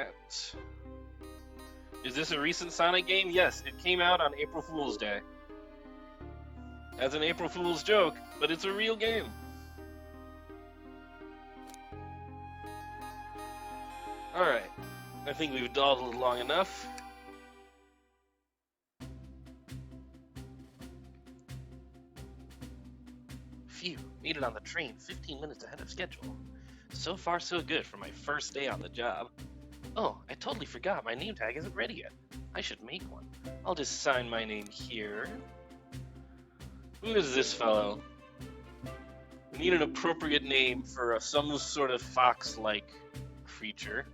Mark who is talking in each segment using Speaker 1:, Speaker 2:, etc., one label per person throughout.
Speaker 1: happens. Is this a recent Sonic game? Yes, it came out on April Fool's Day. As an April Fool's joke, but it's a real game. Alright, I think we've dawdled long enough. Phew, made it on the train 15 minutes ahead of schedule. So far so good for my first day on the job. Oh, I totally forgot my name tag isn't ready yet. I should make one. I'll just sign my name here. Who is this fellow? We need an appropriate name for some sort of fox-like creature.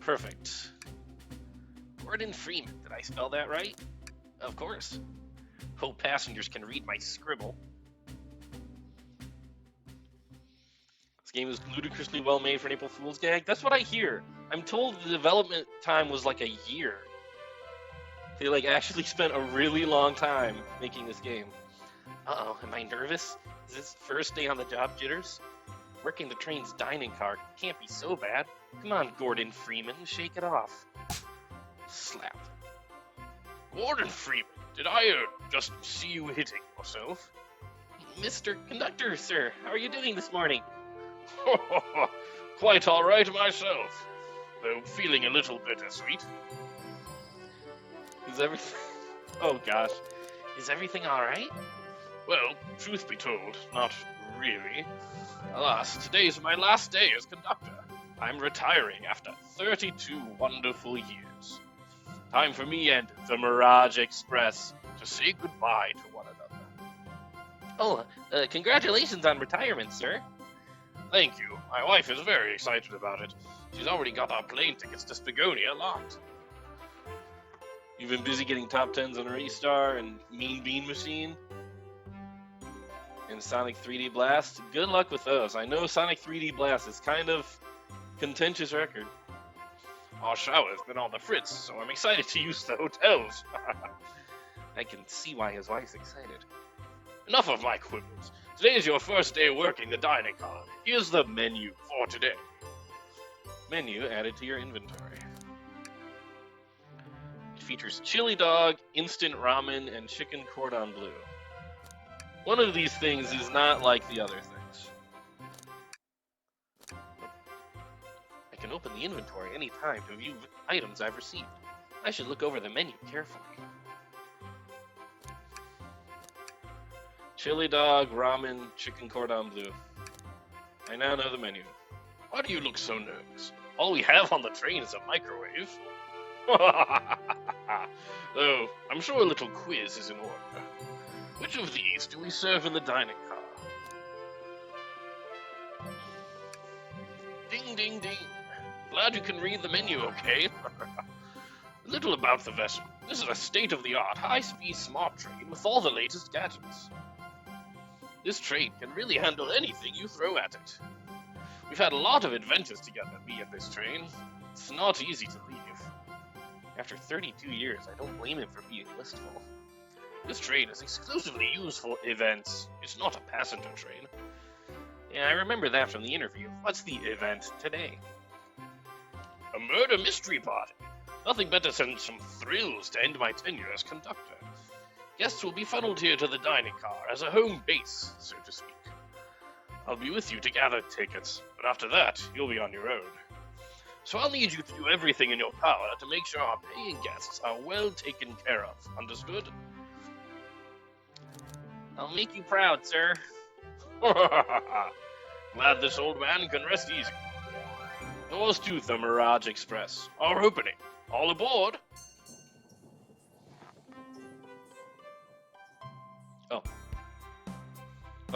Speaker 1: Perfect. Gordon Freeman, did I spell that right? Of course. Hope passengers can read my scribble. This game is ludicrously well made for an April Fool's gag. That's what I hear. I'm told the development time was like a year. They actually spent a really long time making this game. Uh-oh, am I nervous? Is this first day on the job jitters? Working the train's dining car can't be so bad. Come on, Gordon Freeman, shake it off. Slap. Gordon Freeman, did I just see you hitting yourself? Mr. Conductor, sir, how are you doing this morning? Quite all right myself, though feeling a little bittersweet. Is everything... Oh gosh. Is everything alright? Well, truth be told, not really. Alas, today's my last day as conductor. I'm retiring after 32 wonderful years. Time for me and the Mirage Express to say goodbye to one another. Oh, congratulations on retirement, sir. Thank you. My wife is very excited about it. She's already got our plane tickets to Spagonia locked. You've been busy getting top 10s on Raystar and Mean Bean Machine and Sonic 3D Blast. Good luck with those. I know Sonic 3D Blast is kind of contentious record. Our shower's been on the fritz, so I'm excited to use the hotels. I can see why his wife's excited. Enough of my quibbles. Today is your first day working the dining car. Here's the menu for today. Menu added to your inventory. It features chili dog, instant ramen, and chicken cordon bleu. One of these things is not like the other things. I can open the inventory anytime to view items I've received. I should look over the menu carefully. Chili dog, ramen, chicken cordon bleu. I now know the menu. Why do you look so nervous? All we have on the train is a microwave. Though, I'm sure a little quiz is in order. Which of these do we serve in the dining car? Ding, ding, ding. Glad you can read the menu, okay? A little about the vessel. This is a state-of-the-art, high-speed smart train with all the latest gadgets. This train can really handle anything you throw at it. We've had a lot of adventures together, me and this train. It's not easy to leave. After 32 years, I don't blame him for being wistful. This train is exclusively used for events. It's not a passenger train. Yeah, I remember that from the interview. What's the event today? A murder mystery party. Nothing better than some thrills to end my tenure as conductor. Guests will be funneled here to the dining car as a home base, so to speak. I'll be with you to gather tickets, but after that, you'll be on your own. So I'll need you to do everything in your power to make sure our paying guests are well taken care of. Understood? I'll make you proud, sir. Glad this old man can rest easy. Doors to the Mirage Express are opening. All aboard!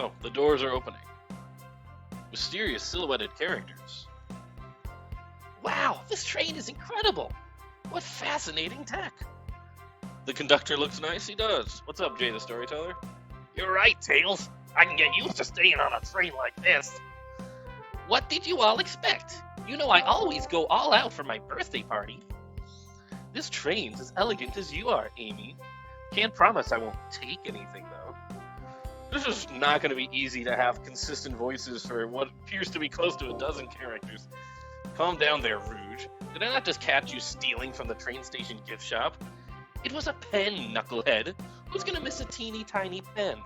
Speaker 1: Oh, the doors are opening. Mysterious silhouetted characters. Wow, this train is incredible! What fascinating tech! The conductor looks nice, he does. What's up, Jay the Storyteller? You're right, Tails. I can get used to staying on a train like this. What did you all expect? You know I always go all out for my birthday party. This train's as elegant as you are, Amy. Can't promise I won't take anything, though. This is not going to be easy to have consistent voices for what appears to be close to a dozen characters. Calm down there, Rouge. Did I not just catch you stealing from the train station gift shop? It was a pen, knucklehead. Who's going to miss a teeny tiny pen?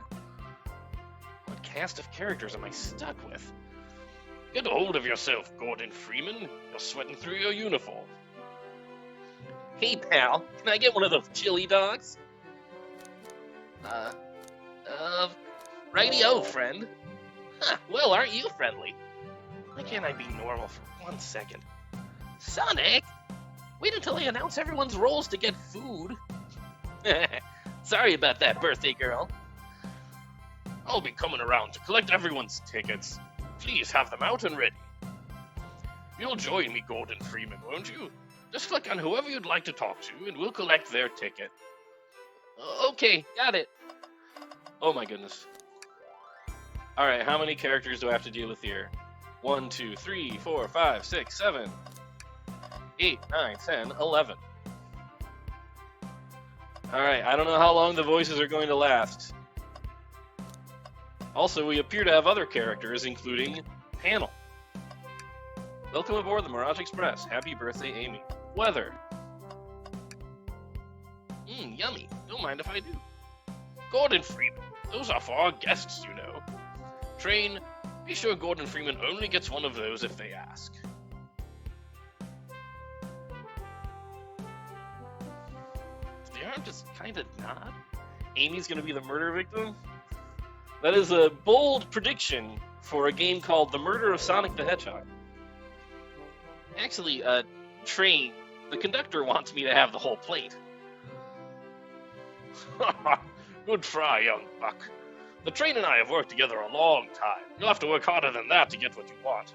Speaker 1: What cast of characters am I stuck with? Get a hold of yourself, Gordon Freeman. You're sweating through your uniform. Hey, pal, can I get one of those chili dogs? Righty-o, friend. Huh, well, aren't you friendly? Why can't I be normal for 1 second? Sonic! Wait until I announce everyone's roles to get food. Sorry about that, birthday girl. I'll be coming around to collect everyone's tickets. Please have them out and ready. You'll join me, Gordon Freeman, won't you? Just click on whoever you'd like to talk to, and we'll collect their ticket. Okay, got it. Oh my goodness. Alright, how many characters do I have to deal with here? 1, 2, 3, 4, 5, 6, 7, 8, 9, 10, 11. Alright, I don't know how long the voices are going to last. Also, we appear to have other characters, including Panel. Welcome aboard the Mirage Express. Happy birthday, Amy. Weather. Yummy. Don't mind if I do. Gordon Freeman. Those are for our guests, you know. Train. Be sure Gordon Freeman only gets one of those if they ask. They aren't just kind of not. Amy's going to be the murder victim? That is a bold prediction for a game called The Murder of Sonic the Hedgehog. Actually, Train, the conductor wants me to have the whole plate. Good try, young buck. The Train and I have worked together a long time. You'll have to work harder than that to get what you want.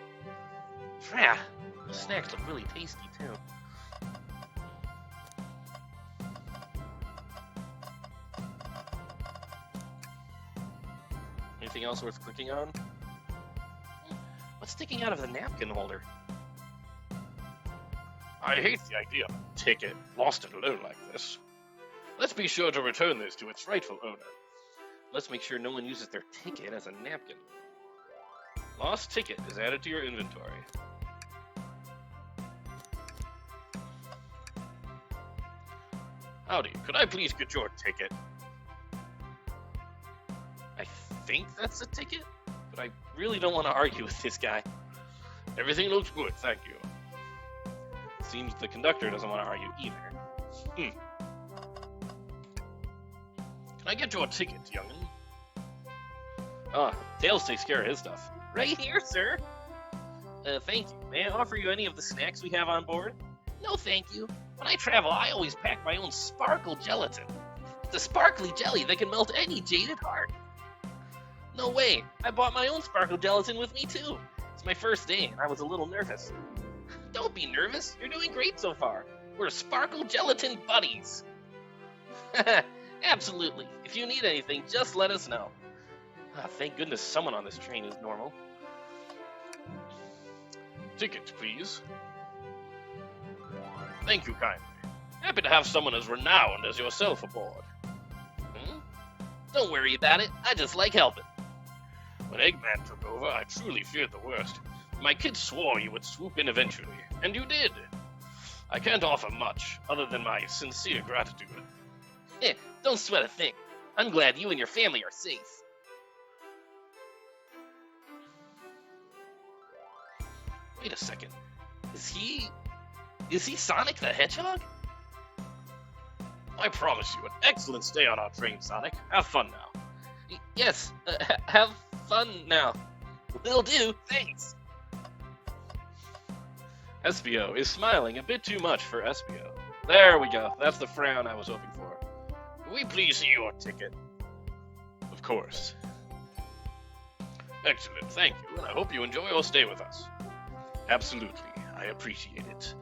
Speaker 1: The snacks look really tasty, too. Anything else worth clicking on? What's sticking out of the napkin holder? I hate the idea of a ticket lost and alone like this. Let's be sure to return this to its rightful owner. Let's make sure no one uses their ticket as a napkin. Lost ticket is added to your inventory. Howdy, could I please get your ticket? I think that's a ticket, but I really don't want to argue with this guy. Everything looks good, thank you. Seems the conductor doesn't want to argue either. Can I get your ticket, young'un? Tails takes care of his stuff. Right here, sir. Thank you. May I offer you any of the snacks we have on board? No, thank you. When I travel, I always pack my own sparkle gelatin. It's a sparkly jelly that can melt any jaded heart. No way. I bought my own sparkle gelatin with me, too. It's my first day, and I was a little nervous. Don't be nervous. You're doing great so far. We're sparkle gelatin buddies. Absolutely. If you need anything, just let us know. Thank goodness someone on this train is normal. Ticket, please. Thank you kindly. Happy to have someone as renowned as yourself aboard. Don't worry about it. I just like helping. When Eggman took over, I truly feared the worst. My kids swore you would swoop in eventually, and you did. I can't offer much, other than my sincere gratitude. Don't sweat a thing. I'm glad you and your family are safe. Wait a second. Is he Sonic the Hedgehog? I promise you an excellent stay on our train, Sonic. Have fun now. Yes, have fun now. Will do, thanks. Espio is smiling a bit too much for Espio. There we go. That's the frown I was hoping for. Will we please see your ticket? Of course. Excellent, thank you, and I hope you enjoy your stay with us. Absolutely, I appreciate it.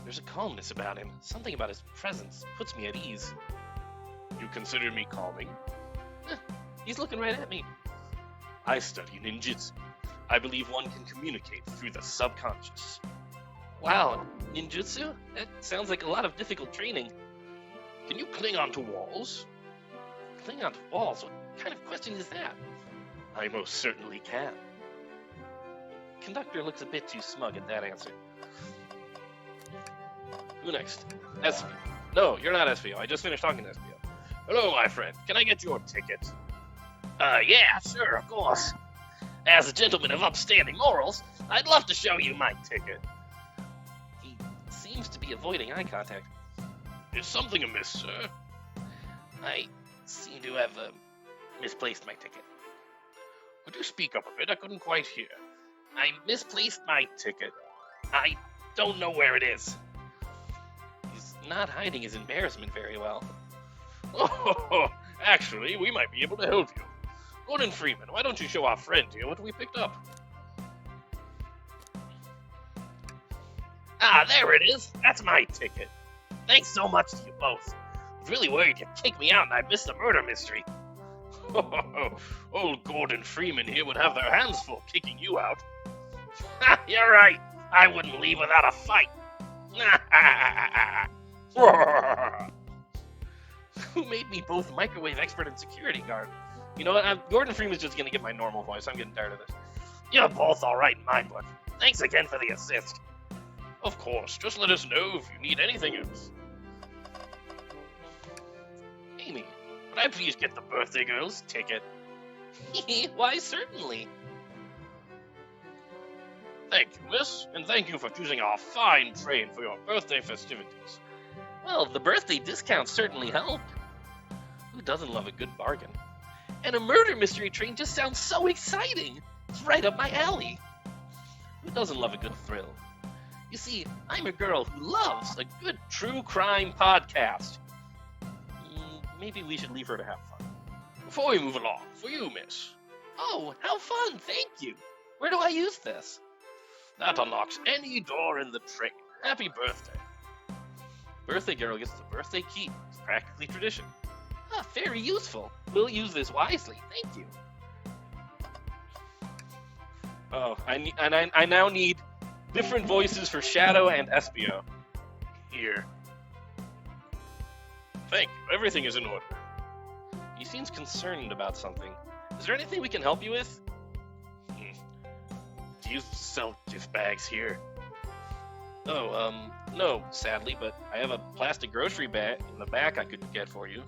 Speaker 1: There's a calmness about him. Something about his presence puts me at ease. You consider me calming? He's looking right at me. I study ninjutsu. I believe one can communicate through the subconscious. Wow, ninjutsu? That sounds like a lot of difficult training. Can you cling onto walls? Cling onto walls? kind of question is that? I most certainly can. Conductor looks a bit too smug at that answer. Who next? Espio. No, you're not Espio. I just finished talking to Espio. Hello, my friend. Can I get your ticket? Yeah, sure, of course. As a gentleman of upstanding morals, I'd love to show you my ticket. He seems to be avoiding eye contact. Is something amiss, sir? I seem to have misplaced my ticket. Would you speak up a bit? I couldn't quite hear. I misplaced my ticket. I don't know where it is. He's not hiding his embarrassment very well. Oh, actually, we might be able to help you. Gordon Freeman, why don't you show our friend here what we picked up? Ah, there it is. That's my ticket. Thanks so much to you both. I was really worried you'd kick me out and I'd miss the murder mystery. Old Gordon Freeman here would have their hands full kicking you out. You're right. I wouldn't leave without a fight. Who made me both microwave expert and security guard? You know what? Gordon Freeman's just going to get my normal voice. I'm getting tired of this. You're both all right in my book. Thanks again for the assist. Of course. Just let us know if you need anything else. Amy, would I please get the birthday girl's ticket? Why, certainly. Thank you, miss, and thank you for choosing our fine train for your birthday festivities. Well, the birthday discounts certainly helped. Who doesn't love a good bargain? And a murder mystery train just sounds so exciting. It's right up my alley. Who doesn't love a good thrill? You see, I'm a girl who loves a good true crime podcast. Maybe we should leave her to have fun. Before we move along, for you, miss. Oh, how fun, thank you. Where do I use this? That unlocks any door in the train. Happy birthday. Birthday girl gets the birthday key. It's practically tradition. Ah, very useful. We'll use this wisely. Thank you. Oh, I now need different voices for Shadow and Espio. Here. Thank you. Everything is in order. He seems concerned about something. Is there anything we can help you with? Do you sell gift bags here? Oh, no, sadly, but I have a plastic grocery bag in the back I could get for you.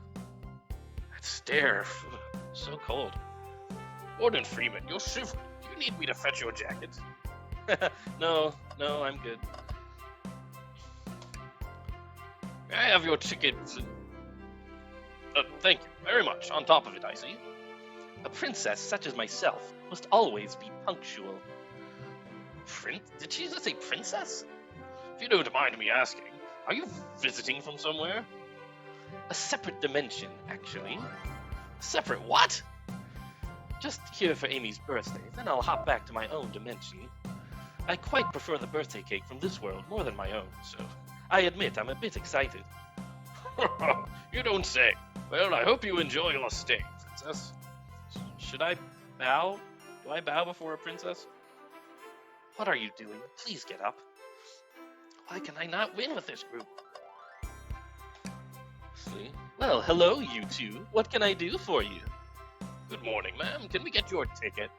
Speaker 1: That stare, so cold. Gordon Freeman, you're shivering. Do you need me to fetch your jacket? No, I'm good. May I have your ticket? Thank you very much. On top of it, I see. A princess such as myself must always be punctual. Did she just say princess? If you don't mind me asking, are you visiting from somewhere? A separate dimension, actually. Separate what? Just here for Amy's birthday, then I'll hop back to my own dimension. I quite prefer the birthday cake from this world more than my own, so I admit I'm a bit excited. You don't say. Well, I hope you enjoy your stay, princess. Should I bow? Do I bow before a princess? What are you doing? Please get up. Why can I not win with this group? See? Well, hello, you two. What can I do for you? Good morning, ma'am. Can we get your ticket?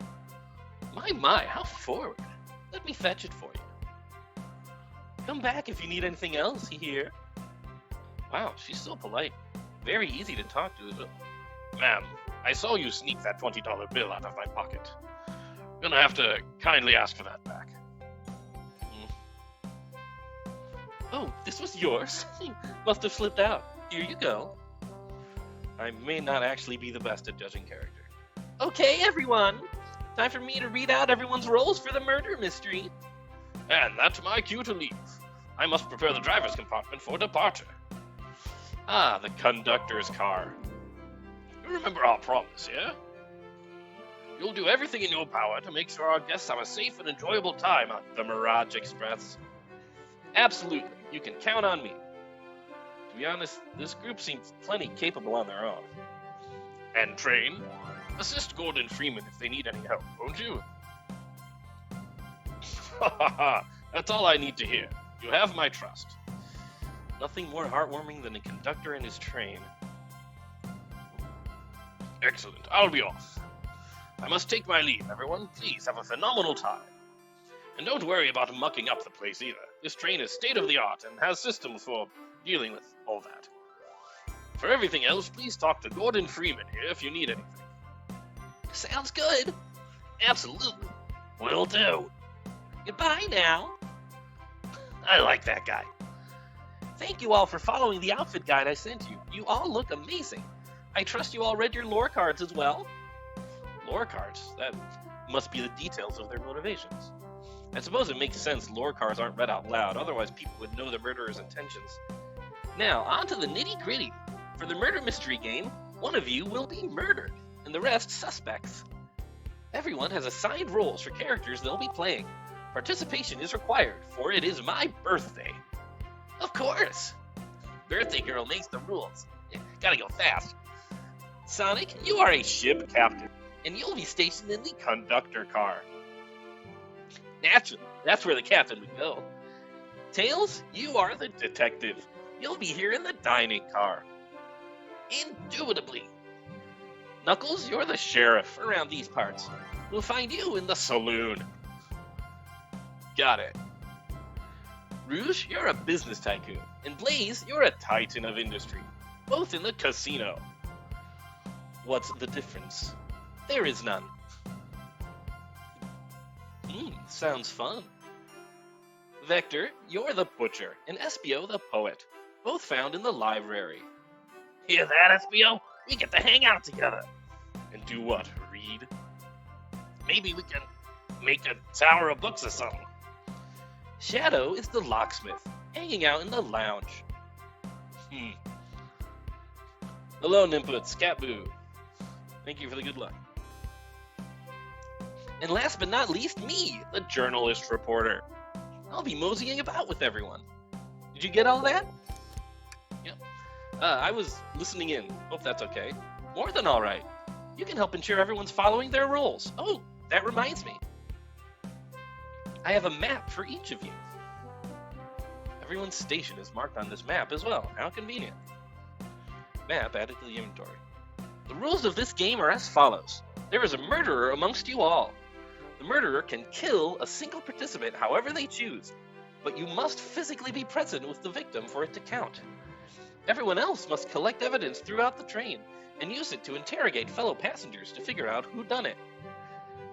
Speaker 1: My, how forward. Let me fetch it for you. Come back if you need anything else here. Wow, she's so polite. Very easy to talk to as well. Ma'am, I saw you sneak that $20 bill out of my pocket. Gonna have to kindly ask for that back. Oh, this was yours? Must have slipped out. Here you go. I may not actually be the best at judging character. Okay, everyone. Time for me to read out everyone's roles for the murder mystery. And that's my cue to leave. I must prepare the driver's compartment for departure. Ah, the conductor's car. You remember our promise, yeah? You'll do everything in your power to make sure our guests have a safe and enjoyable time on the Mirage Express. Absolutely, you can count on me. To be honest, this group seems plenty capable on their own. And train, assist Gordon Freeman if they need any help, won't you? That's all I need to hear. You have my trust. Nothing more heartwarming than a conductor and his train. Excellent. I'll be off. I must take my leave, everyone. Please have a phenomenal time. And don't worry about mucking up the place either. This train is state-of-the-art and has systems for dealing with all that. For everything else, please talk to Gordon Freeman here if you need anything.
Speaker 2: Sounds good.
Speaker 1: Absolutely. Will do.
Speaker 2: Goodbye now.
Speaker 1: I like that guy.
Speaker 2: Thank you all for following the outfit guide I sent you. You all look amazing. I trust you all read your lore cards as well.
Speaker 1: Lore cards? That must be the details of their motivations. I suppose it makes sense lore cards aren't read out loud, otherwise people would know the murderer's intentions.
Speaker 2: Now, on to the nitty-gritty. For the murder mystery game, one of you will be murdered, and the rest suspects. Everyone has assigned roles for characters they'll be playing. Participation is required, for it is my birthday.
Speaker 1: Of course!
Speaker 2: Birthday girl makes the rules. Gotta go fast. Sonic,
Speaker 1: You are a ship captain.
Speaker 2: and you'll be stationed in the...
Speaker 1: Conductor car.
Speaker 2: Naturally, that's where the captain would go. Tails, you are the...
Speaker 1: Detective.
Speaker 2: You'll be here in the...
Speaker 1: Dining car.
Speaker 2: Indubitably.
Speaker 1: Knuckles, you're the sheriff.
Speaker 2: Around these parts. We'll find you in the...
Speaker 1: Saloon.
Speaker 2: Got it. Rouge, you're a business tycoon. And Blaze, you're a...
Speaker 1: Titan of industry.
Speaker 2: both in the...
Speaker 1: Casino.
Speaker 2: What's the difference? There is none. Sounds fun. Vector, you're the
Speaker 1: Butcher.
Speaker 2: and Espio the poet, both found in the library.
Speaker 1: Hear that, Espio? We get to hang out together. And do what? Read? Maybe we can make a tower of books or something.
Speaker 2: Shadow is the locksmith, hanging out in the lounge. Hello, Nimputs, Catboo. Thank you for the good luck. And last but not least, me,
Speaker 1: The journalist reporter.
Speaker 2: I'll be moseying about with everyone. Did you get all that? Yep. I was listening in. Hope that's okay. More than all right. You can help ensure everyone's following their roles. Oh, that reminds me. I have a map for each of you. Everyone's station is marked on this map as well. How convenient. Map added to the inventory. The rules of this game are as follows. There is a murderer amongst you all. The murderer can kill a single participant however they choose, but you must physically be present with the victim for it to count. Everyone else must collect evidence throughout the train and use it to interrogate fellow passengers to figure out who done it.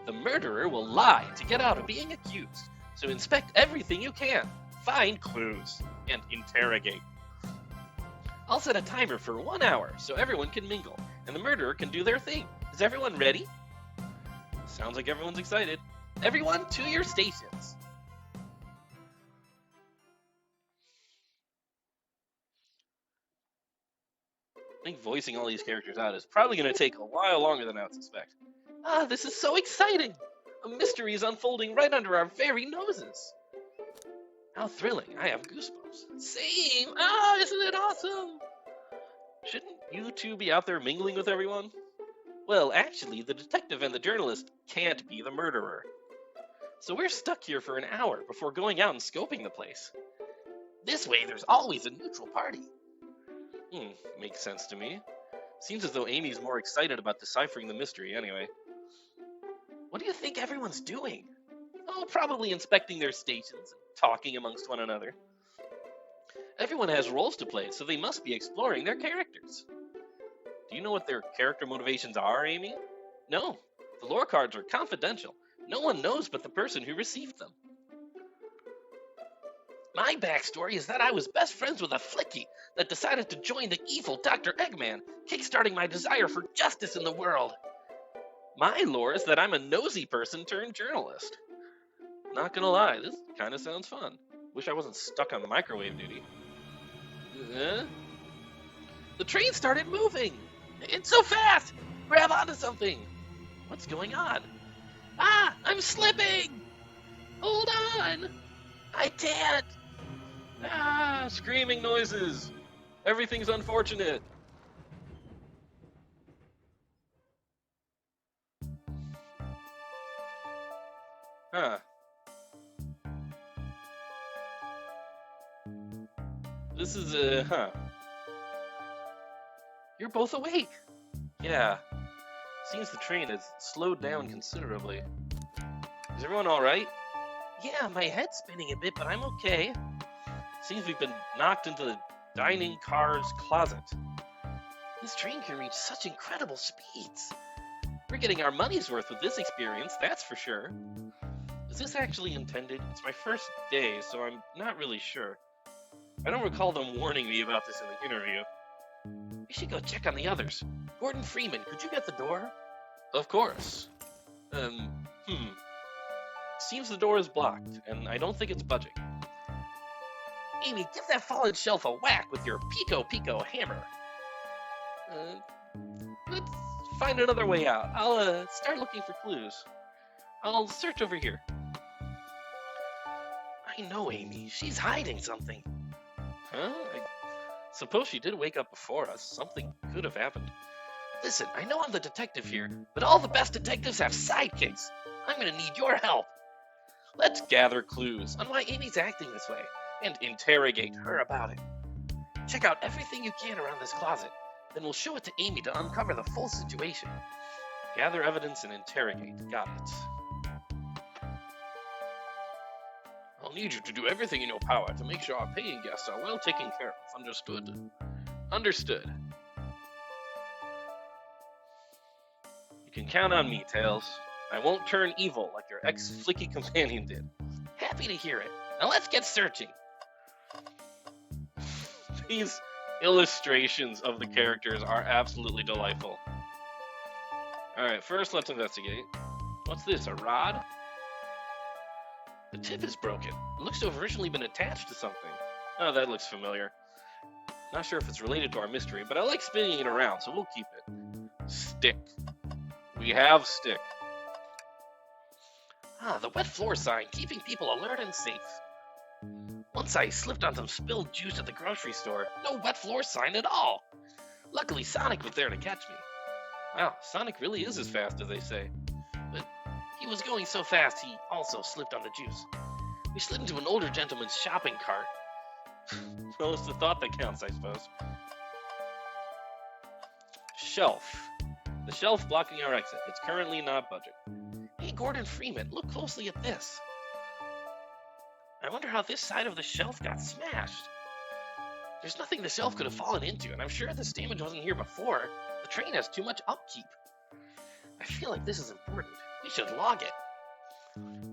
Speaker 2: The murderer will lie to get out of being accused, so inspect everything you can, find clues, and interrogate. I'll set a timer for 1 hour so everyone can mingle, and the murderer can do their thing. Is everyone ready? Sounds like everyone's excited. Everyone to your stations. I think voicing all these characters out is probably going to take a while longer than I would suspect. This is so exciting! A mystery is unfolding right under our very noses. How thrilling. I have goosebumps. Same! Isn't it awesome? Shouldn't you two be out there mingling with everyone? Well, actually, the detective and the journalist can't be the murderer. So we're stuck here for an hour before going out and scoping the place. This way, there's always a neutral party. Makes sense to me. Seems as though Amy's more excited about deciphering the mystery anyway. What do you think everyone's doing? Oh, probably inspecting their stations and talking amongst one another. Everyone has roles to play, so they must be exploring their characters. Do you know what their character motivations are, Amy? No, the lore cards are confidential. No one knows but the person who received them. My backstory is that I was best friends with a flicky that decided to join the evil Dr. Eggman, kickstarting my desire for justice in the world. My lore is that I'm a nosy person turned journalist. Not gonna lie, this kind of sounds fun. Wish I wasn't stuck on microwave duty. The train started moving! It's so fast! Grab onto something! What's going on? I'm slipping! Hold on! I can't! Screaming noises! Everything's unfortunate! This is, You're both awake. Yeah. Seems the train has slowed down considerably. Is everyone alright? Yeah, my head's spinning a bit, but I'm okay. Seems we've been knocked into the dining car's closet. This train can reach such incredible speeds. We're getting our money's worth with this experience, that's for sure. Is this actually intended? It's my first day, so I'm not really sure. I don't recall them warning me about this in the interview. We should go check on the others. Gordon Freeman, could you get the door? Of course. Seems the door is blocked, and I don't think it's budging. Amy, give that fallen shelf a whack with your pico hammer. Let's find another way out. I'll start looking for clues. I'll search over here. I know Amy. She's hiding something. Huh? I suppose she did wake up before us. Something could have happened. Listen, I know I'm the detective here, but all the best detectives have sidekicks. I'm gonna need your help. Let's gather clues on why Amy's acting this way and interrogate her about it. Check out everything you can around this closet, then we'll show it to Amy to uncover the full situation. Gather evidence and interrogate. Got it. I'll need you to do everything in your power to make sure our paying guests are well taken care of. Understood? Understood. You can count on me, Tails. I won't turn evil like your ex-flicky companion did. Happy to hear it. Now let's get searching. These illustrations of the characters are absolutely delightful. Alright, first let's investigate. What's this, a rod? The tip is broken. It looks to have originally been attached to something. Oh, that looks familiar. Not sure if it's related to our mystery, but I like spinning it around, so we'll keep it. Stick. We have stick. Ah, the wet floor sign, keeping people alert and safe. Once I slipped on some spilled juice at the grocery store. No wet floor sign at all. Luckily, Sonic was there to catch me. Wow, Sonic really is as fast as they say. But he was going so fast, he also slipped on the juice. We slid into an older gentleman's shopping cart. Well, it's the thought that counts, I suppose. Shelf. The shelf blocking our exit. It's currently not budging. Hey, Gordon Freeman, look closely at this. I wonder how this side of the shelf got smashed. There's nothing the shelf could have fallen into, and I'm sure this damage wasn't here before. The train has too much upkeep. I feel like this is important. We should log it.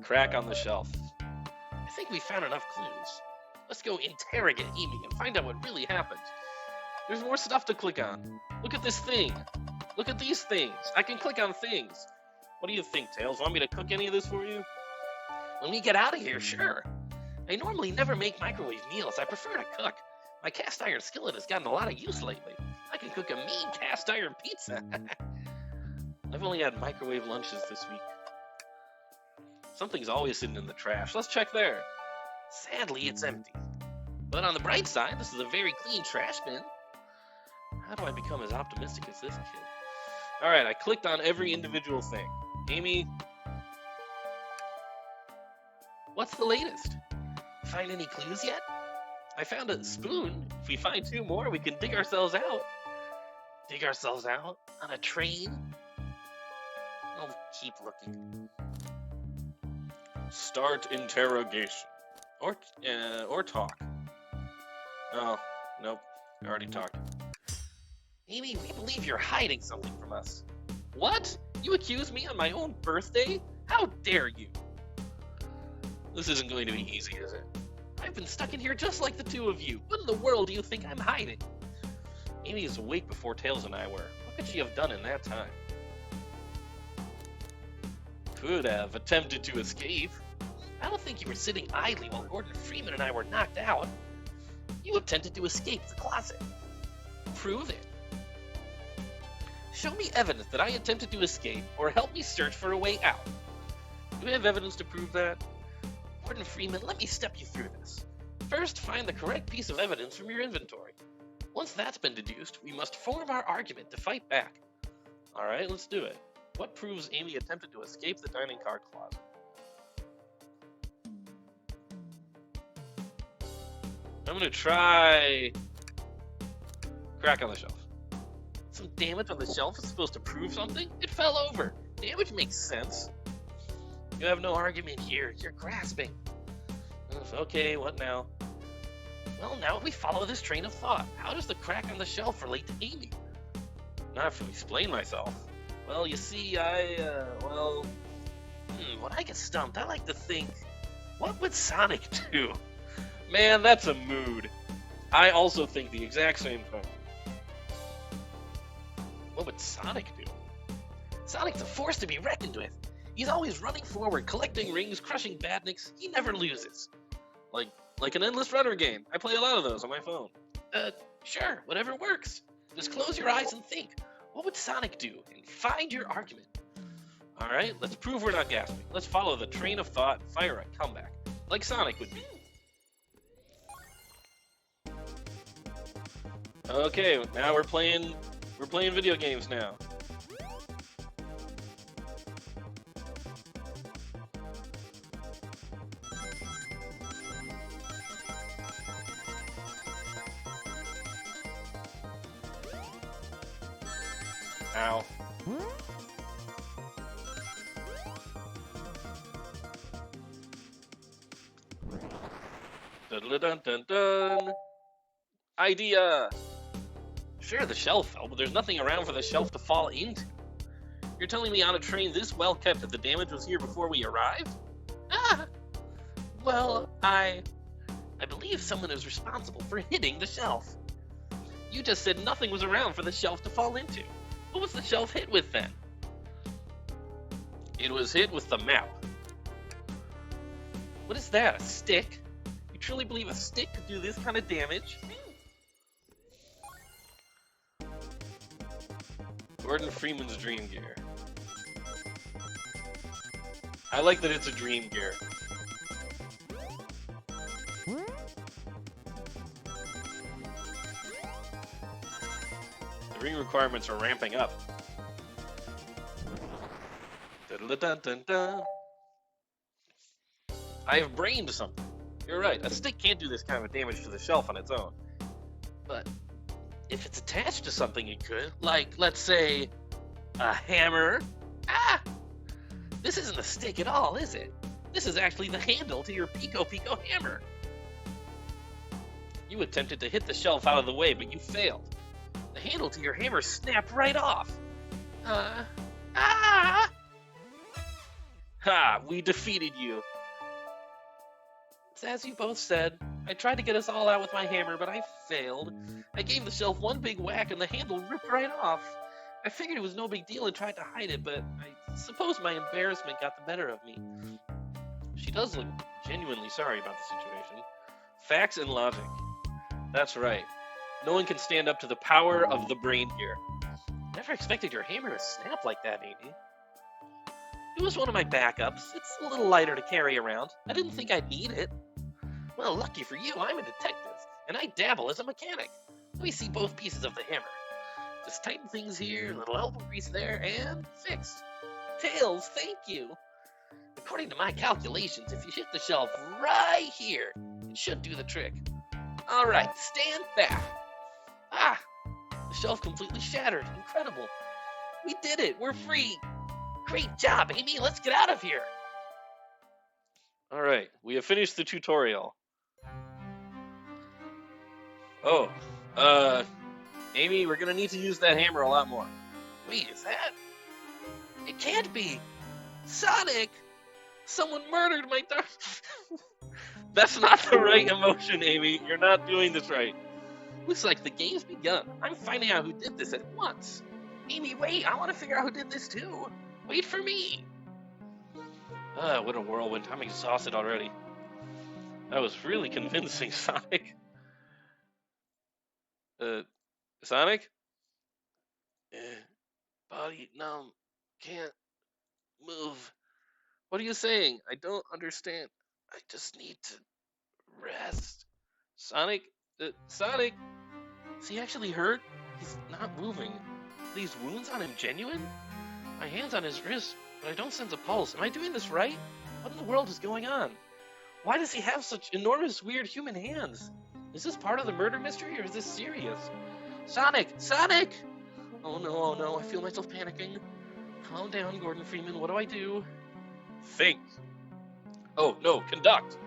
Speaker 2: Crack on the shelf. I think we found enough clues. Let's go interrogate Amy and find out what really happened. There's more stuff to click on. Look at this thing. Look at these things. I can click on things. What do you think, Tails? Want me to cook any of this for you? When we get out of here, sure. I normally never make microwave meals. I prefer to cook. My cast iron skillet has gotten a lot of use lately. I can cook a mean cast iron pizza. I've only had microwave lunches this week. Something's always sitting in the trash. Let's check there. Sadly, it's empty. But on the bright side, this is a very clean trash bin. How do I become as optimistic as this kid? Alright, I clicked on every individual thing. Amy, what's the latest? Find any clues yet? I found a spoon. If we find 2 more, we can dig ourselves out. Dig ourselves out? On a train? I'll keep looking. Start interrogation. Or talk. Oh, nope. I already talked. Amy, we believe you're hiding something from us. What? You accuse me on my own birthday? How dare you? This isn't going to be easy, is it? I've been stuck in here just like the 2 of you. What in the world do you think I'm hiding? Amy is awake before Tails and I were. What could she have done in that time? Could have attempted to escape. I don't think you were sitting idly while Gordon Freeman and I were knocked out. You attempted to escape the closet. Prove it. Show me evidence that I attempted to escape, or help me search for a way out. Do we have evidence to prove that? Gordon Freeman, let me step you through this. First, find the correct piece of evidence from your inventory. Once that's been deduced, we must form our argument to fight back. Alright, let's do it. What proves Amy attempted to escape the dining car closet? I'm gonna try crack on the shelf. Some damage on the shelf is supposed to prove something? It fell over. Damage makes sense. You have no argument here. You're grasping. Okay, what now? Well, now we follow this train of thought. How does the crack on the shelf relate to Amy? Now I have to explain myself. Well, you see, when I get stumped, I like to think, what would Sonic do? Man, that's a mood. I also think the exact same thing. What would Sonic do? Sonic's a force to be reckoned with. He's always running forward, collecting rings, crushing badniks. He never loses. Like an endless runner game. I play a lot of those on my phone. Sure, whatever works. Just close your eyes and think. What would Sonic do? And find your argument. Alright, let's prove we're not gasping. Let's follow the train of thought and fire a comeback. Like Sonic would be. Okay, now we're playing video games now. Ow. Dun dun dun. Idea! Sure, the shelf fell, but there's nothing around for the shelf to fall into. You're telling me on a train this well kept that the damage was here before we arrived? Well, I believe someone is responsible for hitting the shelf. You just said nothing was around for the shelf to fall into. What was the shelf hit with then? It was hit with the map. What is that, a stick? You truly believe a stick could do this kind of damage? Gordon Freeman's Dream Gear. I like that it's a Dream Gear. The ring requirements are ramping up. Dun-dun-dun-dun-dun. I have brained something. You're right, a stick can't do this kind of damage to the shelf on its own. But if it's attached to something, it could. Like, let's say, a hammer. This isn't a stick at all, is it? This is actually the handle to your Pico Pico hammer. You attempted to hit the shelf out of the way, but you failed. The handle to your hammer snapped right off. Ha! We defeated you. It's as you both said. I tried to get us all out with my hammer, but I failed. I gave the shelf one big whack and the handle ripped right off. I figured it was no big deal and tried to hide it, but I suppose my embarrassment got the better of me. She does look genuinely sorry about the situation. Facts and logic. That's right. No one can stand up to the power of the brain here. Never expected your hammer to snap like that, Amy. It was one of my backups. It's a little lighter to carry around. I didn't think I'd need it. Well, lucky for you, I'm a detective, and I dabble as a mechanic. Let me see both pieces of the hammer. Just tighten things here, a little elbow grease there, and fixed. Tails, thank you. According to my calculations, if you hit the shelf right here, it should do the trick. All right, stand back. The shelf completely shattered. Incredible. We did it. We're free. Great job, Amy. Let's get out of here. All right, we have finished the tutorial. Oh, Amy, we're gonna need to use that hammer a lot more. Wait, is that? It can't be. Sonic! Someone murdered my dog. That's not the right emotion, Amy. You're not doing this right. Looks like the game's begun. I'm finding out who did this at once. Amy, wait, I want to figure out who did this too. Wait for me. What a whirlwind. I'm exhausted already. That was really convincing, Sonic. Sonic? Body numb. Can't move. What are you saying? I don't understand. I just need to rest. Sonic? Sonic? Is he actually hurt? He's not moving. Are these wounds on him genuine? My hand's on his wrist, but I don't sense a pulse. Am I doing this right? What in the world is going on? Why does he have such enormous, weird human hands? Is this part of the murder mystery, or is this serious? Sonic! Sonic! oh no, I feel myself panicking. Calm down, Gordon Freeman, what do I do?
Speaker 1: Think. Oh, no, conduct.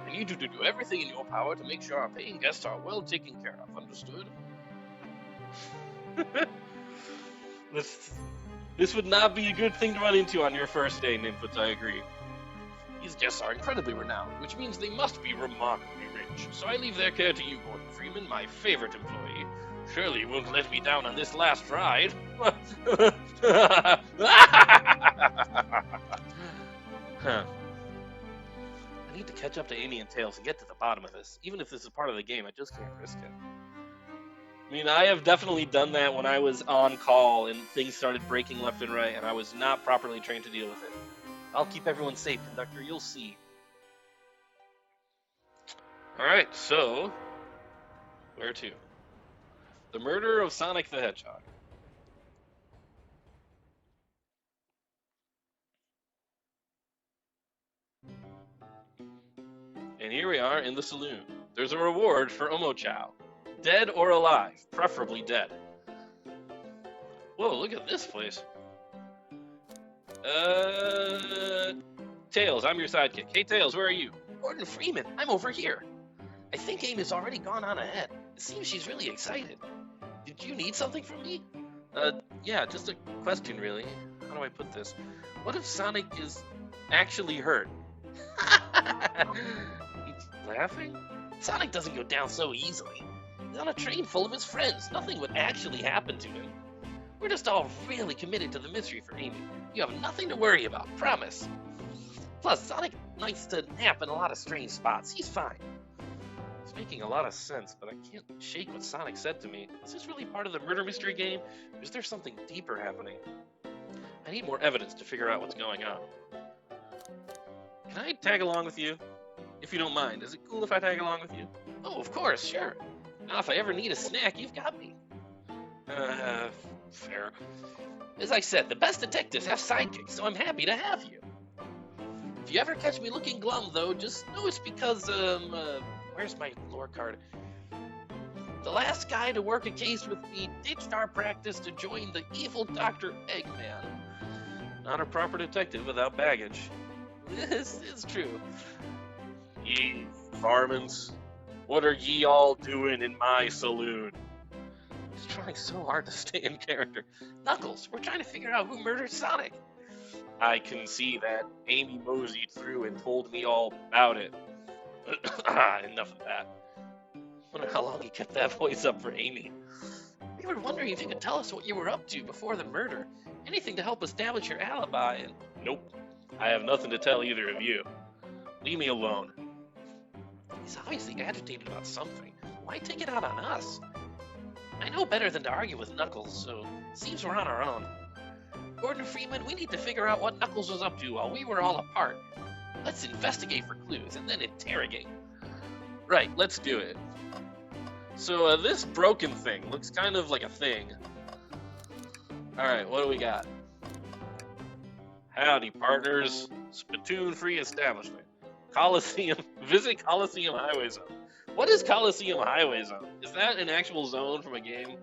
Speaker 1: I need you to do everything in your power to make sure our paying guests are well taken care of, understood?
Speaker 2: This would not be a good thing to run into on your first day, Nymphets, I agree.
Speaker 1: These guests are incredibly renowned, which means they must be remarkably rich. So I leave their care to you, Gordon Freeman, my favorite employee. Surely you won't let me down on this last ride.
Speaker 2: Huh. I need to catch up to Amy and Tails and get to the bottom of this. Even if this is part of the game, I just can't risk it. I mean, I have definitely done that when I was on call and things started breaking left and right, and I was not properly trained to deal with it. I'll keep everyone safe, Conductor. You'll see.
Speaker 1: Alright, so...
Speaker 2: Where to? The murder of Sonic the Hedgehog. And here we are in the saloon. There's a reward for Omochow. Dead or alive, preferably dead. Whoa, look at this place. Tails, I'm your sidekick. Hey, Tails, where are you?
Speaker 3: Gordon Freeman, I'm over here. I think Amy's already gone on ahead. It seems she's really excited. Did you need something from me?
Speaker 2: Yeah, just a question, really. How do I put this? What if Sonic is actually hurt? He's laughing?
Speaker 3: Sonic doesn't go down so easily. He's on a train full of his friends. Nothing would actually happen to him. We're just all really committed to the mystery for Amy. You have nothing to worry about, promise. Plus, Sonic likes to nap in a lot of strange spots. He's fine.
Speaker 2: It's making a lot of sense, but I can't shake what Sonic said to me. Is this really part of the murder mystery game, or is there something deeper happening? I need more evidence to figure out what's going on. Can I tag along with you? If you don't mind. Is it cool if I tag along with you?
Speaker 3: Oh, of course, sure. Now, if I ever need a snack, you've got me.
Speaker 2: Fair.
Speaker 3: As I said, the best detectives have sidekicks, so I'm happy to have you. If you ever catch me looking glum, though, just know it's because, where's my lore card? The last guy to work a case with me ditched our practice to join the evil Dr. Eggman.
Speaker 2: Not a proper detective without baggage.
Speaker 3: This is true.
Speaker 2: Ye varmints, what are ye all doing in my saloon?
Speaker 3: He's trying so hard to stay in character. Knuckles, we're trying to figure out who murdered Sonic.
Speaker 2: I can see that. Amy moseyed through and told me all about it. Enough of that.
Speaker 3: Wonder how long you kept that voice up for Amy. We were wondering if you could tell us what you were up to before the murder. Anything to help establish your alibi and...
Speaker 2: Nope. I have nothing to tell either of you. Leave me alone.
Speaker 3: He's obviously agitated about something. Why take it out on us? I know better than to argue with Knuckles, so it seems we're on our own. Gordon Freeman, we need to figure out what Knuckles was up to while we were all apart. Let's investigate for clues and then interrogate.
Speaker 2: Right, let's do it. So this broken thing looks kind of like a thing. Alright, what do we got? Howdy, partners. Spittoon-free establishment. Coliseum. Visit Coliseum Highway Zone. What is Coliseum Highway Zone? Is that an actual zone from a game?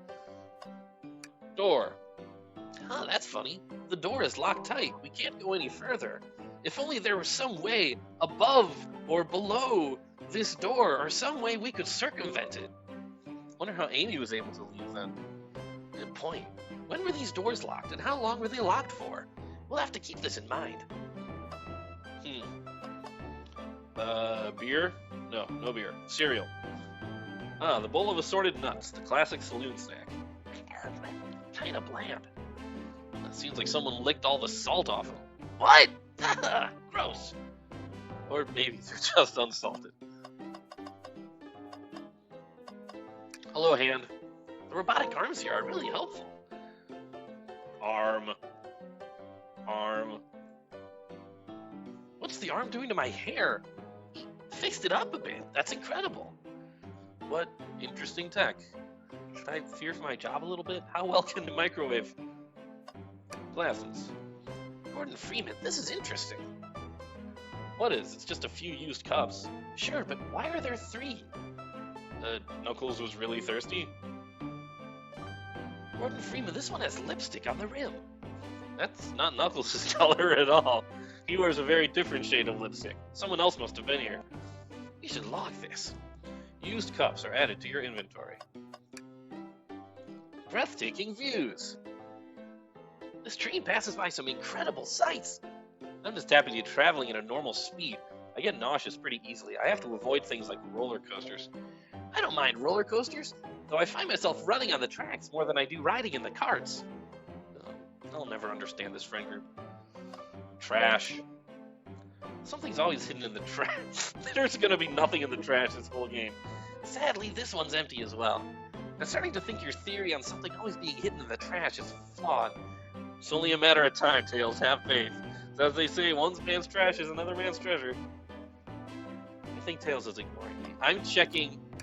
Speaker 2: Door.
Speaker 3: Huh, that's funny. The door is locked tight. We can't go any further. If only there was some way above or below this door, or some way we could circumvent it.
Speaker 2: Wonder how Amy was able to leave then.
Speaker 3: Good point. When were these doors locked, and how long were they locked for? We'll have to keep this in mind.
Speaker 2: Beer? No, no beer. Cereal. Ah, the bowl of assorted nuts, the classic saloon snack.
Speaker 3: Kinda bland.
Speaker 2: That seems like someone licked all the salt off them.
Speaker 3: What? Gross.
Speaker 2: Or maybe they're just unsalted. Hello, hand.
Speaker 3: The robotic arms here are really helpful.
Speaker 2: Arm.
Speaker 3: What's the arm doing to my hair? He fixed it up a bit. That's incredible.
Speaker 2: What interesting tech. Should I fear for my job a little bit? How well can the microwave glasses?
Speaker 3: Gordon Freeman, this is interesting.
Speaker 2: What is? It's just a few used cups.
Speaker 3: Sure, but why are there 3?
Speaker 2: Knuckles was really thirsty?
Speaker 3: Gordon Freeman, this one has lipstick on the rim.
Speaker 2: That's not Knuckles' color at all. He wears a very different shade of lipstick. Someone else must have been here.
Speaker 3: You should log this.
Speaker 2: Used cups are added to your inventory.
Speaker 3: Breathtaking views. This train passes by some incredible sights.
Speaker 2: I'm just happy to be traveling at a normal speed. I get nauseous pretty easily. I have to avoid things like roller coasters.
Speaker 3: I don't mind roller coasters, though I find myself running on the tracks more than I do riding in the carts.
Speaker 2: I'll never understand this friend group. Trash. Something's always hidden in the trash. There's gonna be nothing in the trash this whole game.
Speaker 3: Sadly, this one's empty as well. I'm starting to think your theory on something always being hidden in the trash is flawed.
Speaker 2: It's only a matter of time, Tails. Have faith. As they say, one man's trash is another man's treasure. I think Tails is ignoring me.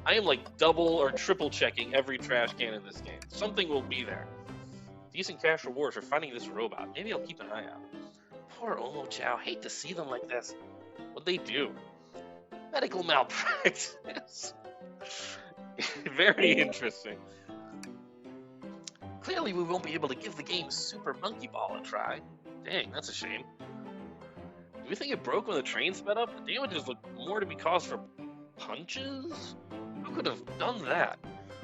Speaker 2: I am like double or triple checking every trash can in this game. Something will be there. Decent cash reward for finding this robot. Maybe I'll keep an eye out.
Speaker 3: Poor Omo Chow. Hate to see them like this.
Speaker 2: What'd they do?
Speaker 3: Medical malpractice.
Speaker 2: Very interesting.
Speaker 3: Clearly, we won't be able to give the game Super Monkey Ball a try.
Speaker 2: Dang, that's a shame. Do we think it broke when the train sped up? The damages look more to be caused from punches? Who could have done that?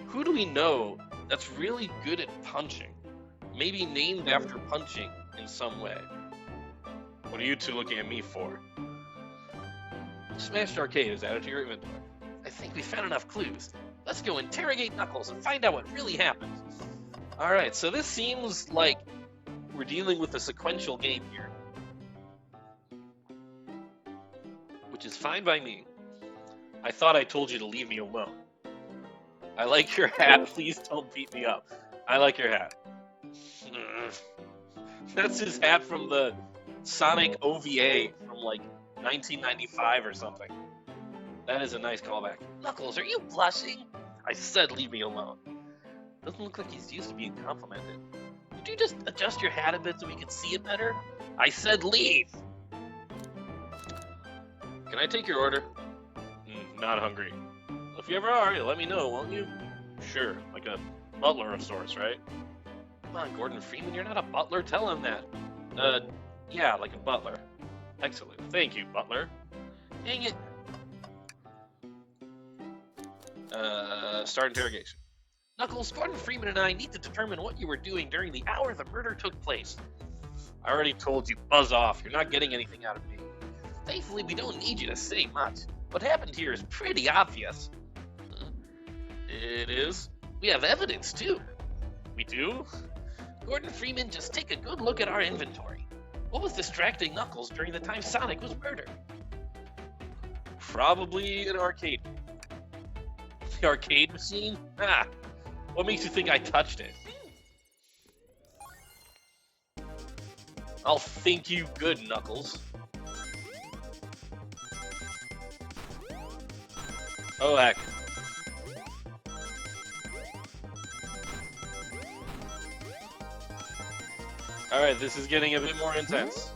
Speaker 2: Who do we know that's really good at punching? Maybe named after punching in some way. What are you two looking at me for? Smashed Arcade is added to your inventory.
Speaker 3: I think we found enough clues. Let's go interrogate Knuckles and find out what really happened.
Speaker 2: Alright, so this seems like we're dealing with a sequential game here. Which is fine by me. I thought I told you to leave me alone. I like your hat, please don't beat me up. I like your hat. That's his hat from the Sonic OVA from like 1995 or something. That is a nice callback.
Speaker 3: Knuckles, are you blushing?
Speaker 2: I said leave me alone. Doesn't look like he's used to being complimented.
Speaker 3: Could you just adjust your hat a bit so we can see it better?
Speaker 2: I said leave! Can I take your order? Not hungry. If you ever are, let me know, won't you? Sure, like a butler of sorts, right?
Speaker 3: Come on, Gordon Freeman, you're not a butler. Tell him that.
Speaker 2: Yeah, like a butler. Excellent. Thank you, butler.
Speaker 3: Dang it.
Speaker 2: Start interrogation.
Speaker 3: Knuckles, Gordon Freeman and I need to determine what you were doing during the hour the murder took place.
Speaker 2: I already told you, buzz off. You're not getting anything out of me.
Speaker 3: Thankfully, we don't need you to say much. What happened here is pretty obvious.
Speaker 2: It is?
Speaker 3: We have evidence, too.
Speaker 2: We do?
Speaker 3: Gordon Freeman, just take a good look at our inventory. What was distracting Knuckles during the time Sonic was murdered?
Speaker 2: Probably an arcade. The arcade machine? Ah, what makes you think I touched it? I'll think you good, Knuckles. Oh, heck. Alright, this is getting a bit more intense.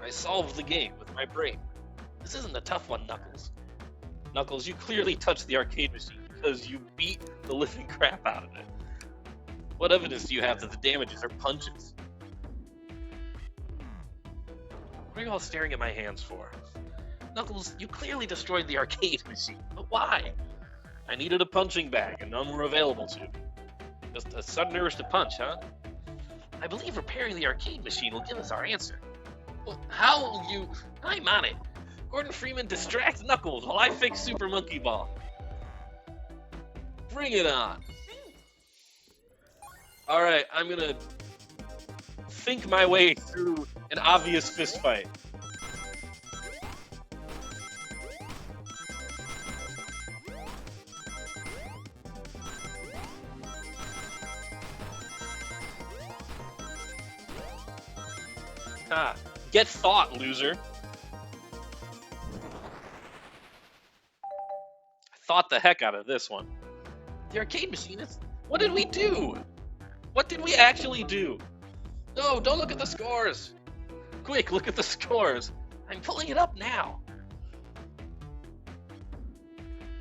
Speaker 2: I solved the game with my brain.
Speaker 3: This isn't a tough one, Knuckles.
Speaker 2: Knuckles, you clearly touched the arcade machine because you beat the living crap out of it. What evidence do you have that the damages are punches?
Speaker 3: What are you all staring at my hands for? Knuckles, you clearly destroyed the arcade machine, but why?
Speaker 2: I needed a punching bag, and none were available to me. Just a sudden urge to punch, huh?
Speaker 3: I believe repairing the arcade machine will give us our answer. Well, how will you... I'm on it. Gordon Freeman distracts Knuckles while I fix Super Monkey Ball.
Speaker 2: Bring it on. Alright, I'm gonna think my way through an obvious fist fight. Ha! Get thought, loser! I thought the heck out of this one.
Speaker 3: The arcade machine is... What did we do?
Speaker 2: What did we actually do?
Speaker 3: No, don't look at the scores.
Speaker 2: Quick, look at the scores.
Speaker 3: I'm pulling it up now.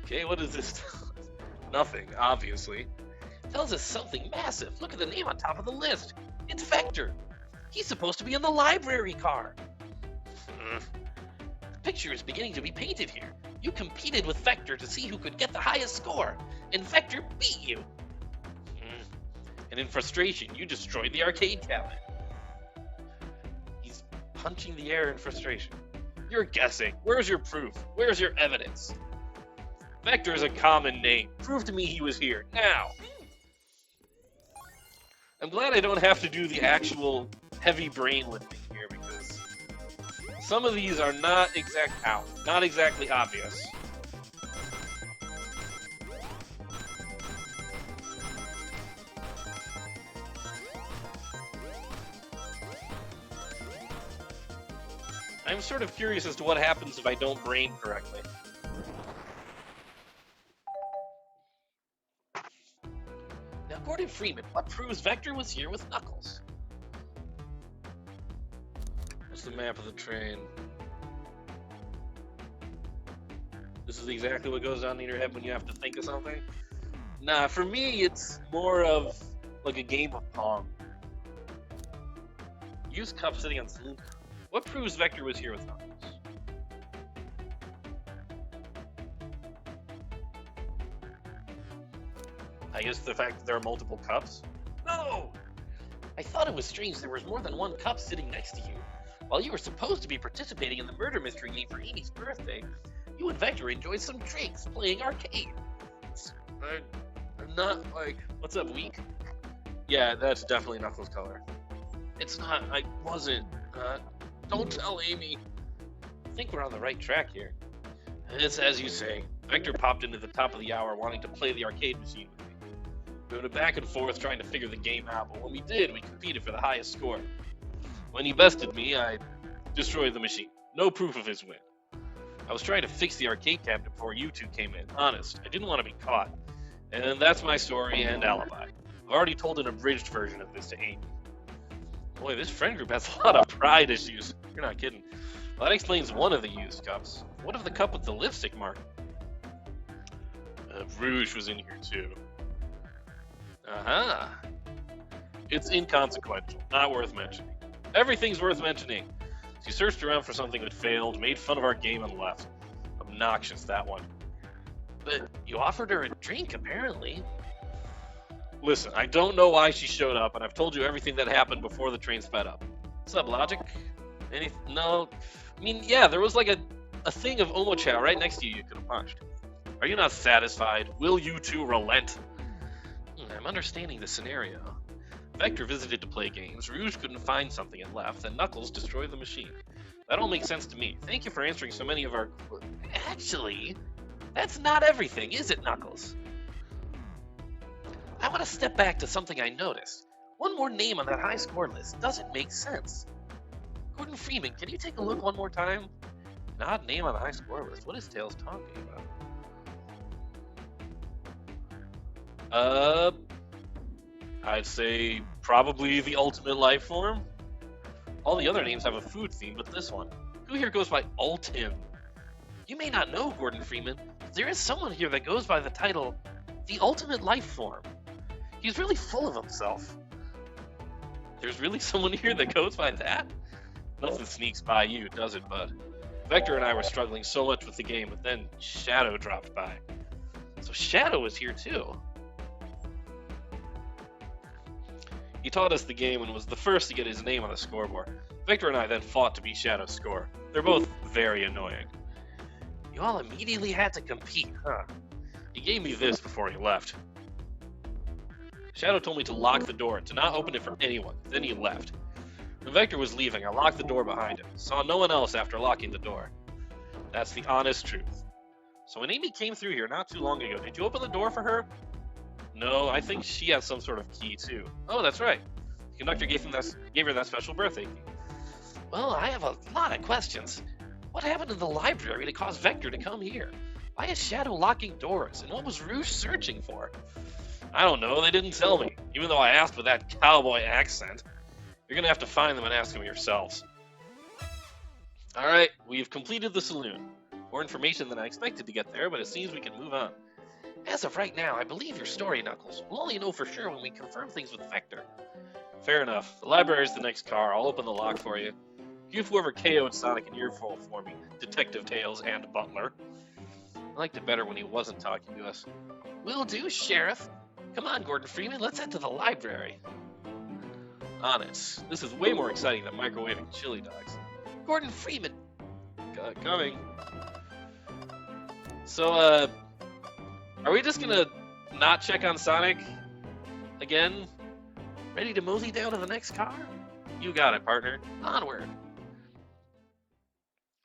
Speaker 2: Okay, what is this? Nothing, obviously.
Speaker 3: It tells us something massive. Look at the name on top of the list. It's Vector. He's supposed to be in the library car. The picture is beginning to be painted here. You competed with Vector to see who could get the highest score, and Vector beat you.
Speaker 2: And in frustration, you destroyed the arcade cabinet. He's punching the air in frustration. You're guessing. Where's your proof? Where's your evidence? Vector is a common name. Prove to me he was here, now. I'm glad I don't have to do the actual heavy brain lifting here, because some of these are not exactly obvious. I'm sort of curious as to what happens if I don't brain correctly.
Speaker 3: Now, Gordon Freeman, what proves Vector was here with Knuckles?
Speaker 2: What's the map of the train? This is exactly what goes on in your head when you have to think of something? Nah, for me, it's more of like a game of Pong. Use cup sitting on saloon. What proves Vector was here with Knuckles? I guess the fact that there are multiple cups?
Speaker 3: No! I thought it was strange there was more than one cup sitting next to you. While you were supposed to be participating in the murder mystery game for Amy's birthday, you and Vector enjoyed some drinks playing arcade.
Speaker 2: I'm not, like, what's up, weak? Yeah, that's definitely Knuckles' color. It's not, I wasn't, don't tell Amy.
Speaker 3: I think we're on the right track here.
Speaker 2: It's as you say. Vector popped into the top of the hour wanting to play the arcade machine with me. We went back and forth trying to figure the game out, but when we did, we competed for the highest score. When he bested me, I destroyed the machine. No proof of his win. I was trying to fix the arcade cabinet before you two came in. Honest, I didn't want to be caught. And that's my story and alibi. I've already told an abridged version of this to Amy. Boy, this friend group has a lot of pride issues. You're not kidding. Well, that explains one of the used cups. What of the cup with the lipstick mark? Rouge was in here too. Uh-huh. It's inconsequential, not worth mentioning. Everything's worth mentioning. She searched around for something that failed, made fun of our game and left. Obnoxious, that one.
Speaker 3: But you offered her a drink, apparently.
Speaker 2: Listen, I don't know why she showed up, and I've told you everything that happened before the train sped up. What's up, Logic? No. I mean, yeah, there was like a thing of Omochow right next to you could have punched. Are you not satisfied? Will you two relent?
Speaker 3: I'm understanding the scenario.
Speaker 2: Vector visited to play games, Rouge couldn't find something and left, and Knuckles destroyed the machine. That all makes sense to me. Thank you for answering so many of our...
Speaker 3: Actually, that's not everything, is it, Knuckles? I want to step back to something I noticed. One more name on that high score list doesn't make sense. Gordon Freeman, can you take a look one more time?
Speaker 2: An odd name on the high score list. What is Tails talking about? I'd say probably the ultimate life form. All the other names have a food theme, but this one. Who here goes by Ultim?
Speaker 3: You may not know, Gordon Freeman, but there is someone here that goes by the title, The Ultimate Life Form. He's really full of himself.
Speaker 2: There's really someone here that goes by that? Nothing sneaks by you, does it, bud? Vector and I were struggling so much with the game, but then Shadow dropped by.
Speaker 3: So Shadow was here too.
Speaker 2: He taught us the game and was the first to get his name on the scoreboard. Vector and I then fought to beat Shadow's score. They're both very annoying.
Speaker 3: You all immediately had to compete, huh?
Speaker 2: He gave me this before he left. Shadow told me to lock the door, to not open it for anyone. Then he left. When Vector was leaving, I locked the door behind him. Saw no one else after locking the door. That's the honest truth. So when Amy came through here not too long ago, did you open the door for her? No, I think she has some sort of key too. Oh, that's right. The conductor gave her that special birthday key.
Speaker 3: Well, I have a lot of questions. What happened in the library to cause Vector to come here? Why is Shadow locking doors? And what was Rouge searching for?
Speaker 2: I don't know, they didn't tell me, even though I asked with that cowboy accent. You're gonna have to find them and ask them yourselves. Alright, we've completed the saloon. More information than I expected to get there, but it seems we can move on.
Speaker 3: As of right now, I believe your story, Knuckles. We'll only know for sure when we confirm things with Vector.
Speaker 2: Fair enough. The library's the next car. I'll open the lock for you. Give whoever KO'd Sonic an earful for me, Detective Tails and Butler. I liked it better when he wasn't talking to us.
Speaker 3: Will do, Sheriff. Come on, Gordon Freeman, let's head to the library.
Speaker 2: On it. This is way more exciting than microwaving chili dogs.
Speaker 3: Gordon Freeman.
Speaker 2: Coming. So, are we just gonna not check on Sonic again?
Speaker 3: Ready to mosey down to the next car?
Speaker 2: You got it, partner.
Speaker 3: Onward.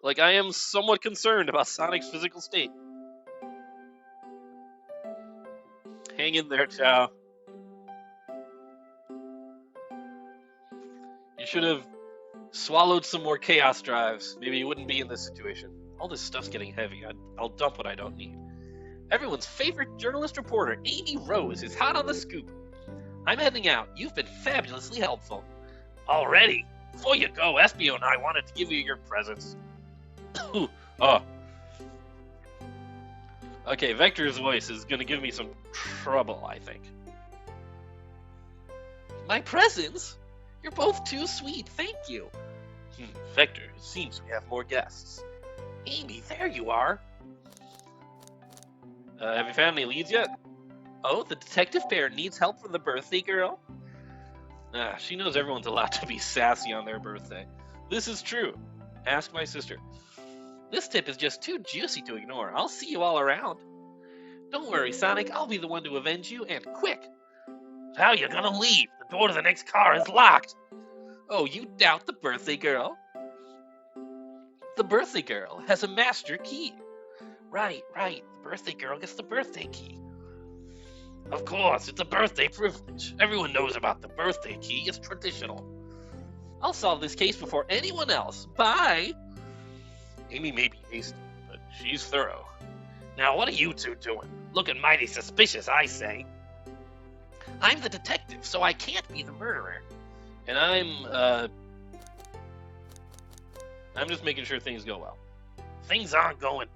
Speaker 2: Like, I am somewhat concerned about Sonic's physical state. Hang in there, Chow. You should have swallowed some more Chaos Drives. Maybe you wouldn't be in this situation. All this stuff's getting heavy. I'll dump what I don't need.
Speaker 3: Everyone's favorite journalist reporter, Amy Rose, is hot on the scoop. I'm heading out. You've been fabulously helpful.
Speaker 1: Already? Before you go, Espio and I wanted to give you your presents.
Speaker 2: Oh. Okay, Vector's voice is gonna give me some trouble, I think.
Speaker 3: My presents? You're both too sweet, thank you.
Speaker 2: Vector, it seems we have more guests.
Speaker 3: Amy, there you are.
Speaker 2: Have you found any leads yet?
Speaker 3: Oh, the detective pair needs help from the birthday girl?
Speaker 2: She knows everyone's allowed to be sassy on their birthday. This is true. Ask my sister.
Speaker 3: This tip is just too juicy to ignore. I'll see you all around. Don't worry, Sonic. I'll be the one to avenge you, and quick.
Speaker 1: How you gonna leave? The door to the next car is locked.
Speaker 3: Oh, you doubt the birthday girl? The birthday girl has a master key. Right. The birthday girl gets the birthday key.
Speaker 1: Of course, it's a birthday privilege. Everyone knows about the birthday key. It's traditional.
Speaker 3: I'll solve this case before anyone else. Bye.
Speaker 2: Amy may be hasty, but she's thorough.
Speaker 1: Now, what are you two doing? Looking mighty suspicious, I say.
Speaker 3: I'm the detective, so I can't be the murderer.
Speaker 2: And I'm just making sure things go well.
Speaker 1: Things aren't going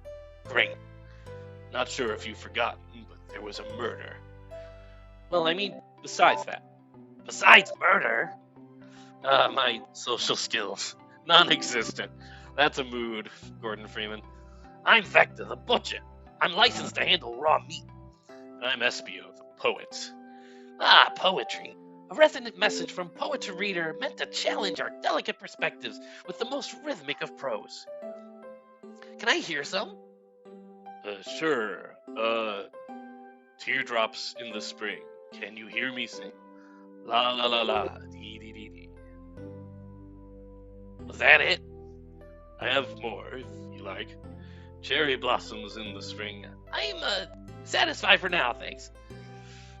Speaker 1: great.
Speaker 2: Not sure if you've forgotten, but there was a murder.
Speaker 3: Well, I mean, besides that.
Speaker 1: Besides murder?
Speaker 2: My social skills. Non-existent. That's a mood, Gordon Freeman.
Speaker 1: I'm Vector, the butcher. I'm licensed to handle raw meat.
Speaker 2: And I'm Espio, the poet.
Speaker 3: Ah, poetry. A resonant message from poet to reader meant to challenge our delicate perspectives with the most rhythmic of prose. Can I hear some?
Speaker 2: Sure. Teardrops in the spring. Can you hear me sing? La la la la, dee dee dee dee.
Speaker 1: Was that it?
Speaker 2: I have more, if you like. Cherry blossoms in the spring.
Speaker 3: I'm, satisfied for now, thanks.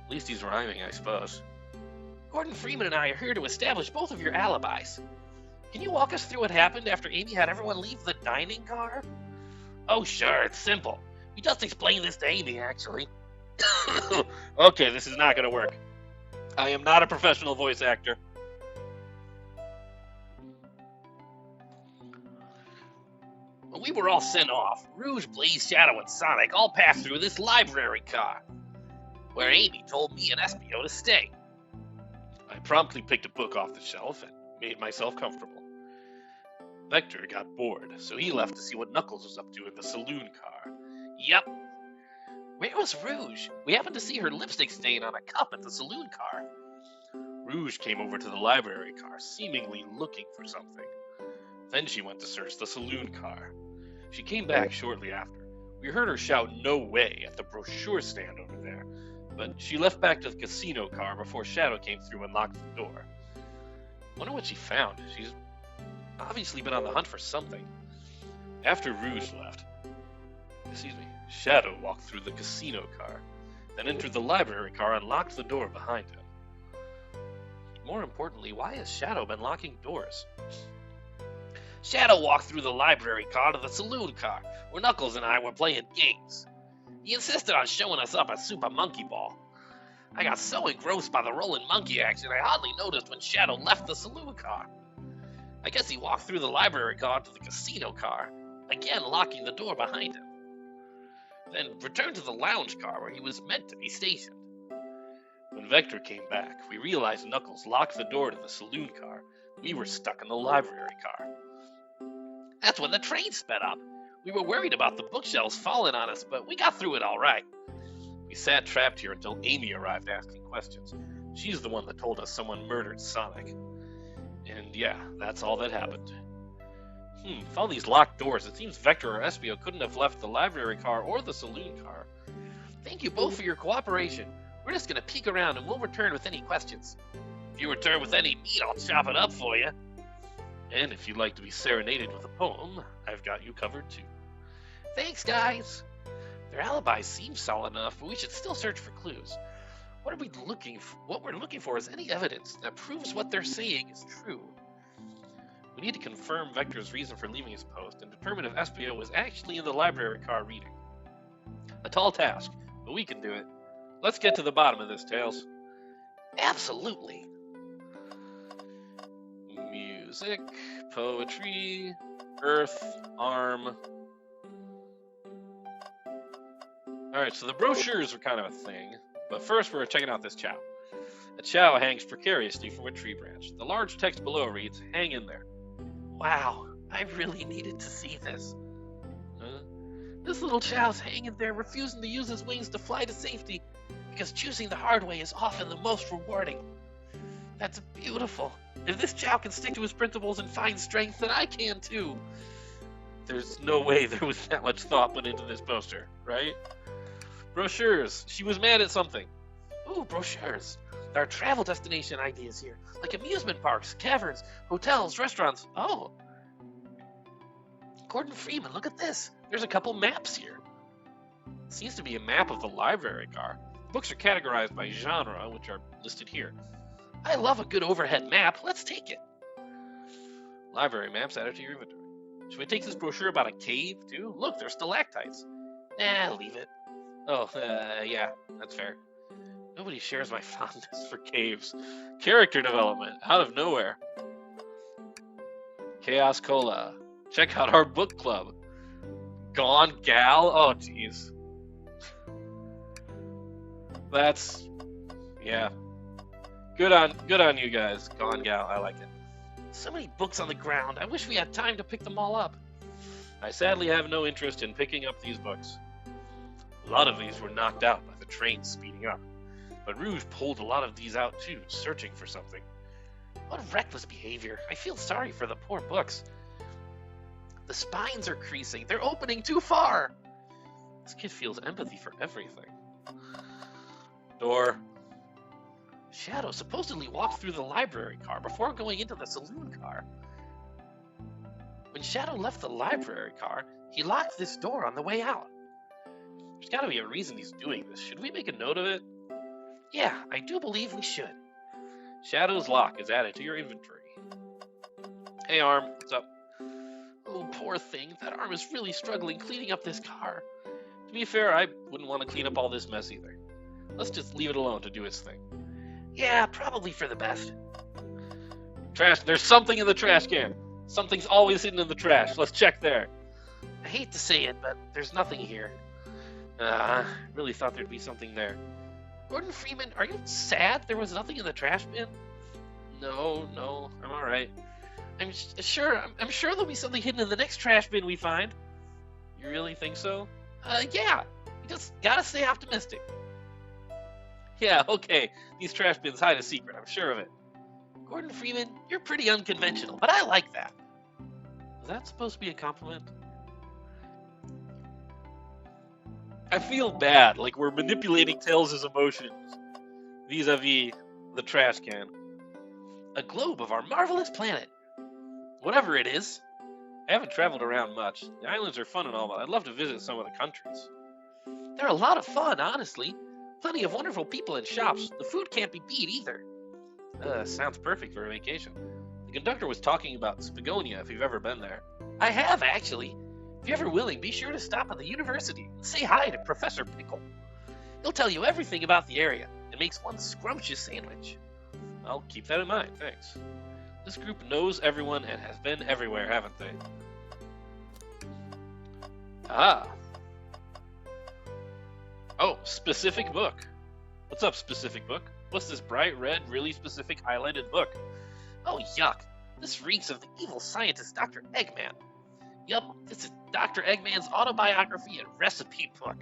Speaker 2: At least he's rhyming, I suppose.
Speaker 3: Gordon Freeman and I are here to establish both of your alibis. Can you walk us through what happened after Amy had everyone leave the dining car?
Speaker 1: Oh, sure, it's simple. We just explained this to Amy, actually.
Speaker 2: Okay, this is not gonna work. I am not a professional voice actor.
Speaker 1: When we were all sent off, Rouge, Blaze, Shadow, and Sonic all passed through this library car, where Amy told me and Espio to stay.
Speaker 2: I promptly picked a book off the shelf and made myself comfortable. Vector got bored, so he left to see what Knuckles was up to in the saloon car.
Speaker 1: Yep.
Speaker 3: Where was Rouge? We happened to see her lipstick stain on a cup at the saloon car.
Speaker 2: Rouge came over to the library car, seemingly looking for something. Then she went to search the saloon car. She came back shortly after. We heard her shout "No way" at the brochure stand over there, but she left back to the casino car before Shadow came through and locked the door. Wonder what she found. She's obviously been on the hunt for something. After Rouge left, Shadow walked through the casino car, then entered the library car and locked the door behind him. More importantly, why has Shadow been locking doors?
Speaker 1: Shadow walked through the library car to the saloon car, where Knuckles and I were playing games. He insisted on showing us up a Super Monkey Ball. I got so engrossed by the rolling monkey action, I hardly noticed when Shadow left the saloon car.
Speaker 3: I guess he walked through the library car to the casino car, again locking the door behind him. Then returned to the lounge car where he was meant to be stationed. When Vector came back, we realized Knuckles locked the door to the saloon car. We were stuck in the library car. That's when the train sped up. We were worried about the bookshelves falling on us, but we got through it all right. We sat trapped here until Amy arrived asking questions. She's the one that told us someone murdered Sonic. And yeah, that's all that happened. With all these locked doors, it seems Vector or Espio couldn't have left the library car or the saloon car. Thank you both for your cooperation. We're just going to peek around and we'll return with any questions. If you return with any meat, I'll chop it up for you. And if you'd like to be serenaded with a poem, I've got you covered too. Thanks, guys. Their alibis seem solid enough, but we should still search for clues. What we're looking for is any evidence that proves what they're saying is true. We need to confirm Vector's reason for leaving his post and determine if Espio was actually in the library car reading. A tall task, but we can do it. Let's get to the bottom of this, Tails. Absolutely. Music, poetry, Earth, Arm. Alright, so the brochures are kind of a thing, but first we're checking out this chow. A chow hangs precariously from a tree branch. The large text below reads, "Hang in there." Wow, I really needed to see this. This little chow's hanging there, refusing to use his wings to fly to safety, because choosing the hard way is often the most rewarding. That's beautiful. If this chow can stick to his principles and find strength, then I can too. There's no way there was that much thought put into this poster, right? Brochures. She was mad at something. Ooh, brochures. There are travel destination ideas here, like amusement parks, caverns, hotels, restaurants. Oh. Gordon Freeman, look at this. There's a couple maps here. Seems to be a map of the library car. Books are categorized by genre, which are listed here. I love a good overhead map. Let's take it. Library maps added to your inventory. Should we take this brochure about a cave, too? Look, there's stalactites. Nah, leave it. Oh, yeah, that's fair. Nobody shares my fondness for caves. Character development, out of nowhere. Chaos Cola. Check out our book club. Gone Gal? Oh, jeez. That's... yeah. Good on you guys. Gone Gal, I like it. So many books on the ground. I wish we had time to pick them all up. I sadly have no interest in picking up these books. A lot of these were knocked out by the train speeding up. But Rouge pulled a lot of these out too, searching for something. What reckless behavior. I feel sorry for the poor books. The spines are creasing. They're opening too far. This kid feels empathy for everything. Door. Shadow supposedly walked through the library car before going into the saloon car. When Shadow left the library car, he locked this door on the way out. There's gotta be a reason he's doing this. Should we make a note of it? Yeah, I do believe we should. Shadow's lock is added to your inventory. Hey, Arm, what's up? Oh, poor thing. That Arm is really struggling cleaning up this car. To be fair, I wouldn't want to clean up all this mess either. Let's just leave it alone to do its thing. Yeah, probably for the best. Trash. There's something in the trash can. Something's always hidden in the trash. Let's check there. I hate to say it, but there's nothing here. Really thought there'd be something there. Gordon Freeman, are you sad there was nothing in the trash bin? No, I'm alright. I'm sure there'll be something hidden in the next trash bin we find. You really think so? Yeah. You just gotta stay optimistic. Yeah, okay. These trash bins hide a secret, I'm sure of it. Gordon Freeman, you're pretty unconventional, but I like that. Is that supposed to be a compliment? I feel bad, like we're manipulating Tails' emotions vis-a-vis the trash can. A globe of our marvelous planet. Whatever it is. I haven't traveled around much. The islands are fun and all, but I'd love to visit some of the countries. They're a lot of fun, honestly. Plenty of wonderful people and shops. The food can't be beat either. Sounds perfect for a vacation. The conductor was talking about Spagonia, if you've ever been there. I have, actually. If you're ever willing, be sure to stop at the university and say hi to Professor Pickle. He'll tell you everything about the area and makes one scrumptious sandwich. I'll keep that in mind, thanks.
Speaker 2: This group knows everyone and has been everywhere, haven't they? Ah. Oh, specific book. What's up, specific book? What's this bright red, really specific highlighted book?
Speaker 3: Oh, yuck. This reeks of the evil scientist Dr. Eggman. Yup, this is Dr. Eggman's autobiography and recipe book.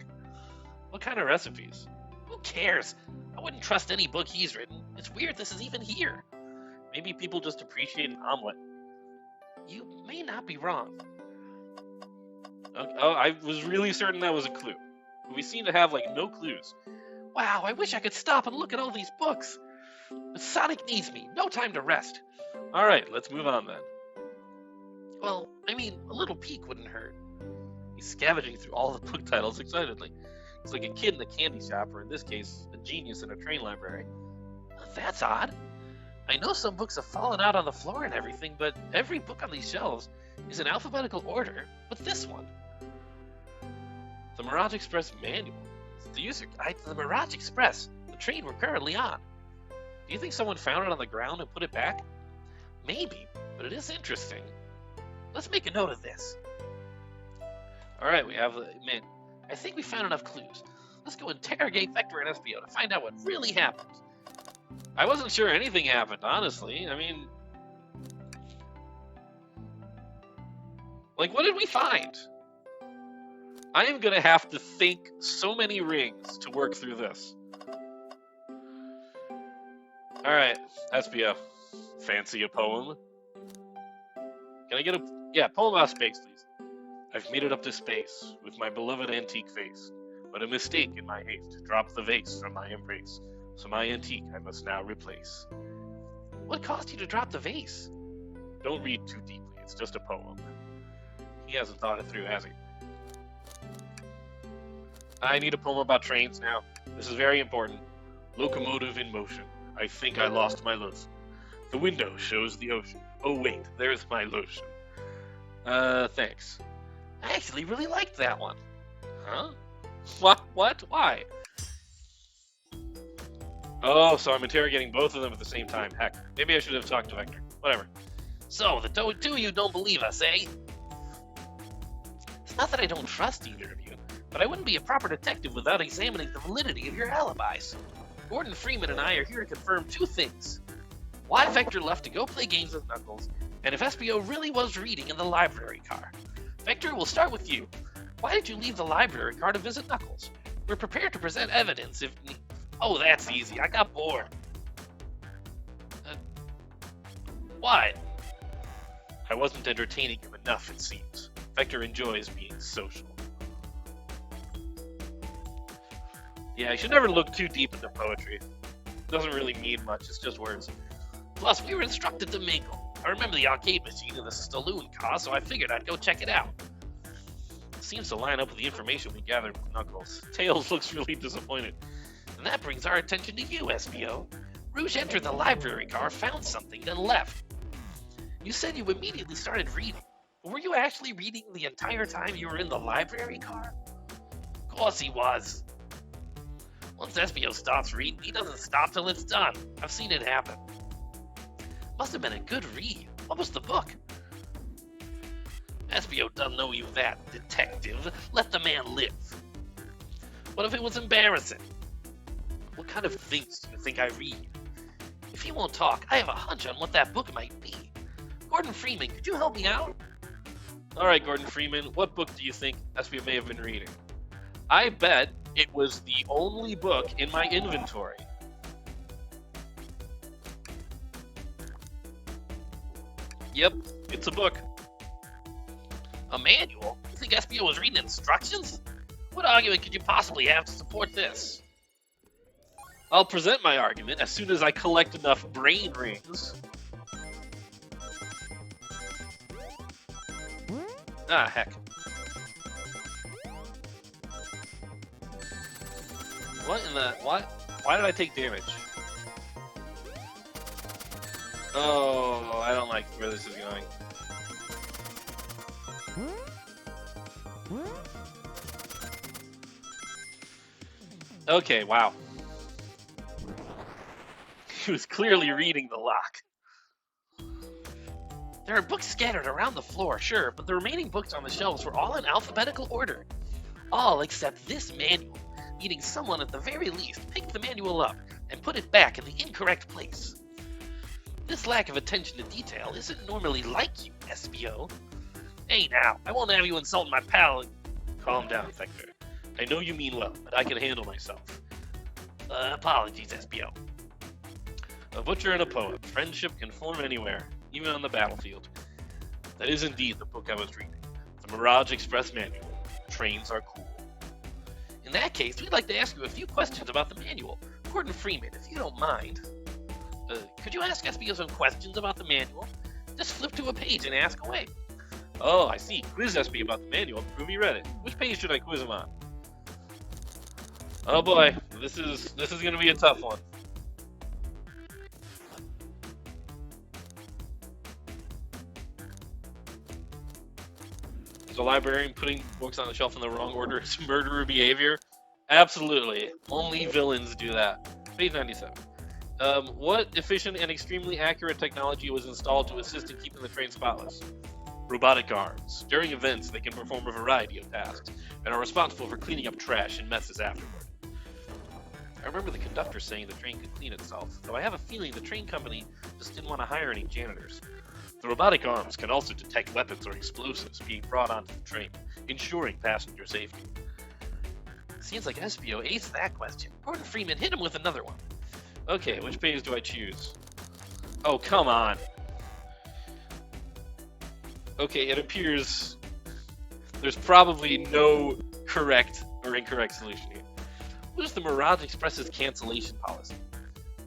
Speaker 2: What kind of recipes?
Speaker 3: Who cares? I wouldn't trust any book he's written. It's weird this is even here.
Speaker 2: Maybe people just appreciate an omelet.
Speaker 3: You may not be wrong.
Speaker 2: Oh, I was really certain that was a clue. But we seem to have, no clues.
Speaker 3: Wow, I wish I could stop and look at all these books. But Sonic needs me. No time to rest.
Speaker 2: Alright, let's move on then.
Speaker 3: Well, I mean, a little peek wouldn't hurt.
Speaker 2: He's scavenging through all the book titles excitedly. It's like a kid in a candy shop, or in this case, a genius in a train library.
Speaker 3: That's odd. I know some books have fallen out on the floor and everything, but every book on these shelves is in alphabetical order, but this one.
Speaker 2: The Mirage Express manual.
Speaker 3: The user guide to the Mirage Express, the train we're currently on.
Speaker 2: Do you think someone found it on the ground and put it back?
Speaker 3: Maybe, but it is interesting. Let's make a note of this.
Speaker 2: Alright, we have
Speaker 3: Man, I think we found enough clues. Let's go interrogate Vector and SBO to find out what really happened.
Speaker 2: I wasn't sure anything happened, honestly. I mean... what did we find? I am gonna have to think so many rings to work through this. Alright, SBO. Fancy a poem? Can I get a poem about space, please? I've made it up to space with my beloved antique face, but a mistake in my haste dropped the vase from my embrace, so my antique I must now replace.
Speaker 3: What caused you to drop the vase?
Speaker 2: Don't read too deeply, it's just a poem. He hasn't thought it through, has he? I need a poem about trains now. This is very important. Locomotive in motion. I think I lost my lotion. The window shows the ocean. Oh wait, there's my lotion. Thanks.
Speaker 3: I actually really liked that one.
Speaker 2: Huh? What? Why? Oh, so I'm interrogating both of them at the same time. Heck, maybe I should have talked to Vector. Whatever.
Speaker 3: So, the two of you don't believe us, eh? It's not that I don't trust either of you, but I wouldn't be a proper detective without examining the validity of your alibis. Gordon Freeman and I are here to confirm two things. Why Vector left to go play games with Knuckles, and if SBO really was reading in the library car. Vector, we'll start with you. Why did you leave the library car to visit Knuckles? We're prepared to present evidence if... Oh, that's easy. I got bored. What?
Speaker 2: I wasn't entertaining him enough, it seems. Vector enjoys being social. Yeah, I should never look too deep into poetry. It doesn't really mean much, it's just words.
Speaker 3: Plus, we were instructed to mingle. I remember the arcade machine in the saloon car, so I figured I'd go check it out.
Speaker 2: Seems to line up with the information we gathered with Knuckles. Tails looks really disappointed.
Speaker 3: And that brings our attention to you, SBO. Rouge entered the library car, found something, then left. You said you immediately started reading. Were you actually reading the entire time you were in the library car? Of course he was. Once SBO starts reading, he doesn't stop till it's done. I've seen it happen. Must have been a good read. What was the book? SBO doesn't know you that, detective. Let the man live. What if it was embarrassing? What kind of things do you think I read? If he won't talk, I have a hunch on what that book might be. Gordon Freeman, could you help me out?
Speaker 2: Alright, Gordon Freeman, what book do you think SBO may have been reading? I bet it was the only book in my inventory. Yep, it's a book.
Speaker 3: A manual? You think SBO was reading instructions? What argument could you possibly have to support this?
Speaker 2: I'll present my argument as soon as I collect enough brain rings. Ah, heck. What in the... What? Why did I take damage? Oh, I don't like where this is going. Okay, wow. He was clearly reading the lock.
Speaker 3: There are books scattered around the floor, sure, but the remaining books on the shelves were all in alphabetical order. All except this manual, meaning someone at the very least picked the manual up and put it back in the incorrect place. This lack of attention to detail isn't normally like you, SBO. Hey now, I won't have you insult my pal.
Speaker 2: Calm down, Vector. I know you mean well, but I can handle myself.
Speaker 3: Apologies, SBO.
Speaker 2: A butcher and a poet. Friendship can form anywhere, even on the battlefield. That is indeed the book I was reading. The Mirage Express Manual. Trains are cool.
Speaker 3: In that case, we'd like to ask you a few questions about the manual. Gordon Freeman, if you don't mind. Could you ask SBO some questions about the manual? Just flip to a page and ask away.
Speaker 2: Oh, I see. Quiz SB about the manual to prove he read it. Which page should I quiz him on? Oh boy, this is gonna be a tough one. Is a librarian putting books on the shelf in the wrong order is murderer behavior? Absolutely. Only villains do that. Page 97. What efficient and extremely accurate technology was installed to assist in keeping the train spotless? Robotic arms. During events, they can perform a variety of tasks and are responsible for cleaning up trash and messes afterward. I remember the conductor saying the train could clean itself, though I have a feeling the train company just didn't want to hire any janitors. The robotic arms can also detect weapons or explosives being brought onto the train, ensuring passenger safety.
Speaker 3: Seems like SBO aced that question. Gordon Freeman hit him with another one.
Speaker 2: Okay, which page do I choose? Oh, come on. Okay, it appears there's probably no correct or incorrect solution here. What is the Mirage Express's cancellation policy?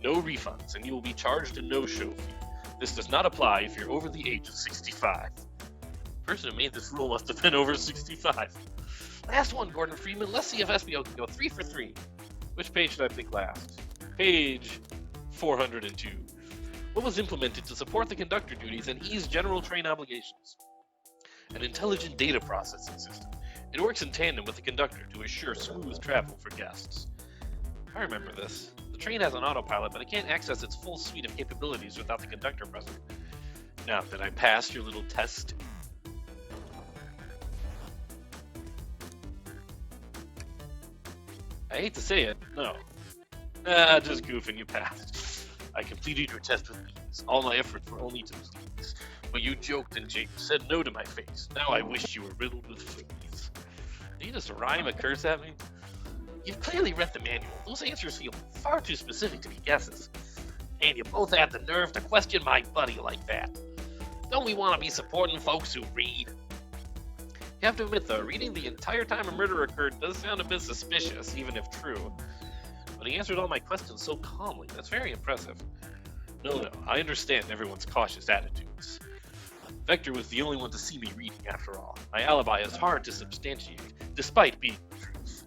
Speaker 2: No refunds, and you will be charged a no-show fee. This does not apply if you're over the age of 65. The person who made this rule must have been over 65.
Speaker 3: Last one, Gordon Freeman. Let's see if SBO can go 3 for 3.
Speaker 2: Which page should I pick last? Page 402. What was implemented to support the conductor duties and ease general train obligations? An intelligent data processing system. It works in tandem with the conductor to assure smooth travel for guests. I remember this. The train has an autopilot, but it can't access its full suite of capabilities without the conductor present. Now, did I pass your little test? I hate to say it, no. Just goofing, you passed. I completed your test with ease. All my efforts were only to please. But you joked and said no to my face. Now I wish you were riddled with fleas. Did you just rhyme a curse at me?
Speaker 3: You've clearly read the manual. Those answers feel far too specific to be guesses. And you both had the nerve to question my buddy like that. Don't we want to be supporting folks who read?
Speaker 2: You have to admit, though, reading the entire time a murder occurred does sound a bit suspicious, even if true. But he answered all my questions so calmly. That's very impressive. No, I understand everyone's cautious attitudes. Vector was the only one to see me reading, after all. My alibi is hard to substantiate, despite being the truth.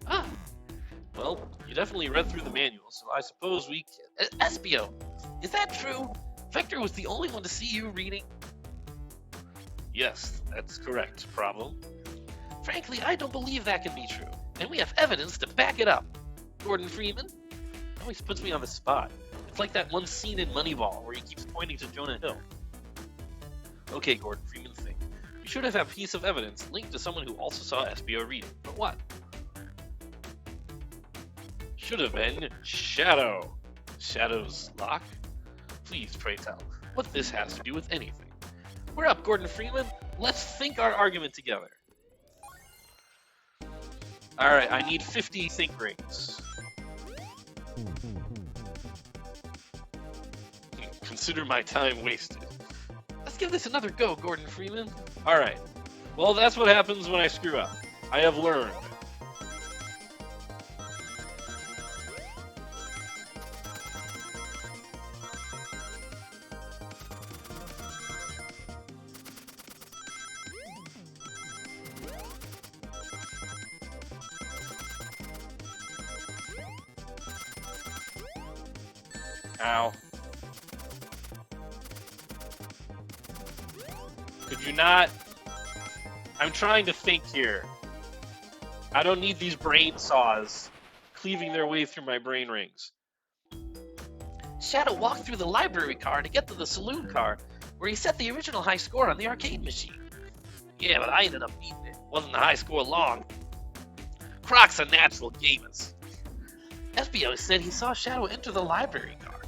Speaker 3: Ah,
Speaker 2: well, you definitely read through the manual, so I suppose we can...
Speaker 3: SBO, is that true? Vector was the only one to see you reading?
Speaker 2: Yes, that's correct. Problem?
Speaker 3: Frankly, I don't believe that can be true, and we have evidence to back it up. Gordon Freeman?
Speaker 2: Always puts me on the spot. It's like that one scene in Moneyball where he keeps pointing to Jonah Hill. Okay, Gordon Freeman, think. You should have a piece of evidence linked to someone who also saw SBO reading. But what? Should have been Shadow. Shadow's lock? Please, pray tell, what this has to do with anything.
Speaker 3: We're up, Gordon Freeman. Let's think our argument together.
Speaker 2: Alright, I need 50 think rings. Consider my time wasted.
Speaker 3: Let's give this another go, Gordon Freeman.
Speaker 2: Alright. Well, that's what happens when I screw up. I have learned. Ow. Could you not? I'm trying to think here. I don't need these brain saws cleaving their way through my brain rings.
Speaker 3: Shadow walked through the library car to get to the saloon car, where he set the original high score on the arcade machine. Yeah, but I ended up beating it. Wasn't the high score long. Croc's a natural gamers. Espio said he saw Shadow enter the library car,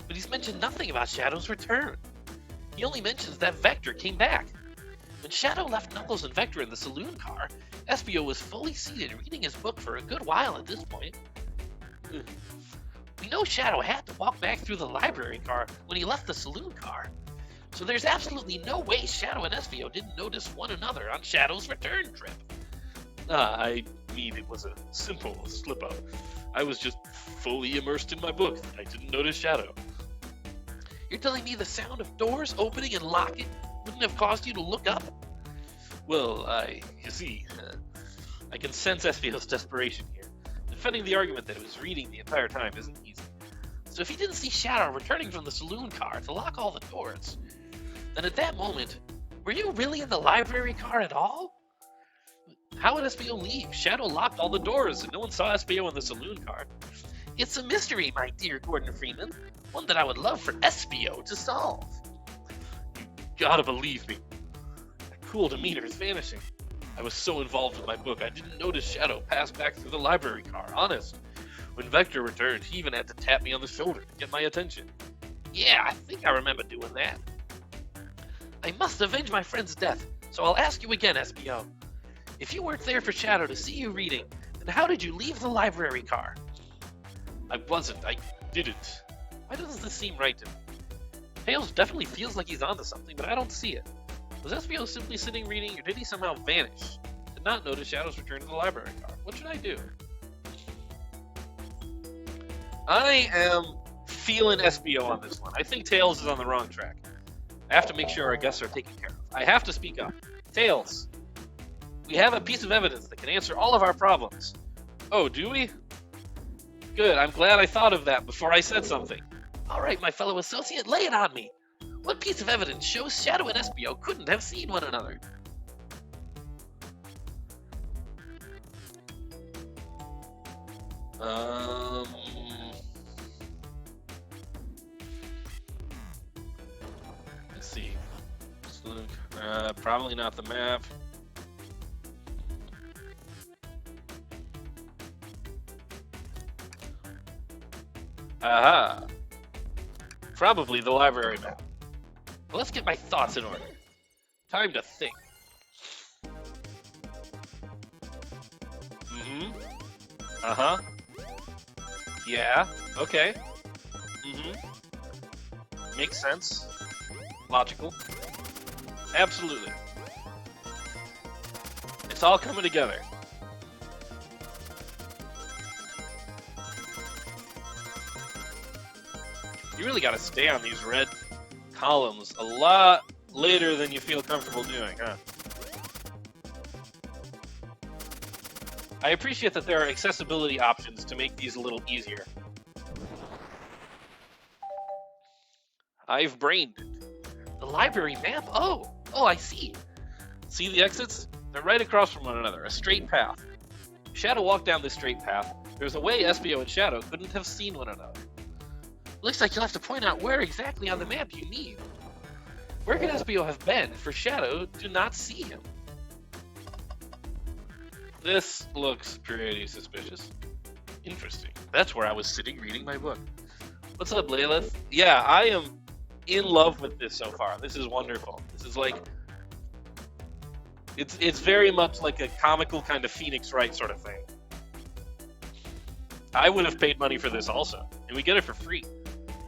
Speaker 3: but he's mentioned nothing about Shadow's return. He only mentions that Vector came back. When Shadow left Knuckles and Vector in the saloon car, Espio was fully seated reading his book for a good while at this point. We know Shadow had to walk back through the library car when he left the saloon car, so there's absolutely no way Shadow and Espio didn't notice one another on Shadow's return trip.
Speaker 2: I mean, it was a simple slip-up. I was just fully immersed in my book. I didn't notice Shadow.
Speaker 3: You're telling me the sound of doors opening and locking wouldn't have caused you to look up?
Speaker 2: Well, you see, I can sense Espio's desperation here. Defending the argument that he was reading the entire time isn't easy.
Speaker 3: So if he didn't see Shadow returning from the saloon car to lock all the doors, then at that moment, were you really in the library car at all?
Speaker 2: How would Espio leave? Shadow locked all the doors and no one saw Espio in the saloon car.
Speaker 3: It's a mystery, my dear Gordon Freeman. One that I would love for Espio to solve.
Speaker 2: You gotta believe me. That cool demeanor is vanishing. I was so involved with my book, I didn't notice Shadow pass back through the library car, honest. When Vector returned, he even had to tap me on the shoulder to get my attention.
Speaker 3: Yeah, I think I remember doing that. I must avenge my friend's death, so I'll ask you again, Espio. If you weren't there for Shadow to see you reading, then how did you leave the library car?
Speaker 2: I wasn't. I didn't.
Speaker 3: Why doesn't this seem right to me? Tails definitely feels like he's onto something, but I don't see it. Was Espio simply sitting reading, or did he somehow vanish? Did not notice Shadow's return to the library car. What should I do?
Speaker 2: I am feeling Espio on this one. I think Tails is on the wrong track. I have to make sure our guests are taken care of. I have to speak up. Tails, we have a piece of evidence that can answer all of our problems.
Speaker 3: Oh, do we?
Speaker 2: Good, I'm glad I thought of that before I said something.
Speaker 3: All right, my fellow associate, lay it on me. What piece of evidence shows Shadow and Espio couldn't have seen one another?
Speaker 2: Let's see. Probably not the map. Aha! Probably the library map.
Speaker 3: Well, let's get my thoughts in order. Time to think.
Speaker 2: Mm-hmm. Uh-huh. Yeah, okay. Mm-hmm. Makes sense. Logical. Absolutely. It's all coming together. You really gotta stay on these red columns a lot later than you feel comfortable doing, huh? I appreciate that there are accessibility options to make these a little easier. I've brained it.
Speaker 3: The library map? Oh, I see.
Speaker 2: See the exits? They're right across from one another, a straight path. Shadow walked down this straight path. There's a way Espio and Shadow couldn't have seen one another.
Speaker 3: Looks like you'll have to point out where exactly on the map you mean. Where could Espio have been for Shadow to not see him?
Speaker 2: This looks pretty suspicious. Interesting. That's where I was sitting reading my book. What's up, Lilith? Yeah, I am in love with this so far. This is wonderful. This is like... It's very much like a comical kind of Phoenix Wright sort of thing. I would have paid money for this also, and we get it for free.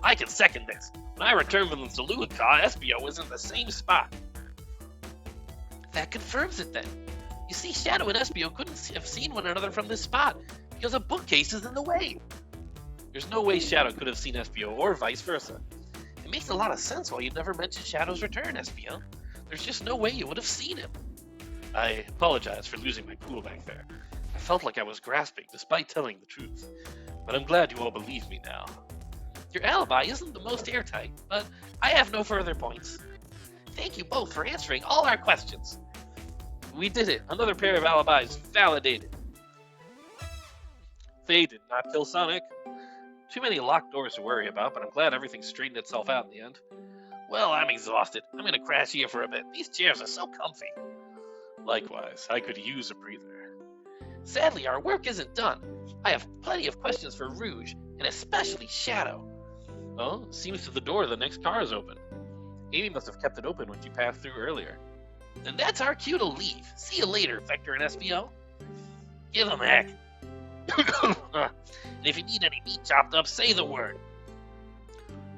Speaker 3: I can second this. When I returned from the saloon car, Espio was in the same spot. That confirms it then. You see, Shadow and Espio couldn't have seen one another from this spot because a bookcase is in the way.
Speaker 2: There's no way Shadow could have seen Espio, or vice versa.
Speaker 3: It makes a lot of sense why you never mentioned Shadow's return, Espio. There's just no way you would have seen him.
Speaker 2: I apologize for losing my cool back there. I felt like I was grasping despite telling the truth. But I'm glad you all believe me now.
Speaker 3: Your alibi isn't the most airtight, but I have no further points. Thank you both for answering all our questions.
Speaker 2: We did it. Another pair of alibis validated. They did not kill Sonic. Too many locked doors to worry about, but I'm glad everything straightened itself out in the end.
Speaker 3: Well, I'm exhausted. I'm gonna crash here for a bit. These chairs are so comfy.
Speaker 2: Likewise, I could use a breather.
Speaker 3: Sadly, our work isn't done. I have plenty of questions for Rouge, and especially Shadow.
Speaker 2: Oh, seems to the door the next car is open. Amy must have kept it open when she passed through earlier.
Speaker 3: And that's our cue to leave. See you later, Vector and SBO. Give them heck. And if you need any meat chopped up, say the word.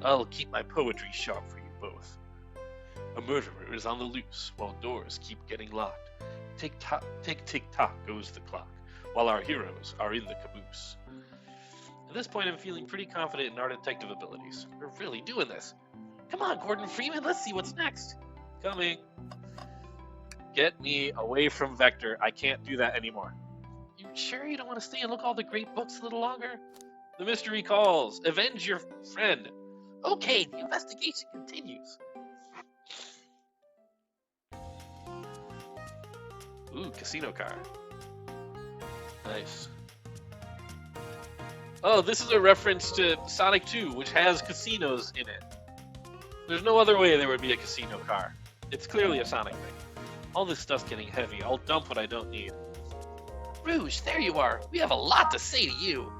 Speaker 2: I'll keep my poetry sharp for you both. A murderer is on the loose while doors keep getting locked. Tick-tock, tick-tick-tock goes the clock, while our heroes are in the caboose. At this point, I'm feeling pretty confident in our detective abilities.
Speaker 3: We're really doing this. Come on, Gordon Freeman, let's see what's next.
Speaker 2: Coming. Get me away from Vector. I can't do that anymore.
Speaker 3: You sure you don't want to stay and look all the great books a little longer?
Speaker 2: The mystery calls. Avenge your friend.
Speaker 3: Okay, the investigation continues.
Speaker 2: Ooh, casino car. Nice. Oh, this is a reference to Sonic 2, which has casinos in it. There's no other way there would be a casino car. It's clearly a Sonic thing. All this stuff's getting heavy. I'll dump what I don't need.
Speaker 3: Rouge, there you are. We have a lot to say to you.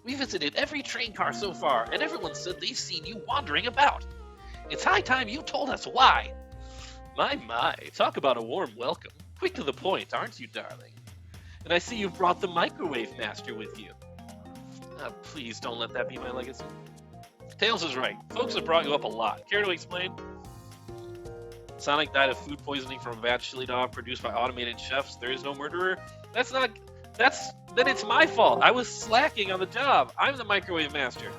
Speaker 3: We visited every train car so far, and everyone said they've seen you wandering about. It's high time you told us why.
Speaker 2: My, talk about a warm welcome. Quick to the point, aren't you, darling? And I see you've brought the Microwave Master with you. Please don't let that be my legacy. Tails is right. Folks have brought you up a lot. Care to explain? Sonic died of food poisoning from a bad chili dog produced by automated chefs. There is no murderer. Then it's my fault. I was slacking on the job. I'm the Microwave Master.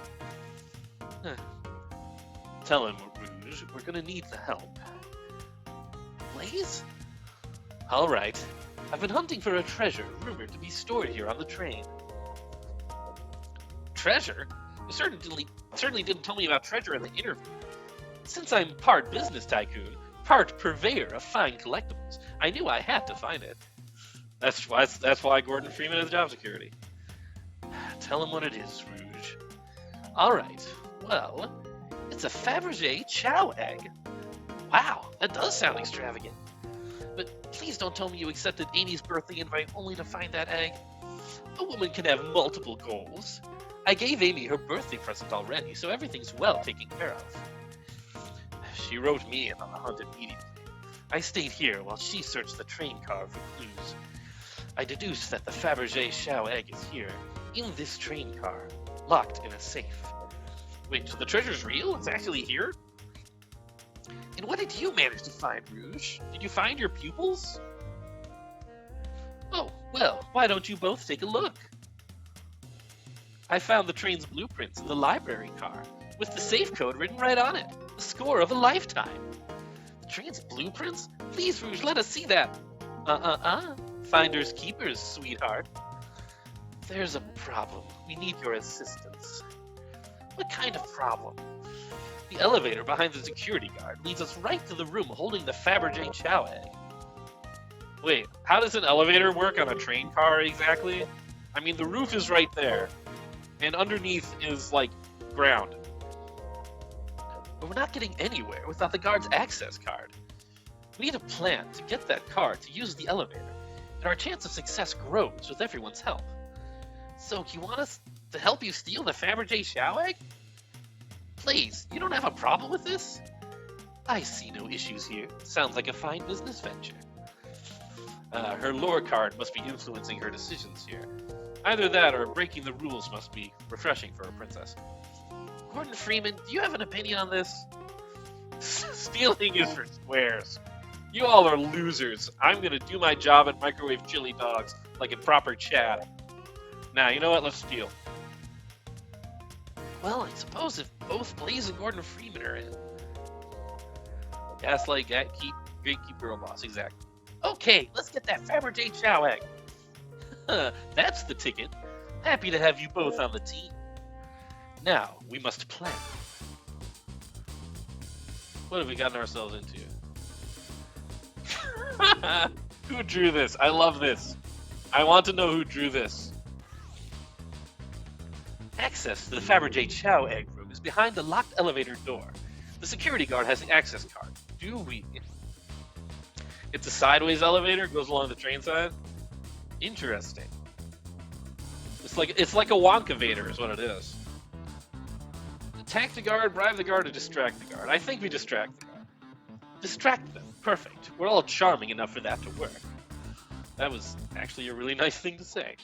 Speaker 2: Tell him, Rouge, we're gonna need the help.
Speaker 3: Blaze?
Speaker 2: All right. I've been hunting for a treasure rumored to be stored here on the train.
Speaker 3: Treasure? You certainly didn't tell me about treasure in the interview.
Speaker 2: Since I'm part business tycoon, part purveyor of fine collectibles, I knew I had to find it. That's why Gordon Freeman is job security. Tell him what it is, Rouge.
Speaker 3: All right. Well, it's a Fabergé chow egg. Wow, that does sound extravagant. But please don't tell me you accepted Amy's birthday invite only to find that egg.
Speaker 2: A woman can have multiple goals. I gave Amy her birthday present already, so everything's well taken care of. She wrote me in on the hunt immediately. I stayed here while she searched the train car for clues. I deduced that the Fabergé chow egg is here, in this train car, locked in a safe.
Speaker 3: Wait, so the treasure's real? It's actually here? And what did you manage to find, Rouge? Did you find your pupils?
Speaker 2: Oh, well, why don't you both take a look? I found the train's blueprints in the library car, with the safe code written right on it. The score of a lifetime.
Speaker 3: The train's blueprints? Please, Rouge, let us see that.
Speaker 2: Finders keepers, sweetheart. There's a problem. We need your assistance.
Speaker 3: What kind of problem?
Speaker 2: The elevator behind the security guard leads us right to the room holding the Fabergé chow egg. Wait, how does an elevator work on a train car exactly? I mean, the roof is right there, and underneath is, like, ground.
Speaker 3: But we're not getting anywhere without the guard's access card.
Speaker 2: We need a plan to get that card to use the elevator, and our chance of success grows with everyone's help.
Speaker 3: So, you want us to help you steal the Fabergé chow egg? Please, you don't have a problem with this?
Speaker 2: I see no issues here. Sounds like a fine business venture. Her lore card must be influencing her decisions here. Either that or breaking the rules must be refreshing for a princess.
Speaker 3: Gordon Freeman, do you have an opinion on this?
Speaker 2: Stealing is for squares. You all are losers. I'm gonna do my job at microwave chili dogs like a proper Chad. Now, you know what? Let's steal.
Speaker 3: Well, I suppose if both Blaze and Gordon Freeman are in.
Speaker 2: Gaslight, gatekeep, girl boss, exactly.
Speaker 3: Okay, let's get that Fabergé chow egg.
Speaker 2: That's the ticket. Happy to have you both on the team. Now, we must plan. What have we gotten ourselves into? Who drew this? I love this. I want to know who drew this. Access to the Fabergé chow egg room is behind the locked elevator door. The security guard has the access card. Do we? It's a sideways elevator, goes along the train side. Interesting. It's like a Wonka-vator is what it is. Attack the guard, bribe the guard, or distract the guard. I think we distract the guard. Distract them. Perfect. We're all charming enough for that to work. That was actually a really nice thing to say.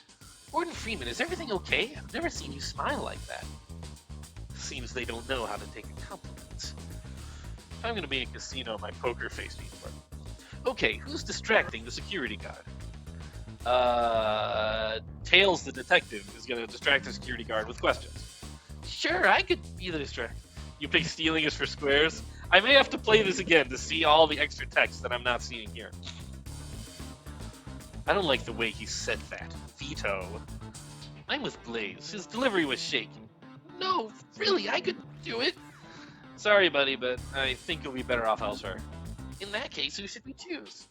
Speaker 2: Gordon Freeman, is everything okay? I've never seen you smile like that. Seems they don't know how to take a compliment. If I'm gonna be in a casino, my poker face needs work. Okay, who's distracting the security guard? Tails the detective is gonna distract the security guard with questions. Sure, I could be the distract. You pick stealing is for squares? I may have to play this again to see all the extra text that I'm not seeing here. I don't like the way he said that. Veto. I'm with Blaze. His delivery was shaky. No, really, I could do it. Sorry, buddy, but I think you'll be better off elsewhere. In that case, who should we choose?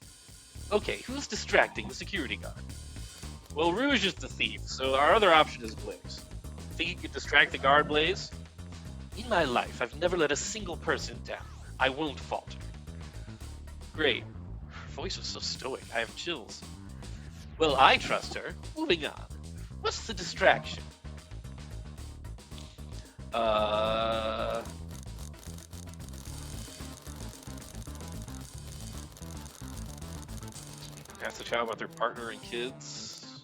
Speaker 2: Okay, who's distracting the security guard? Well, Rouge is the thief, so our other option is Blaze. Think you could distract the guard, Blaze? In my life, I've never let a single person down. I won't falter. Great. Her voice was so stoic, I have chills. Well, I trust her. Moving on. What's the distraction? Ask the child about their partner and kids.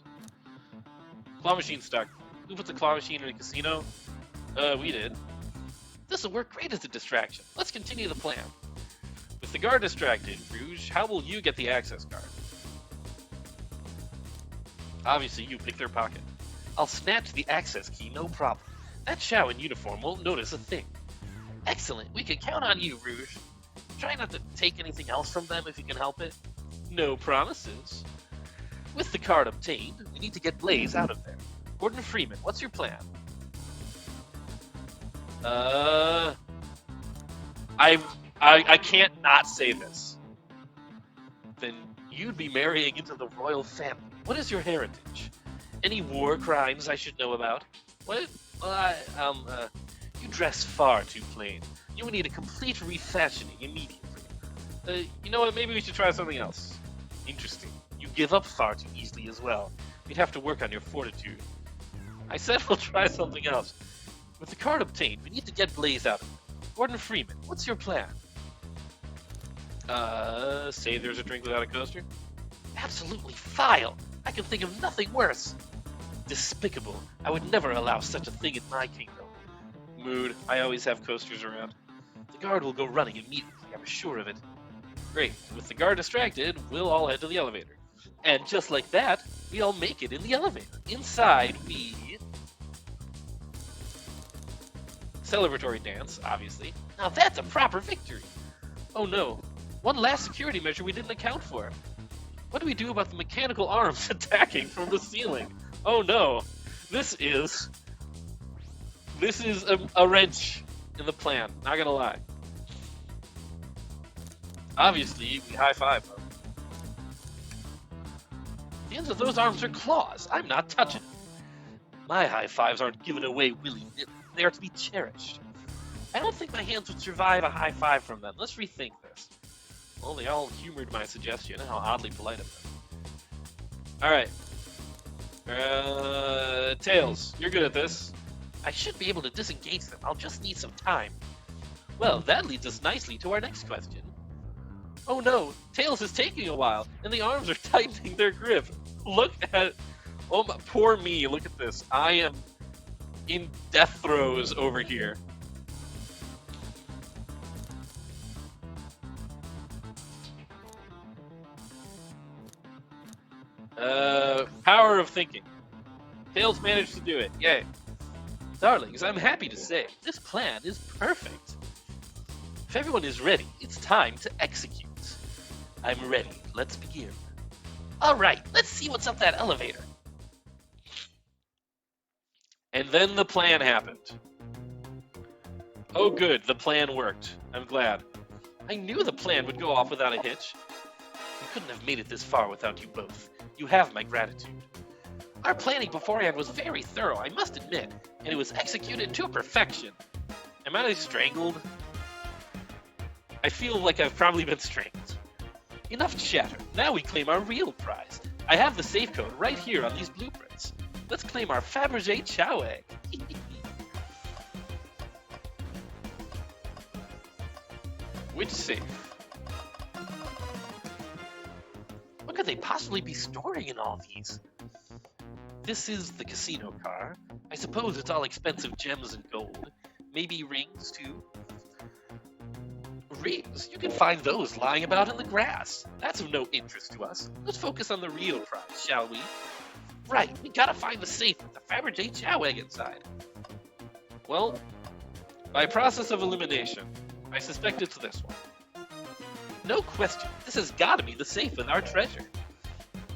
Speaker 2: Claw machine stuck. Who put the claw machine in a casino? We did. This will work great as a distraction. Let's continue the plan. With the guard distracted, Rouge, how will you get the access card? Obviously, you pick their pocket. I'll snatch the access key, no problem. That Shao in uniform won't notice a thing. Excellent. We can count on you, Rouge. Try not to take anything else from them if you can help it. No promises. With the card obtained, we need to get Blaze out of there. Gordon Freeman, what's your plan? I can't not say this. Then you'd be marrying into the royal family. What is your heritage? Any war crimes I should know about? What? Well, you dress far too plain. You would need a complete refashioning immediately. You know what? Maybe we should try something else. Interesting. You give up far too easily as well. You'd have to work on your fortitude. I said we'll try something else. With the card obtained, we need to get Blaze out of it. Gordon Freeman, what's your plan? Say there's a drink without a coaster? Absolutely vile! I can think of nothing worse. Despicable. I would never allow such a thing in my kingdom. Mood. I always have coasters around. The guard will go running immediately, I'm sure of it. Great. With the guard distracted, we'll all head to the elevator. And just like that, we all make it in the elevator. Inside, we... Celebratory dance, obviously. Now that's a proper victory. Oh no. One last security measure we didn't account for. What do we do about the mechanical arms attacking from the ceiling? Oh no. This is a wrench in the plan, not gonna lie. Obviously, we high-five them. The ends of those arms are claws. I'm not touching them. My high-fives aren't given away willy-nilly. They are to be cherished. I don't think my hands would survive a high-five from them. Let's rethink this. Well, they all humored my suggestion. How oddly polite of them. Alright. Tails, you're good at this. I should be able to disengage them. I'll just need some time. Well, that leads us nicely to our next question. Oh no, Tails is taking a while, and the arms are tightening their grip. Look at... Oh, my, poor me, look at this. I am in death throes over here. Power of thinking. Tails managed to do it. Yay. Darlings, I'm happy to say, this plan is perfect. If everyone is ready, it's time to execute. I'm ready. Let's begin. All right, let's see what's up that elevator. And then the plan happened. Oh good, the plan worked. I'm glad. I knew the plan would go off without a hitch. We couldn't have made it this far without you both. You have my gratitude. Our planning beforehand was very thorough, I must admit, and it was executed to perfection. Am I strangled? I feel like I've probably been strangled. Enough chatter. Now we claim our real prize. I have the safe code right here on these blueprints. Let's claim our Fabergé Chow egg. Which safe? What could they possibly be storing in all these? This is the casino car. I suppose it's all expensive gems and gold. Maybe rings, too? Rings? You can find those lying about in the grass. That's of no interest to us. Let's focus on the real prize, shall we? Right, we gotta find the safe with the Fabergé Chow egg inside. Well, by process of elimination, I suspect it's this one. No question, this has gotta be the safe with our treasure.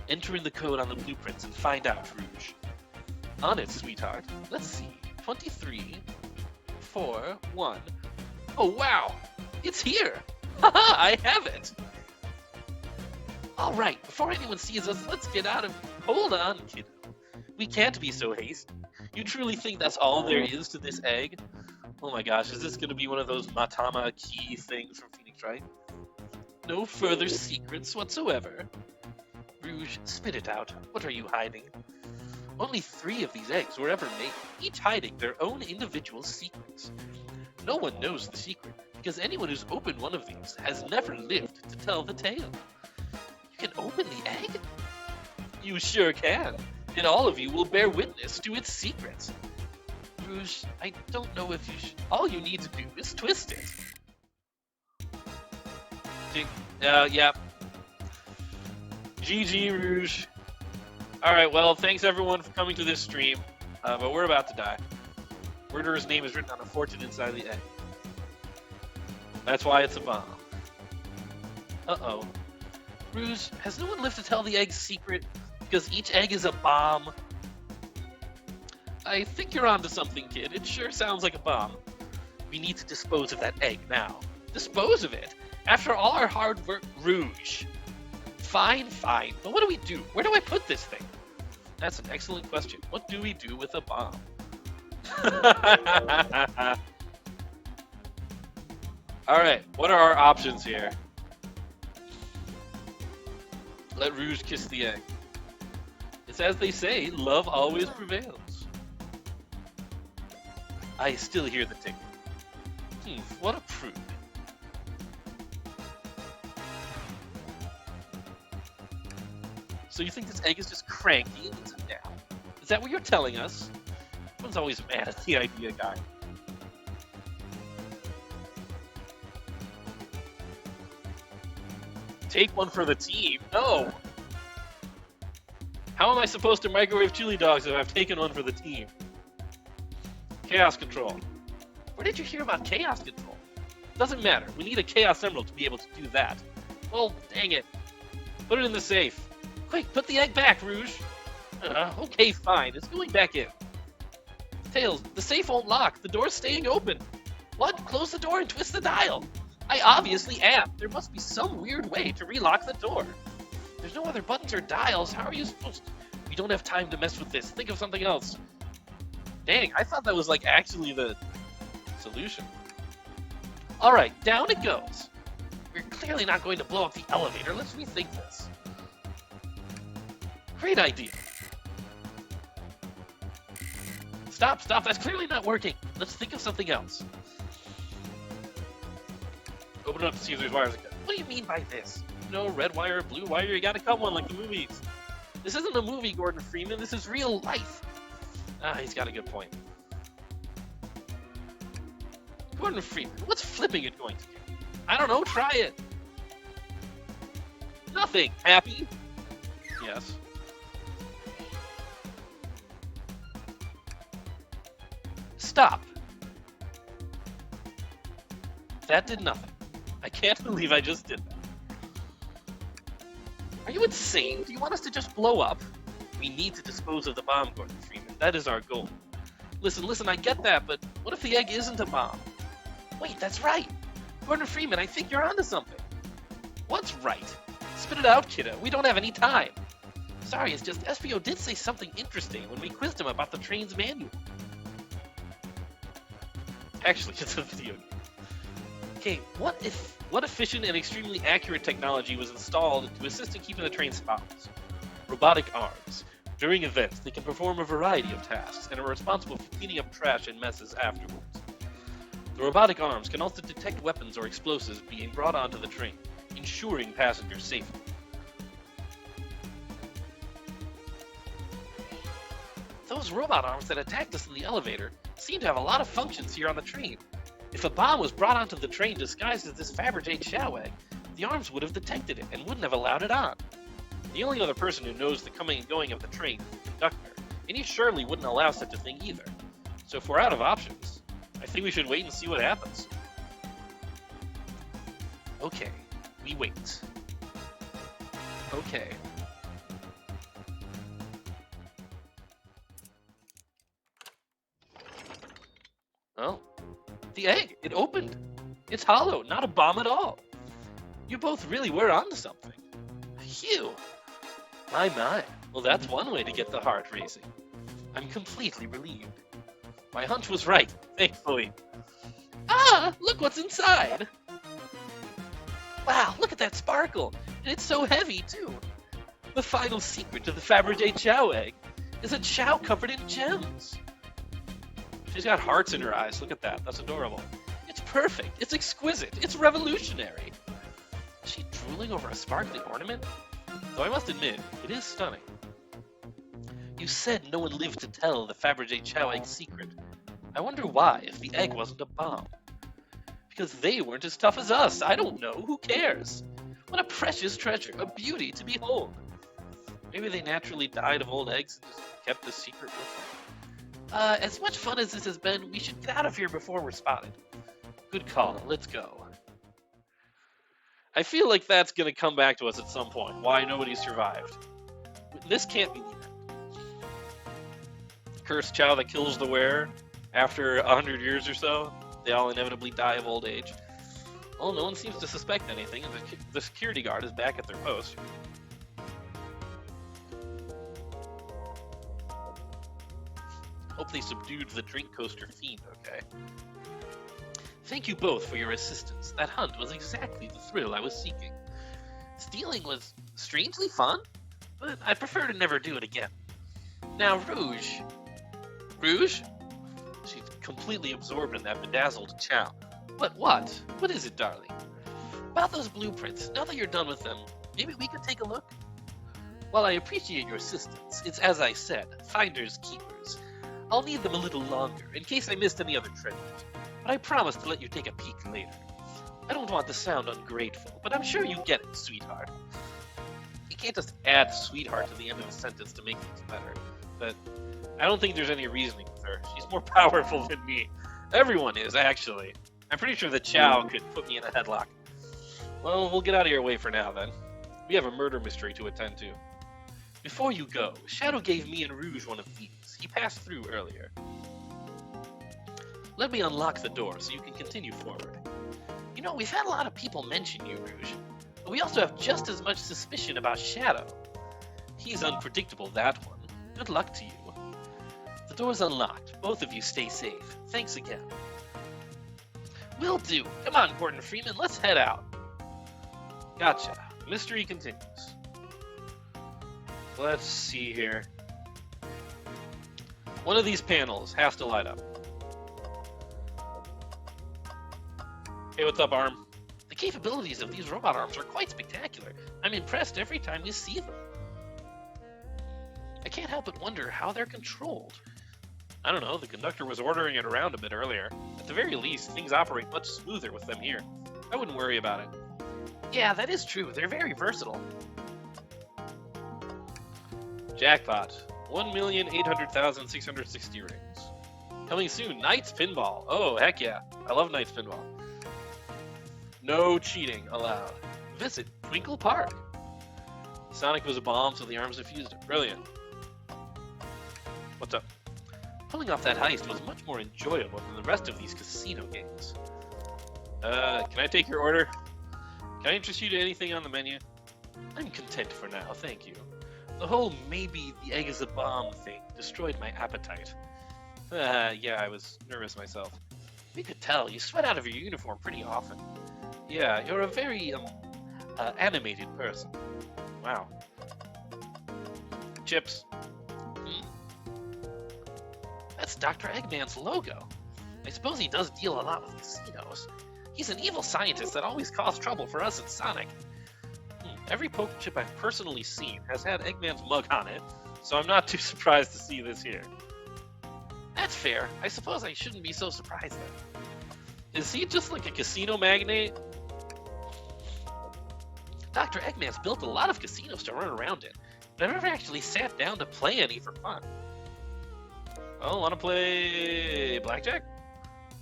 Speaker 2: Enter in the code on the blueprints and find out, Rouge. On it, sweetheart. Let's see. 23, 4, 1. Oh, wow! It's here! Haha, I have it! Alright, before anyone sees us, let's get out of... Hold on, kiddo. We can't be so hasty. You truly think that's all there is to this egg? Oh my gosh, is this gonna be one of those Matama key things from Phoenix Wright? No further secrets whatsoever. Rouge, spit it out. What are you hiding? Only 3 of these eggs were ever made, each hiding their own individual secrets. No one knows the secret, because anyone who's opened one of these has never lived to tell the tale. You can open the egg? You sure can, and all of you will bear witness to its secrets. Rouge, I don't know if you all you need to do is twist it. Yeah. GG, Rouge. Alright, well, thanks everyone for coming to this stream, but we're about to die. Murderer's name is written on a fortune inside the egg. That's why it's a bomb. Uh-oh. Rouge, has no one lived to tell the egg's secret? Because each egg is a bomb. I think you're onto something, kid. It sure sounds like a bomb. We need to dispose of that egg now. Dispose of it? After all our hard work, Rouge. Fine. But what do we do? Where do I put this thing? That's an excellent question. What do we do with a bomb? Alright, what are our options here? Let Rouge kiss the egg. It's as they say, love always prevails. I still hear the tickle. What a prude. So you think this egg is just cranky and needs a nap? Is that what you're telling us? Everyone's always mad at the idea guy. Take one for the team? No! How am I supposed to microwave chili dogs if I've taken one for the team? Chaos Control. Where did you hear about Chaos Control? Doesn't matter. We need a Chaos Emerald to be able to do that. Well, dang it. Put it in the safe. Quick, put the egg back, Rouge. Okay, fine. It's going back in. Tails, the safe won't lock. The door's staying open. What? Close the door and twist the dial. I obviously am. There must be some weird way to relock the door. There's no other buttons or dials. How are you supposed to... We don't have time to mess with this. Think of something else. Dang, I thought that was like actually the solution. Alright, down it goes. We're clearly not going to blow up the elevator. Let's rethink this. Great idea. Stop, that's clearly not working. Let's think of something else. Open it up to see if there's wires again. What do you mean by this? No red wire, blue wire, you gotta cut one like the movies. This isn't a movie, Gordon Freeman, this is real life. He's got a good point. Gordon Freeman, what's flipping it going to do? I don't know, try it. Nothing. Happy? Yes. Stop. That did nothing. I can't believe I just did that. Are you insane? Do you want us to just blow up? We need to dispose of the bomb, Gordon Freeman. That is our goal. Listen, I get that, but what if the egg isn't a bomb? Wait, that's right. Gordon Freeman, I think you're onto something. What's right? Spit it out, kiddo. We don't have any time. Sorry, it's just SPO did say something interesting when we quizzed him about the train's manual. Actually, it's a video game. Okay, what if What efficient and extremely accurate technology was installed to assist in keeping the train spotless? Robotic arms. During events, they can perform a variety of tasks and are responsible for cleaning up trash and messes afterwards. The robotic arms can also detect weapons or explosives being brought onto the train, ensuring passenger safety. Those robot arms that attacked us in the elevator seem to have a lot of functions here on the train. If a bomb was brought onto the train disguised as this Fabergé chow egg, the arms would have detected it and wouldn't have allowed it on. The only other person who knows the coming and going of the train is the conductor, and he surely wouldn't allow such a thing either. So if we're out of options, I think we should wait and see what happens. Okay, we wait. Okay. Oh, the egg, it opened. It's hollow, not a bomb at all. You both really were onto something. Phew. My. Well, that's one way to get the heart racing. I'm completely relieved. My hunch was right, thankfully. Ah, look what's inside. Wow, look at that sparkle. And it's so heavy, too. The final secret to the Fabergé chow egg is a chow covered in gems. She's got hearts in her eyes. Look at that. That's adorable. It's perfect. It's exquisite. It's revolutionary. Is she drooling over a sparkly ornament? Though I must admit, it is stunning. You said no one lived to tell the Fabergé chow egg secret. I wonder why, if the egg wasn't a bomb. Because they weren't as tough as us. I don't know. Who cares? What a precious treasure. A beauty to behold. Maybe they naturally died of old eggs and just kept the secret with them. As much fun as this has been, we should get out of here before we're spotted. Good call. Let's go. I feel like that's going to come back to us at some point. Why nobody survived. This can't be the end. Cursed chow that kills the wearer after 100 years or so. They all inevitably die of old age. Well, no one seems to suspect anything, and the security guard is back at their post. Hope they subdued the drink coaster fiend, okay? Thank you both for your assistance. That hunt was exactly the thrill I was seeking. Stealing was strangely fun, but I prefer to never do it again. Now, Rouge. Rouge? She's completely absorbed in that bedazzled chow. But what? What is it, darling? About those blueprints, now that you're done with them, maybe we could take a look? While I appreciate your assistance, it's as I said, finders keepers. I'll need them a little longer, in case I missed any other treasures, but I promise to let you take a peek later. I don't want to sound ungrateful, but I'm sure you get it, sweetheart. You can't just add sweetheart to the end of a sentence to make things better, but I don't think there's any reasoning with her. She's more powerful than me. Everyone is, actually. I'm pretty sure the chow could put me in a headlock. Well, we'll get out of your way for now, then. We have a murder mystery to attend to. Before you go, Shadow gave me and Rouge one of these. He passed through earlier. Let me unlock the door so you can continue forward. You know, we've had a lot of people mention you, Rouge, but we also have just as much suspicion about Shadow. He's unpredictable, that one. Good luck to you. The door's unlocked. Both of you stay safe. Thanks again. Will do. Come on, Gordon Freeman, let's head out. Gotcha. Mystery continues. Let's see here. One of these panels has to light up. Hey, what's up, Arm? The capabilities of these robot arms are quite spectacular. I'm impressed every time we see them. I can't help but wonder how they're controlled. I don't know, the conductor was ordering it around a bit earlier. At the very least, things operate much smoother with them here. I wouldn't worry about it. Yeah, that is true. They're very versatile. Jackpot. 1,800,660 rings. Coming soon, Knight's Pinball. Oh, heck yeah. I love Knight's Pinball. No cheating allowed. Visit Twinkle Park. Sonic was a bomb, so the arms defused it. Brilliant. What's up? Pulling off that heist was much more enjoyable than the rest of these casino games. Can I take your order? Can I interest you to anything on the menu? I'm content for now, thank you. The whole maybe the egg is a bomb thing destroyed my appetite. Yeah, I was nervous myself. We could tell, you sweat out of your uniform pretty often. Yeah, you're a very animated person. Wow. Chips.
Speaker 3: That's Dr. Eggman's logo. I suppose he does deal a lot with casinos. He's an evil scientist that always caused trouble for us at Sonic.
Speaker 2: Every poker chip I've personally seen has had Eggman's mug on it, so I'm not too surprised to see this here.
Speaker 3: That's fair. I suppose I shouldn't be so surprised then.
Speaker 2: Is he just like a casino magnate?
Speaker 3: Dr. Eggman's built a lot of casinos to run around in, but I've never actually sat down to play any for fun.
Speaker 2: Oh, want to play blackjack?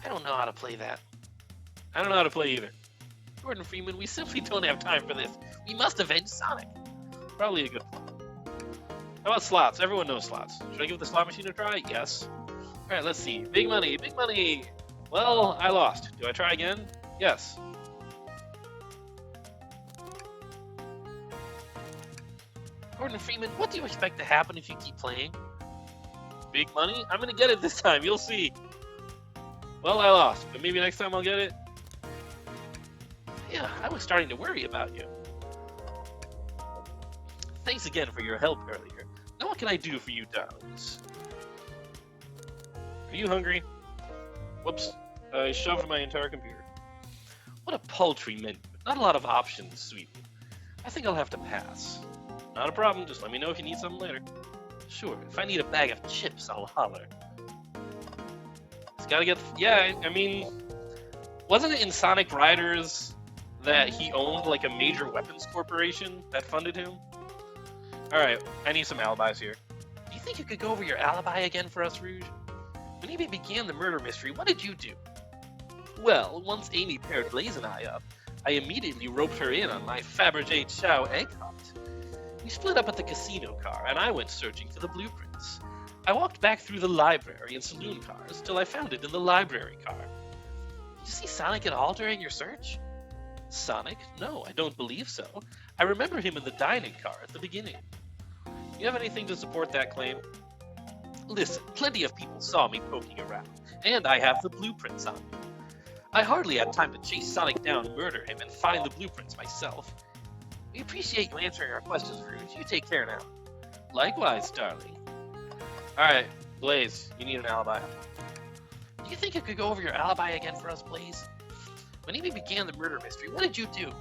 Speaker 3: I don't know how to play that.
Speaker 2: I don't know how to play either.
Speaker 3: Gordon Freeman, we simply don't have time for this. We must avenge Sonic.
Speaker 2: Probably a good plan. How about slots? Everyone knows slots. Should I give the slot machine a try? Yes. Alright, let's see. Big money, big money! Well, I lost. Do I try again? Yes.
Speaker 3: Gordon Freeman, what do you expect to happen if you keep playing?
Speaker 2: Big money? I'm gonna get it this time, you'll see. Well, I lost, but maybe next time I'll get it.
Speaker 3: Yeah, I was starting to worry about you.
Speaker 2: Thanks again for your help earlier. Now what can I do for you, darlings? Are you hungry? Whoops, I shoved my entire computer. What a paltry menu. Not a lot of options, sweetie. I think I'll have to pass. Not a problem, just let me know if you need something later. Sure, if I need a bag of chips, I'll holler. It's gotta get... Yeah, I mean... Wasn't it in Sonic Riders that he owned, like, a major weapons corporation that funded him? Alright, I need some alibis here.
Speaker 3: Do you think you could go over your alibi again for us, Rouge? When Amy began the murder mystery, what did you do?
Speaker 2: Well, once Amy paired Blaze and I up, I immediately roped her in on my Fabergé Chow egg hunt. We split up at the casino car, and I went searching for the blueprints. I walked back through the library and saloon cars till I found it in the library car.
Speaker 3: Did you see Sonic at all during your search?
Speaker 2: Sonic? No, I don't believe so. I remember him in the dining car at the beginning. You have anything to support that claim? Listen, plenty of people saw me poking around, and I have the blueprints on me. I hardly had time to chase Sonic down, murder him, and find the blueprints myself.
Speaker 3: We appreciate you answering our questions, Rouge. You take care now.
Speaker 2: Likewise, darling. Alright, Blaze, you need an alibi.
Speaker 3: Do you think you could go over your alibi again for us, Blaze? When Amy began the murder mystery, what did you do?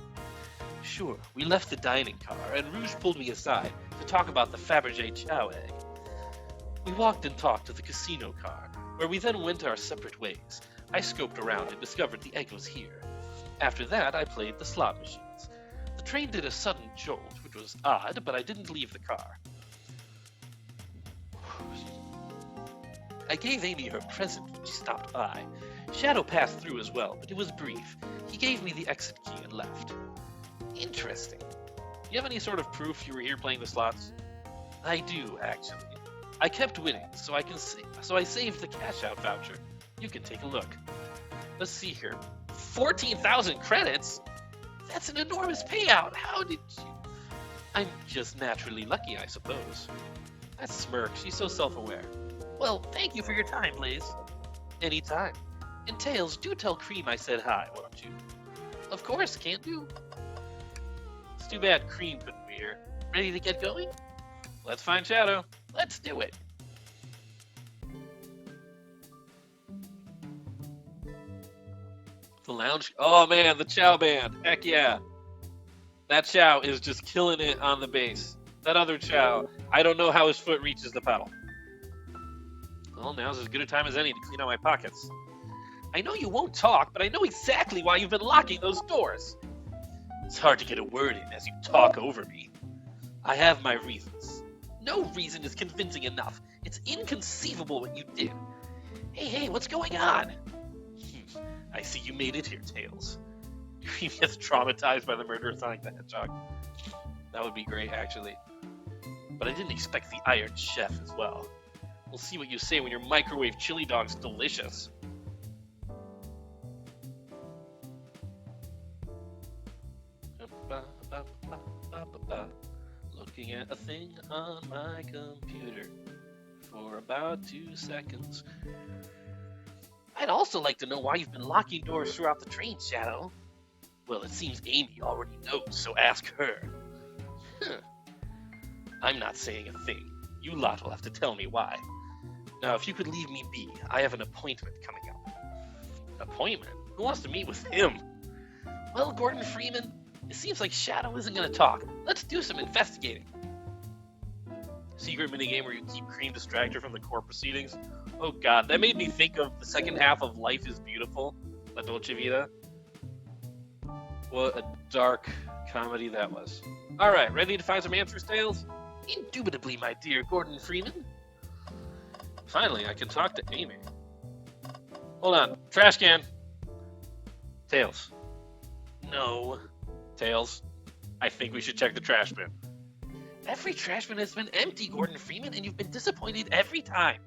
Speaker 2: Sure, we left the dining car, and Rouge pulled me aside to talk about the Fabergé Chow egg. We walked and talked to the casino car, where we then went our separate ways. I scoped around and discovered the egg was here. After that, I played the slot machines. The train did a sudden jolt, which was odd, but I didn't leave the car. I gave Amy her present when she stopped by. Shadow passed through as well, but it was brief. He gave me the exit key and left.
Speaker 3: Interesting.
Speaker 2: Do you have any sort of proof you were here playing the slots?
Speaker 3: I do, actually.
Speaker 2: I kept winning, so I saved the cash-out voucher. You can take a look. Let's see here.
Speaker 3: 14,000 credits? That's an enormous payout. How did you...
Speaker 2: I'm just naturally lucky, I suppose. That smirk, she's so self-aware.
Speaker 3: Well, thank you for your time, Blaze.
Speaker 2: Anytime. And Tails, do tell Cream I said hi, won't you?
Speaker 3: Of course, can't do.
Speaker 2: It's too bad Cream couldn't be here.
Speaker 3: Ready to get going?
Speaker 2: Let's find Shadow.
Speaker 3: Let's do it.
Speaker 2: The lounge. Oh man, the Chow band. Heck yeah. That Chow is just killing it on the bass. That other Chow, I don't know how his foot reaches the pedal. Well, now's as good a time as any to clean out my pockets.
Speaker 3: I know you won't talk, but I know exactly why you've been locking those doors.
Speaker 2: It's hard to get a word in as you talk over me. I have my reasons.
Speaker 3: No reason is convincing enough. It's inconceivable what you did. Hey, what's going on?
Speaker 2: I see you made it here, Tails. Cream gets traumatized by the murder of Sonic the Hedgehog. That would be great, actually. But I didn't expect the Iron Chef as well. We'll see what you say when your microwave chili dog's delicious. Looking at a thing on my computer for about 2 seconds.
Speaker 3: I'd also like to know why you've been locking doors throughout the train, Shadow. Well, it seems Amy already knows, so ask her. Huh. I'm not saying a thing. You lot will have to tell me why. Now, if you could leave me be, I have an appointment coming up. Appointment? Who wants to meet with him? Well, Gordon Freeman, it seems like Shadow isn't going to talk. Let's do some investigating.
Speaker 2: Secret minigame where you keep Cream distracted from the court proceedings. Oh god, that made me think of the second half of Life is Beautiful, La Dolce Vita. What a dark comedy that was. Alright, ready to find some answers, Tails?
Speaker 3: Indubitably, my dear Gordon Freeman.
Speaker 2: Finally, I can talk to Amy. Hold on, trash can. Tails.
Speaker 3: No.
Speaker 2: Tails, I think we should check the trash bin.
Speaker 3: Every trash bin has been empty, Gordon Freeman, and you've been disappointed every time.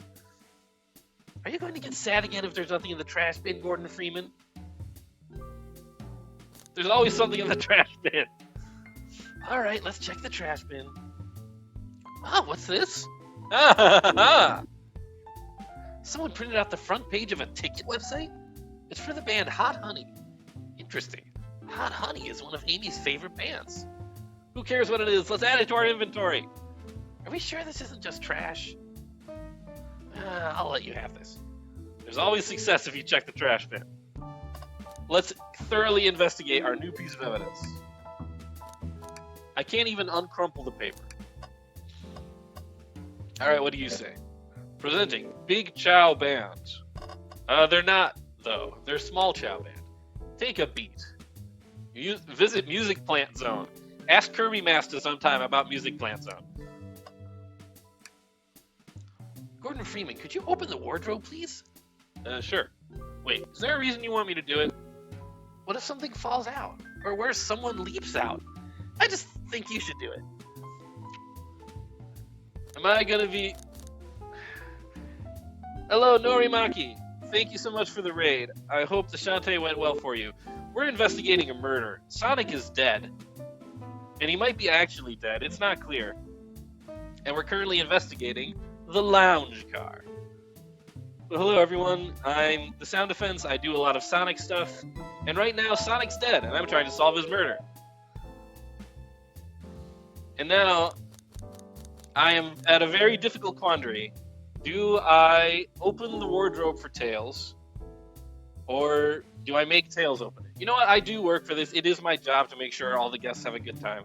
Speaker 3: Are you going to get sad again if there's nothing in the trash bin, Gordon Freeman?
Speaker 2: There's always something in the trash bin.
Speaker 3: All right, let's check the trash bin. Ah, what's this? Someone printed out the front page of a ticket website? It's for the band Hot Honey. Interesting. Hot Honey is one of Amy's favorite bands.
Speaker 2: Who cares what it is? Let's add it to our inventory.
Speaker 3: Are we sure this isn't just trash? I'll let you have this.
Speaker 2: There's always success if you check the trash bin. Let's thoroughly investigate our new piece of evidence. I can't even uncrumple the paper. Alright, what do you say? Presenting Big Chow Band. They're not, though. They're Small Chow Band. Take a beat. Visit Music Plant Zone. Ask Kirby Master sometime about Music Plant Zone.
Speaker 3: Gordon Freeman, could you open the wardrobe, please?
Speaker 2: Sure. Wait, is there a reason you want me to do it?
Speaker 3: What if something falls out? Or where someone leaps out? I just think you should do it.
Speaker 2: Am I gonna be... Hello, Norimaki. Thank you so much for the raid. I hope the Shantae went well for you. We're investigating a murder. Sonic is dead. And he might be actually dead. It's not clear. And we're currently investigating the lounge car. Well, hello, everyone. I'm the Sound Defense. I do a lot of Sonic stuff. And right now, Sonic's dead, and I'm trying to solve his murder. And now, I am at a very difficult quandary. Do I open the wardrobe for Tails? Or do I make Tails open it? You know what? I do work for this. It is my job to make sure all the guests have a good time.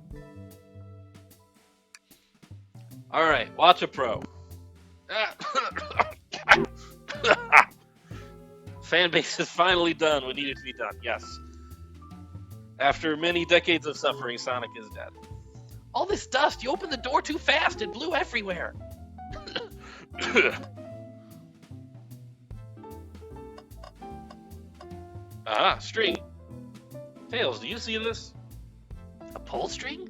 Speaker 2: Alright, watch a pro. Fanbase is finally done what needed to be done, yes. After many decades of suffering, Sonic is dead.
Speaker 3: All this dust, you opened the door too fast, it blew everywhere.
Speaker 2: Aha, string. Tails, do you see this?
Speaker 3: A pull string?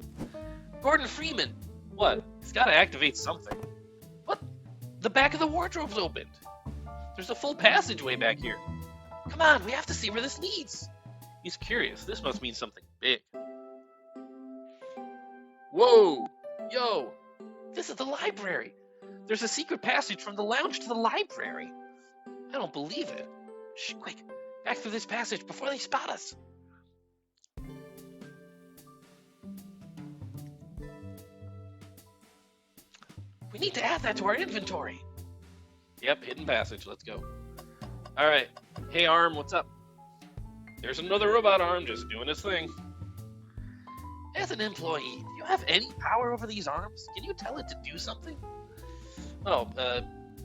Speaker 3: Gordon Freeman.
Speaker 2: What? It's gotta activate something.
Speaker 3: What? The back of the wardrobe's opened.
Speaker 2: There's a full passageway back here.
Speaker 3: Come on, we have to see where this leads.
Speaker 2: He's curious. This must mean something big. Whoa! Yo!
Speaker 3: This is the library. There's a secret passage from the lounge to the library. I don't believe it. Shh, quick. Back through this passage before they spot us. We need to add that to our inventory.
Speaker 2: Yep, hidden passage. Let's go. Alright. Hey, Arm, what's up? There's another robot arm just doing his thing.
Speaker 3: As an employee, do you have any power over these arms? Can you tell it to do something?
Speaker 2: Oh,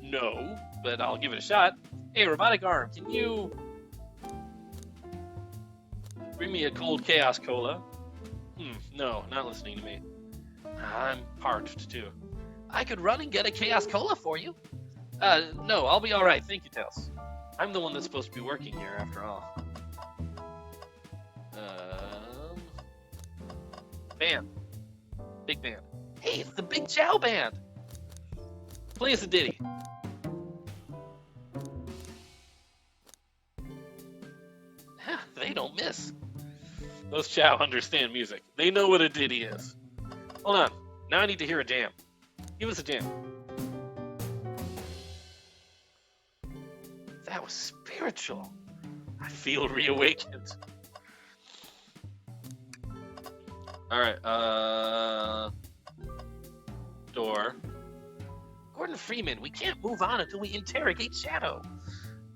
Speaker 2: no, but I'll give it a shot. Hey, robotic arm, can you bring me a cold Chaos Cola? No, not listening to me. I'm parched, too.
Speaker 3: I could run and get a Chaos Cola for you.
Speaker 2: No, I'll be alright. Thank you, Tails. I'm the one that's supposed to be working here, after all. Band. Big band.
Speaker 3: Hey, it's the Big Chow Band.
Speaker 2: Play us a ditty.
Speaker 3: They don't miss.
Speaker 2: Those Chow understand music. They know what a ditty is. Hold on. Now I need to hear a jam. Give us a jam.
Speaker 3: That was spiritual.
Speaker 2: I feel reawakened. Alright, door.
Speaker 3: Gordon Freeman, we can't move on until we interrogate Shadow.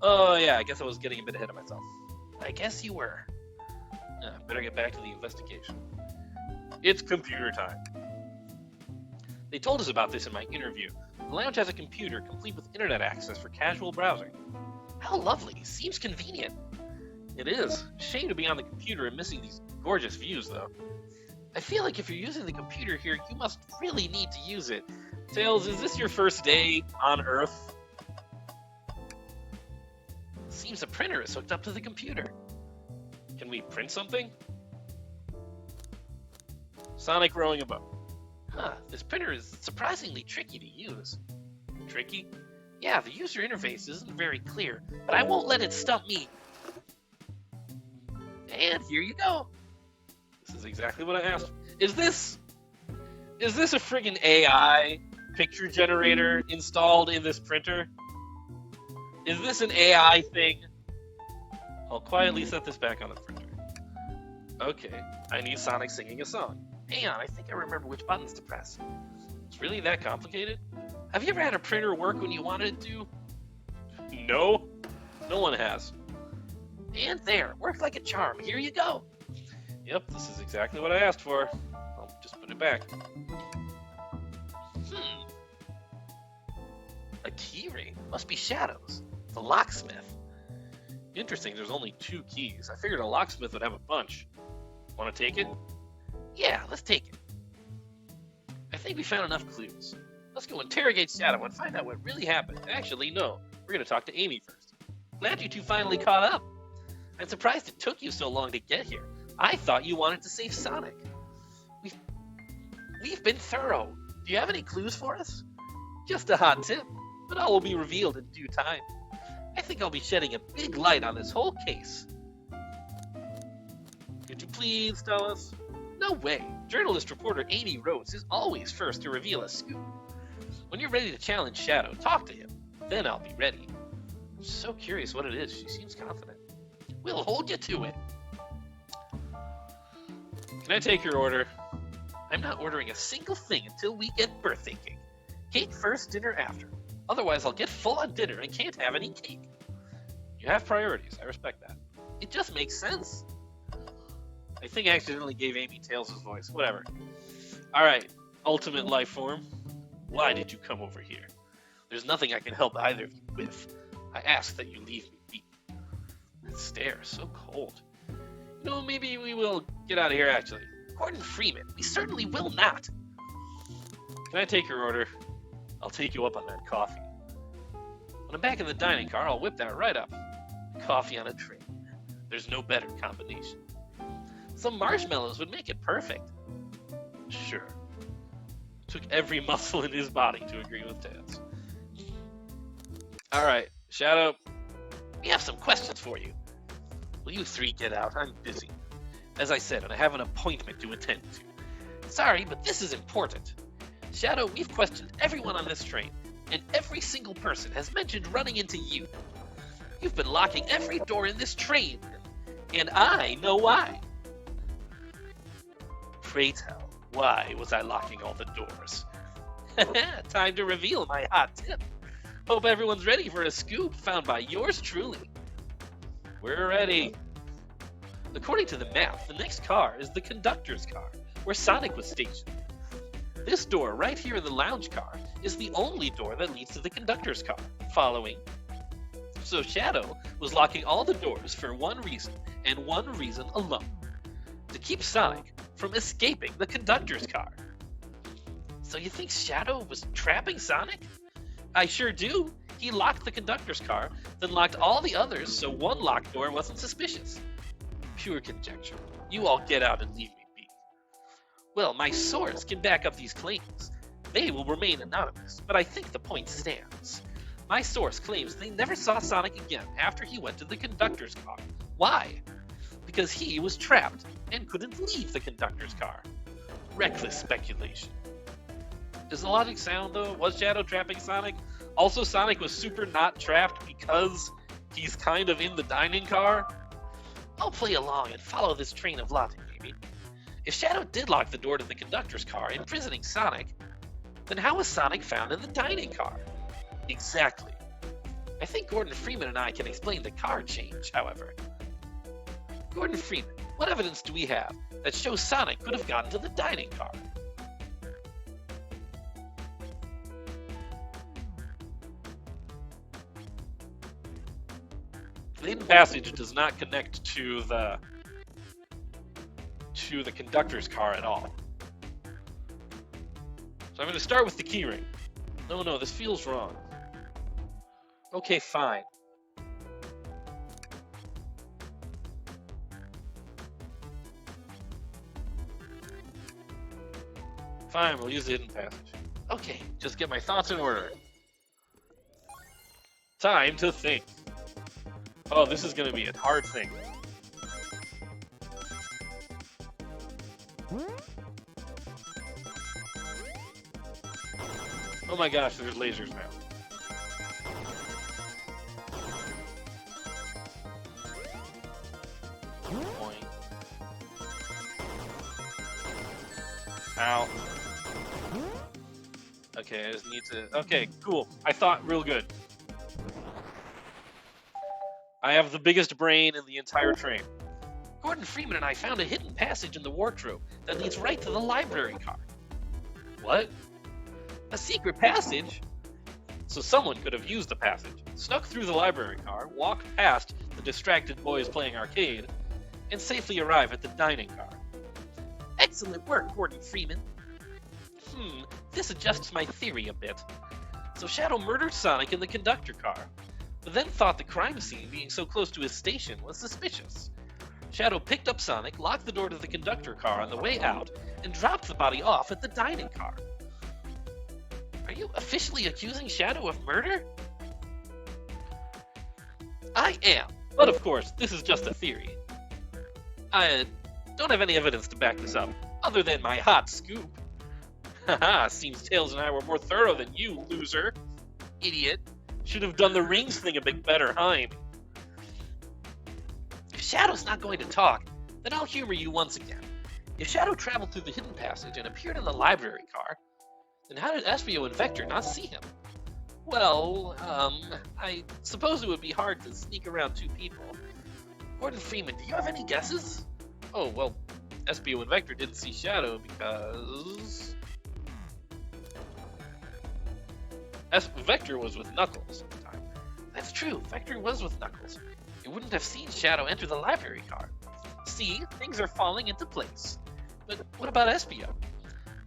Speaker 2: Oh, yeah, I guess I was getting a bit ahead of myself.
Speaker 3: I guess you were.
Speaker 2: Better get back to the investigation. It's computer time. They told us about this in my interview. The lounge has a computer complete with internet access for casual browsing.
Speaker 3: How lovely. Seems convenient.
Speaker 2: It is. Shame to be on the computer and missing these gorgeous views, though.
Speaker 3: I feel like if you're using the computer here, you must really need to use it.
Speaker 2: Tails, is this your first day on Earth?
Speaker 3: Seems the printer is hooked up to the computer.
Speaker 2: Can we print something? Sonic rowing a boat.
Speaker 3: Huh, this printer is surprisingly tricky to use.
Speaker 2: Tricky?
Speaker 3: Yeah, the user interface isn't very clear, but I won't let it stump me. And here you go.
Speaker 2: This is exactly what I asked. Is this a friggin' AI picture generator installed in this printer? Is this an AI thing? I'll quietly set this back on the printer. Okay, I need Sonic singing a song.
Speaker 3: Hang on, I think I remember which buttons to press.
Speaker 2: It's really that complicated?
Speaker 3: Have you ever had a printer work when you wanted it to?
Speaker 2: No, no one has.
Speaker 3: And there, worked like a charm. Here you go.
Speaker 2: Yep, this is exactly what I asked for. I'll just put it back.
Speaker 3: A keyring. Must be Shadow's. The locksmith.
Speaker 2: Interesting, there's only 2 keys. I figured a locksmith would have a bunch. Want to take it?
Speaker 3: Yeah, let's take it. I think we found enough clues. Let's go interrogate Shadow and find out what really happened.
Speaker 2: Actually, no. We're going to talk to Amy first.
Speaker 3: Glad you two finally caught up. I'm surprised it took you so long to get here. I thought you wanted to save Sonic. We've been thorough. Do you have any clues for us?
Speaker 2: Just a hot tip, but all will be revealed in due time.
Speaker 3: I think I'll be shedding a big light on this whole case.
Speaker 2: Could you please tell us?
Speaker 3: No way. Journalist reporter Amy Rhodes is always first to reveal a scoop. When you're ready to challenge Shadow, talk to him. Then I'll be ready.
Speaker 2: I'm so curious what it is. She seems confident.
Speaker 3: We'll hold you to it.
Speaker 2: Can I take your order?
Speaker 3: I'm not ordering a single thing until we get birthday cake. Cake first, dinner after. Otherwise, I'll get full on dinner and can't have any cake.
Speaker 2: You have priorities. I respect that.
Speaker 3: It just makes sense.
Speaker 2: I think I accidentally gave Amy Tails' voice. Whatever. Alright, ultimate life form. Why did you come over here?
Speaker 3: There's nothing I can help either of you with. I ask that you leave me be.
Speaker 2: That stare is so cold. You know, maybe we will get out of here, actually.
Speaker 3: Gordon Freeman, we certainly will not.
Speaker 2: Can I take your order? I'll take you up on that coffee. When I'm back in the dining car, I'll whip that right up. Coffee on a tray. There's no better combination.
Speaker 3: Some marshmallows would make it perfect.
Speaker 2: Sure. Took every muscle in his body to agree with Tails. Alright, Shadow.
Speaker 3: We have some questions for you.
Speaker 2: Will you 3 get out? I'm busy. As I said, and I have an appointment to attend to.
Speaker 3: Sorry, but this is important. Shadow, we've questioned everyone on this train, and every single person has mentioned running into you. You've been locking every door in this train, and I know why.
Speaker 2: Pray tell, why was I locking all the doors?
Speaker 3: Time to reveal my hot tip. Hope everyone's ready for a scoop found by yours truly.
Speaker 2: We're ready.
Speaker 3: According to the map, the next car is the conductor's car, where Sonic was stationed. This door right here in the lounge car is the only door that leads to the conductor's car. Following. So Shadow was locking all the doors for one reason, and one reason alone. To keep Sonic from escaping the conductor's car. So you think Shadow was trapping Sonic? I sure do. He locked the conductor's car, then locked all the others so one locked door wasn't suspicious. Pure conjecture. You all get out and leave me be. Well, my source can back up these claims. They will remain anonymous, but I think the point stands. My source claims they never saw Sonic again after he went to the conductor's car. Why? Because he was trapped and couldn't leave the conductor's car. Reckless speculation. Does the logic sound, though? Was Shadow trapping Sonic? Also, Sonic was super not trapped because he's kind of in the dining car? I'll play along and follow this train of logic, maybe. If Shadow did lock the door to the conductor's car, imprisoning Sonic, then how was Sonic found in the dining car? Exactly. I think Gordon Freeman and I can explain the car change, however. Gordon Freeman, what evidence do we have that shows Sonic could have gotten to the dining car?
Speaker 2: The hidden passage does not connect to the conductor's car at all. So I'm going to start with the keyring. No, this feels wrong. Okay, fine. Fine, we'll use the hidden passage.
Speaker 3: Okay,
Speaker 2: Just get my thoughts in order. Time to think. Oh, this is going to be a hard thing. Oh my gosh, there's lasers now. Point. Ow. Okay, I just need to... Okay, cool. I thought real good. I have the biggest brain in the entire train.
Speaker 3: Gordon Freeman and I found a hidden passage in the wardrobe that leads right to the library car.
Speaker 2: What?
Speaker 3: A secret passage?
Speaker 2: So someone could have used the passage, snuck through the library car, walked past the distracted boys playing arcade, and safely arrive at the dining car.
Speaker 3: Excellent work, Gordon Freeman. This adjusts my theory a bit. So Shadow murdered Sonic in the conductor car, but then thought the crime scene being so close to his station was suspicious. Shadow picked up Sonic, locked the door to the conductor car on the way out, and dropped the body off at the dining car. Are you officially accusing Shadow of murder? I am,
Speaker 2: But of course, this is just a theory.
Speaker 3: I don't have any evidence to back this up, other than my hot scoop.
Speaker 2: Haha, seems Tails and I were more thorough than you, loser.
Speaker 3: Idiot.
Speaker 2: Should have done the rings thing a bit better, Hein.
Speaker 3: If Shadow's not going to talk, then I'll humor you once again. If Shadow traveled through the hidden passage and appeared in the library car, then how did Espio and Vector not see him? Well, I suppose it would be hard to sneak around two people. Gordon Freeman, do you have any guesses?
Speaker 2: Oh, well, Espio and Vector didn't see Shadow because... Vector was with Knuckles at the time.
Speaker 3: That's true, Vector was with Knuckles. He wouldn't have seen Shadow enter the library car. See, things are falling into place. But what about Espio?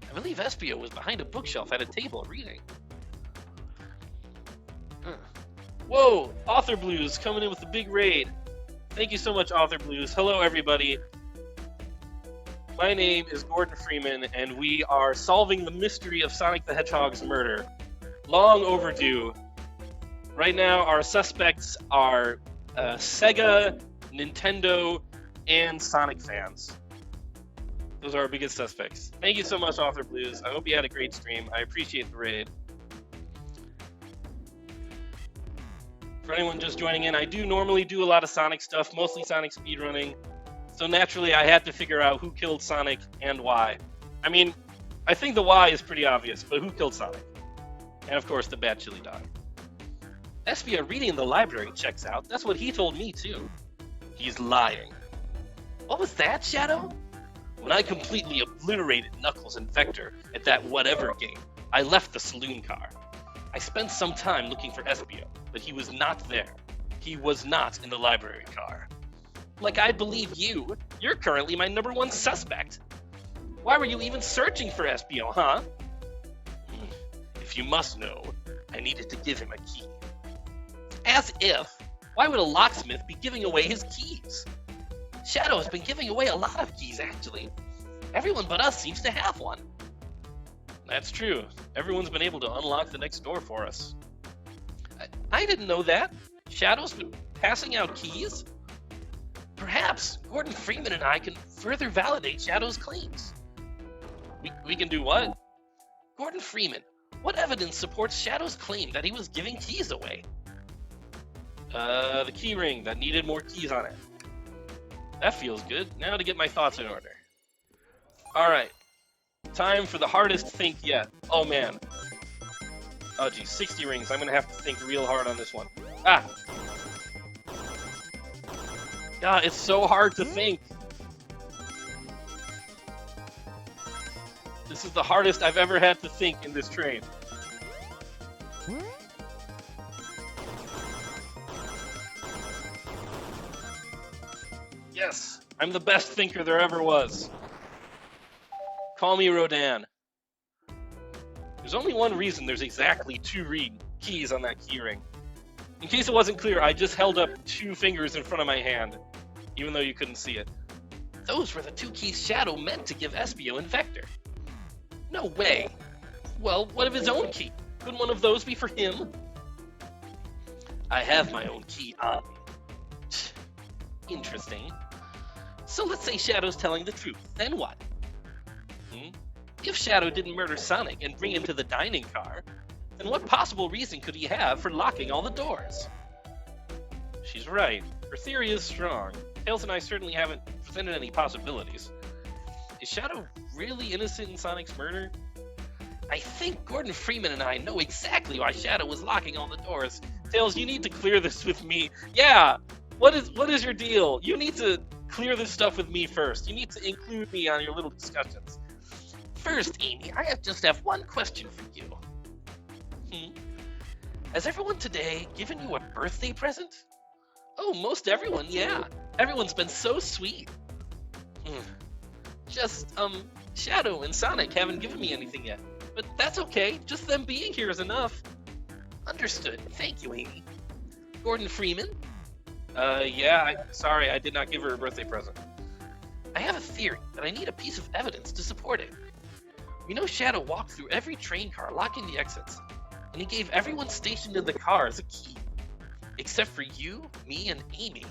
Speaker 3: I believe Espio was behind a bookshelf at a table reading.
Speaker 2: Whoa, Author Blues coming in with the big raid. Thank you so much, Author Blues. Hello, everybody. My name is Gordon Freeman, and we are solving the mystery of Sonic the Hedgehog's murder. Long overdue. Right now, our suspects are Sega, Nintendo, and Sonic fans. Those are our biggest suspects. Thank you so much, Author Blues. I hope you had a great stream. I appreciate the raid. For anyone just joining in, I do normally do a lot of Sonic stuff, mostly Sonic speedrunning. So naturally, I had to figure out who killed Sonic and why. I mean, I think the why is pretty obvious, but who killed Sonic? And of course, the bad chili dog.
Speaker 3: Espio reading in the library checks out. That's what he told me, too.
Speaker 2: He's lying.
Speaker 3: What was that, Shadow?
Speaker 2: When I completely obliterated Knuckles and Vector at that whatever game, I left the saloon car. I spent some time looking for Espio, but he was not there. He was not in the library car.
Speaker 3: Like I believe you. You're currently my #1 suspect. Why were you even searching for Espio, huh?
Speaker 2: If you must know, I needed to give him a key.
Speaker 3: As if. Why would a locksmith be giving away his keys? Shadow has been giving away a lot of keys, actually. Everyone but us seems to have one.
Speaker 2: That's true. Everyone's been able to unlock the next door for us.
Speaker 3: I didn't know that. Shadow's been passing out keys? Perhaps Gordon Freeman and I can further validate Shadow's claims.
Speaker 2: We can do what?
Speaker 3: Gordon Freeman, what evidence supports Shadow's claim that he was giving keys away?
Speaker 2: The key ring that needed more keys on it. That feels good. Now to get my thoughts in order. Alright. Time for the hardest think yet. Oh man. Oh geez, 60 rings. I'm gonna have to think real hard on this one. Ah! God, it's so hard to think. This is the hardest I've ever had to think in this train. Yes, I'm the best thinker there ever was. Call me Rodan. There's only one reason there's exactly 2 keys on that key ring. In case it wasn't clear, I just held up 2 fingers in front of my hand, even though you couldn't see it.
Speaker 3: Those were the 2 keys Shadow meant to give Espio and Vector. No way.
Speaker 2: Well, what of his own key? Couldn't one of those be for him?
Speaker 3: I have my own key on me.
Speaker 2: Interesting.
Speaker 3: So let's say Shadow's telling the truth. Then what? If Shadow didn't murder Sonic and bring him to the dining car, then what possible reason could he have for locking all the doors?
Speaker 2: She's right. Her theory is strong. Tails and I certainly haven't presented any possibilities. Is Shadow really innocent in Sonic's murder?
Speaker 3: I think Gordon Freeman and I know exactly why Shadow was locking all the doors.
Speaker 2: Tails, you need to clear this with me. Yeah! What is your deal? You need to clear this stuff with me first. You need to include me on your little discussions.
Speaker 3: First, Amy, I just have one question for you. Has everyone today given you a birthday present?
Speaker 2: Oh, most everyone, yeah.
Speaker 3: Everyone's been so sweet. Just, Shadow and Sonic haven't given me anything yet. But that's okay, just them being here is enough. Understood. Thank you, Amy. Gordon Freeman?
Speaker 2: Yeah, sorry, I did not give her a birthday present.
Speaker 3: I have a theory, but I need a piece of evidence to support it. We know Shadow walked through every train car, locking the exits, and he gave everyone stationed in the cars a key. Except for you, me, and Amy.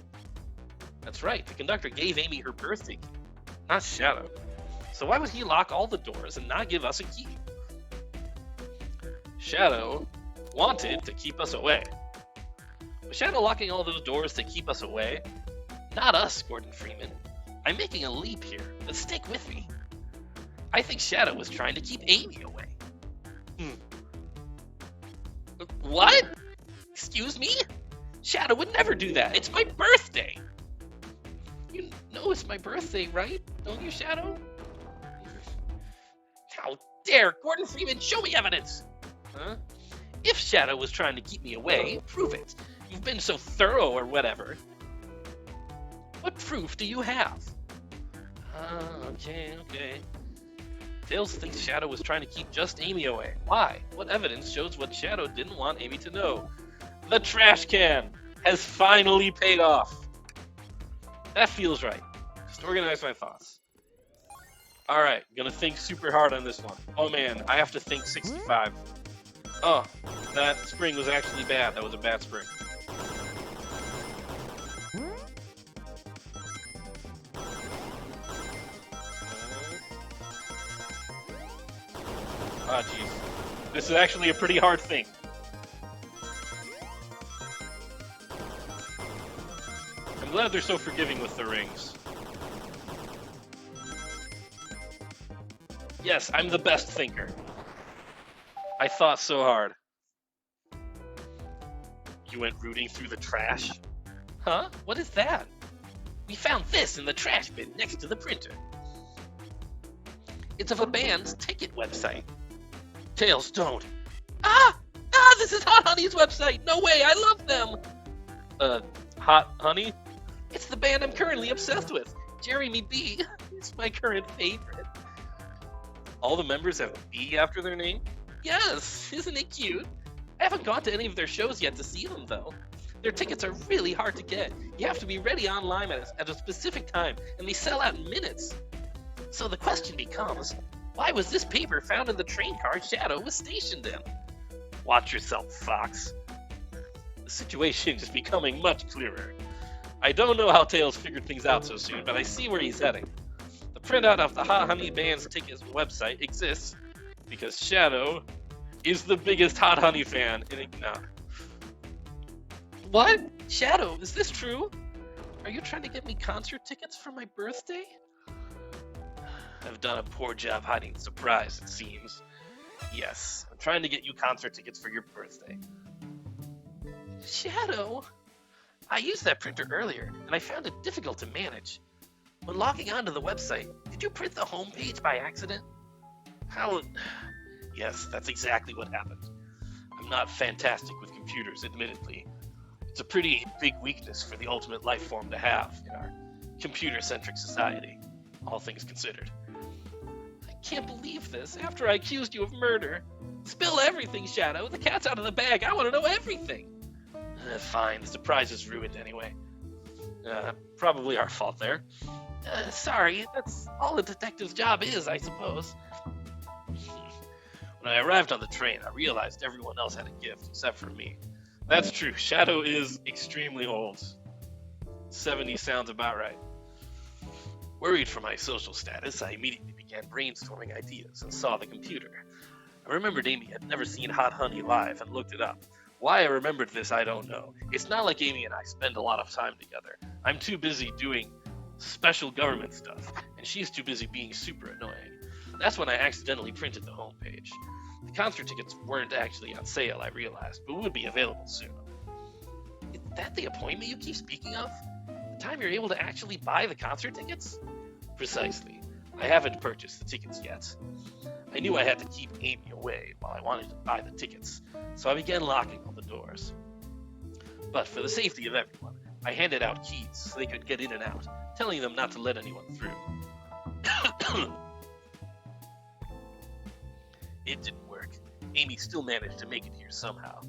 Speaker 2: That's right, the conductor gave Amy her birthday key, not Shadow. So why would he lock all the doors and not give us a key? Shadow wanted to keep us away. Was Shadow locking all those doors to keep us away?
Speaker 3: Not us, Gordon Freeman. I'm making a leap here, but stick with me. I think Shadow was trying to keep Amy away. What? Excuse me? Shadow would never do that. It's my birthday. You know it's my birthday, right? Don't you, Shadow? How dare Gordon Freeman show me evidence?
Speaker 2: Huh?
Speaker 3: If Shadow was trying to keep me away, prove it. You've been so thorough or whatever. What proof do you have?
Speaker 2: Okay. Tails thinks Shadow was trying to keep just Amy away. Why? What evidence shows what Shadow didn't want Amy to know? The trash can has finally paid off. That feels right. Just organize my thoughts. Alright, gonna think super hard on this one. Oh man, I have to think 65. Oh, that spring was actually bad. That was a bad spring. Ah, jeez. This is actually a pretty hard thing. I'm glad they're so forgiving with the rings. Yes, I'm the best thinker. I thought so hard. You went rooting through the trash?
Speaker 3: Huh? What is that? We found this in the trash bin next to the printer. It's of a band's ticket website.
Speaker 2: Tails, don't.
Speaker 3: This is Hot Honey's website. No way, I love them.
Speaker 2: Hot Honey?
Speaker 3: It's the band I'm currently obsessed with. Jeremy B. It's my current favorite.
Speaker 2: All the members have B after their name?
Speaker 3: Yes, isn't it cute? I haven't gone to any of their shows yet to see them, though. Their tickets are really hard to get. You have to be ready online at a specific time, and they sell out in minutes. So the question becomes, why was this paper found in the train car Shadow was stationed in?
Speaker 2: Watch yourself, Fox. The situation is becoming much clearer. I don't know how Tails figured things out so soon, but I see where he's heading. The printout of the Hot Honey Band's tickets website exists because Shadow is the biggest Hot Honey fan in it now.
Speaker 3: What? Shadow, is this true? Are you trying to get me concert tickets for my birthday?
Speaker 2: I've done a poor job hiding the surprise, it seems. Yes, I'm trying to get you concert tickets for your birthday.
Speaker 3: Shadow! I used that printer earlier, and I found it difficult to manage. When logging onto the website, did you print the home page by accident?
Speaker 2: How? Yes, that's exactly what happened. I'm not fantastic with computers, admittedly. It's a pretty big weakness for the ultimate life form to have in our computer-centric society, all things considered.
Speaker 3: I can't believe this, after I accused you of murder. Spill everything, Shadow. The cat's out of the bag. I want to know everything.
Speaker 2: Fine, the surprise is ruined anyway. Probably our fault there.
Speaker 3: Sorry, that's all a detective's job is, I suppose.
Speaker 2: When I arrived on the train, I realized everyone else had a gift except for me. That's true, Shadow is extremely old. 70 sounds about right. Worried for my social status, I immediately began brainstorming ideas and saw the computer. I remembered Amy had never seen Hot Honey live and looked it up. Why I remembered this, I don't know. It's not like Amy and I spend a lot of time together. I'm too busy doing special government stuff, and she's too busy being super annoying. That's when I accidentally printed the homepage. The concert tickets weren't actually on sale, I realized, but would be available soon.
Speaker 3: Is that the appointment you keep speaking of? The time you're able to actually buy the concert tickets?
Speaker 2: Precisely. I haven't purchased the tickets yet. I knew I had to keep Amy away while I wanted to buy the tickets, so I began locking all the doors. But for the safety of everyone, I handed out keys so they could get in and out, telling them not to let anyone through. It didn't work. Amy still managed to make it here somehow.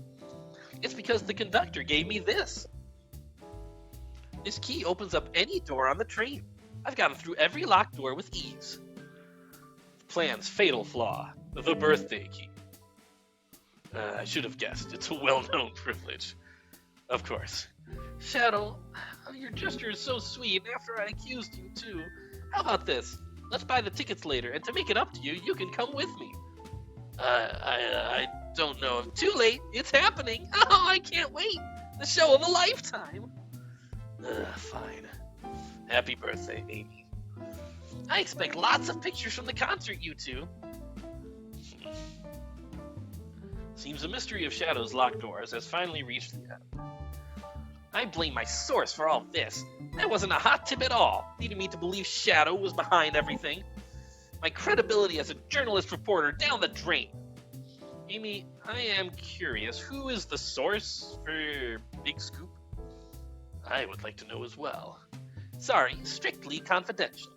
Speaker 3: It's because the conductor gave me this. This key opens up any door on the train. I've gotten through every locked door with ease.
Speaker 2: The plan's fatal flaw, the birthday key. I should have guessed. It's a well-known privilege. Of course.
Speaker 3: Shadow, your gesture is so sweet after I accused you, too. How about this? Let's buy the tickets later, and to make it up to you, you can come with me.
Speaker 2: I don't know.
Speaker 3: Too late. It's happening. Oh, I can't wait. The show of a lifetime.
Speaker 2: Fine. Happy birthday, Amy.
Speaker 3: I expect lots of pictures from the concert, you two.
Speaker 2: Seems the mystery of Shadow's locked doors has finally reached the end.
Speaker 3: I blame my source for all this. That wasn't a hot tip at all, leading me to believe Shadow was behind everything. My credibility as a journalist reporter down the drain.
Speaker 2: Amy, I am curious, who is the source for Big Scoop? I would like to know as well.
Speaker 3: Sorry, strictly confidential.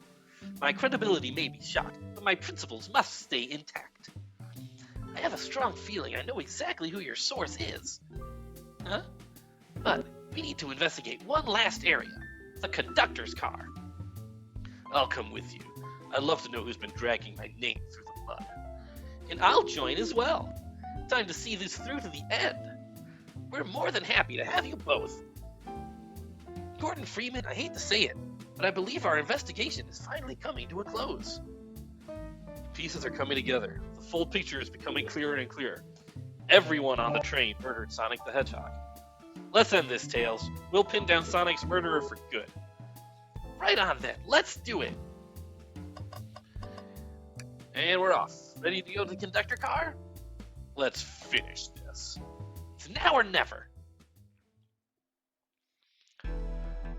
Speaker 3: My credibility may be shot, but my principles must stay intact. I have a strong feeling I know exactly who your source is. Huh? But we need to investigate one last area. The conductor's car.
Speaker 2: I'll come with you. I'd love to know who's been dragging my name through the mud.
Speaker 3: And I'll join as well. Time to see this through to the end. We're more than happy to have you both. Gordon Freeman, I hate to say it, but I believe our investigation is finally coming to a close.
Speaker 2: Pieces are coming together. The full picture is becoming clearer and clearer. Everyone on the train murdered Sonic the Hedgehog. Let's end this, Tails. We'll pin down Sonic's murderer for good.
Speaker 3: Right on then. Let's do it.
Speaker 2: And we're off. Ready to go to the conductor car? Let's finish this.
Speaker 3: It's now or never.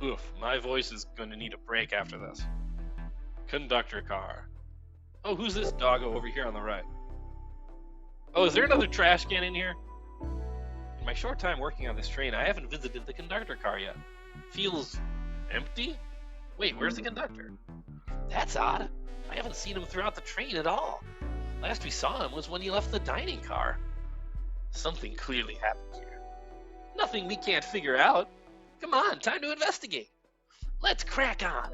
Speaker 2: Oof, my voice is going to need a break after this. Conductor car. Oh, who's this doggo over here on the right? Oh, is there another trash can in here? In my short time working on this train, I haven't visited the conductor car yet. Feels empty? Wait, where's the conductor?
Speaker 3: That's odd. I haven't seen him throughout the train at all. Last we saw him was when he left the dining car.
Speaker 2: Something clearly happened here.
Speaker 3: Nothing we can't figure out. Come on, time to investigate. Let's crack on.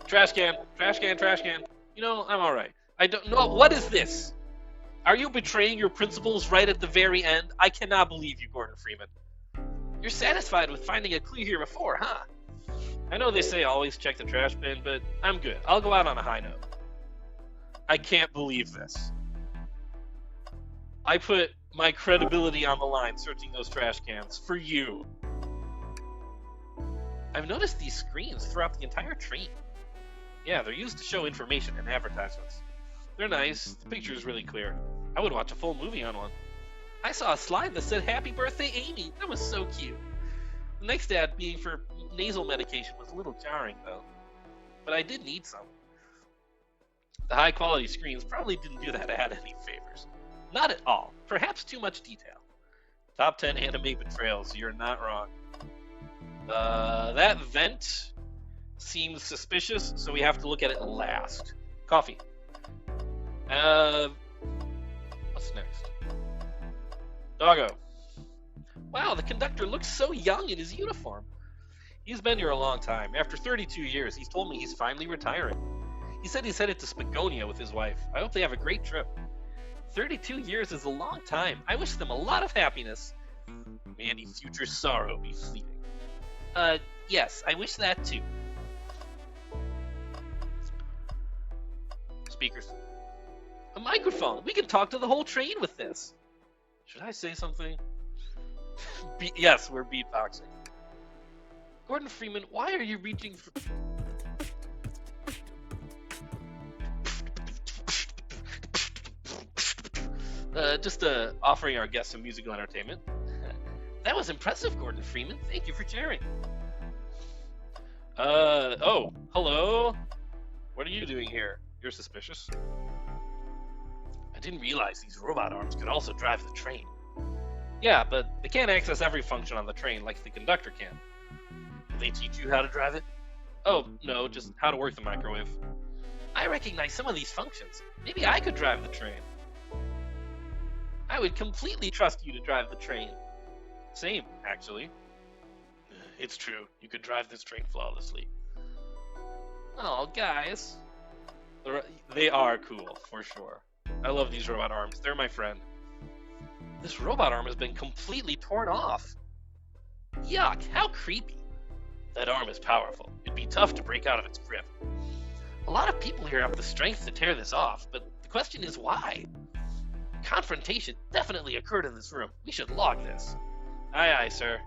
Speaker 2: Trash can, trash can, trash can. You know, I'm alright.
Speaker 3: I don't know. What is this? Are you betraying your principles right at the very end? I cannot believe you, Gordon Freeman. You're satisfied with finding a clue here before, huh?
Speaker 2: I know they say always check the trash bin, but I'm good. I'll go out on a high note. I can't believe this. I put my credibility on the line searching those trash cans for you.
Speaker 3: I've noticed these screens throughout the entire train.
Speaker 2: Yeah, they're used to show information in advertisements. They're nice. The picture is really clear. I would watch a full movie on one. I saw a slide that said "Happy Birthday, Amy." That was so cute. The next ad being for nasal medication was a little jarring, though. But I did need some. The high-quality screens probably didn't do that ad any favors. Not at all. Perhaps too much detail. Top 10 anime betrayals. You're not wrong. That vent seems suspicious, so we have to look at it last. Coffee. What's next? Doggo. Wow, the conductor looks so young in his uniform. He's been here a long time. After 32 years, he's told me he's finally retiring. He said he's headed to Spagonia with his wife. I hope they have a great trip. 32 years is a long time. I wish them a lot of happiness. May any future sorrow be fleeting. Yes, I wish that too. Speakers. A microphone. We can talk to the whole train with this. Should I say something? Yes, we're beatboxing. Gordon Freeman, why are you reaching for... Just offering our guests some musical entertainment. That was impressive, Gordon Freeman. Thank you for sharing. Oh, hello? What are you doing here? You're suspicious. I didn't realize these robot arms could also drive the train. Yeah, but they can't access every function on the train like the conductor can. Will they teach you how to drive it? Oh, no, just how to work the microwave. I recognize some of these functions. Maybe I could drive the train. I would completely trust you to drive the train. Same, actually. It's true. You could drive this train flawlessly. Oh, guys. They are cool, for sure. I love these robot arms. They're my friend. This robot arm has been completely torn off. Yuck, how creepy. That arm is powerful. It'd be tough to break out of its grip. A lot of people here have the strength to tear this off, but the question is why? Confrontation definitely occurred in this room. We should log this. Aye, aye, sir.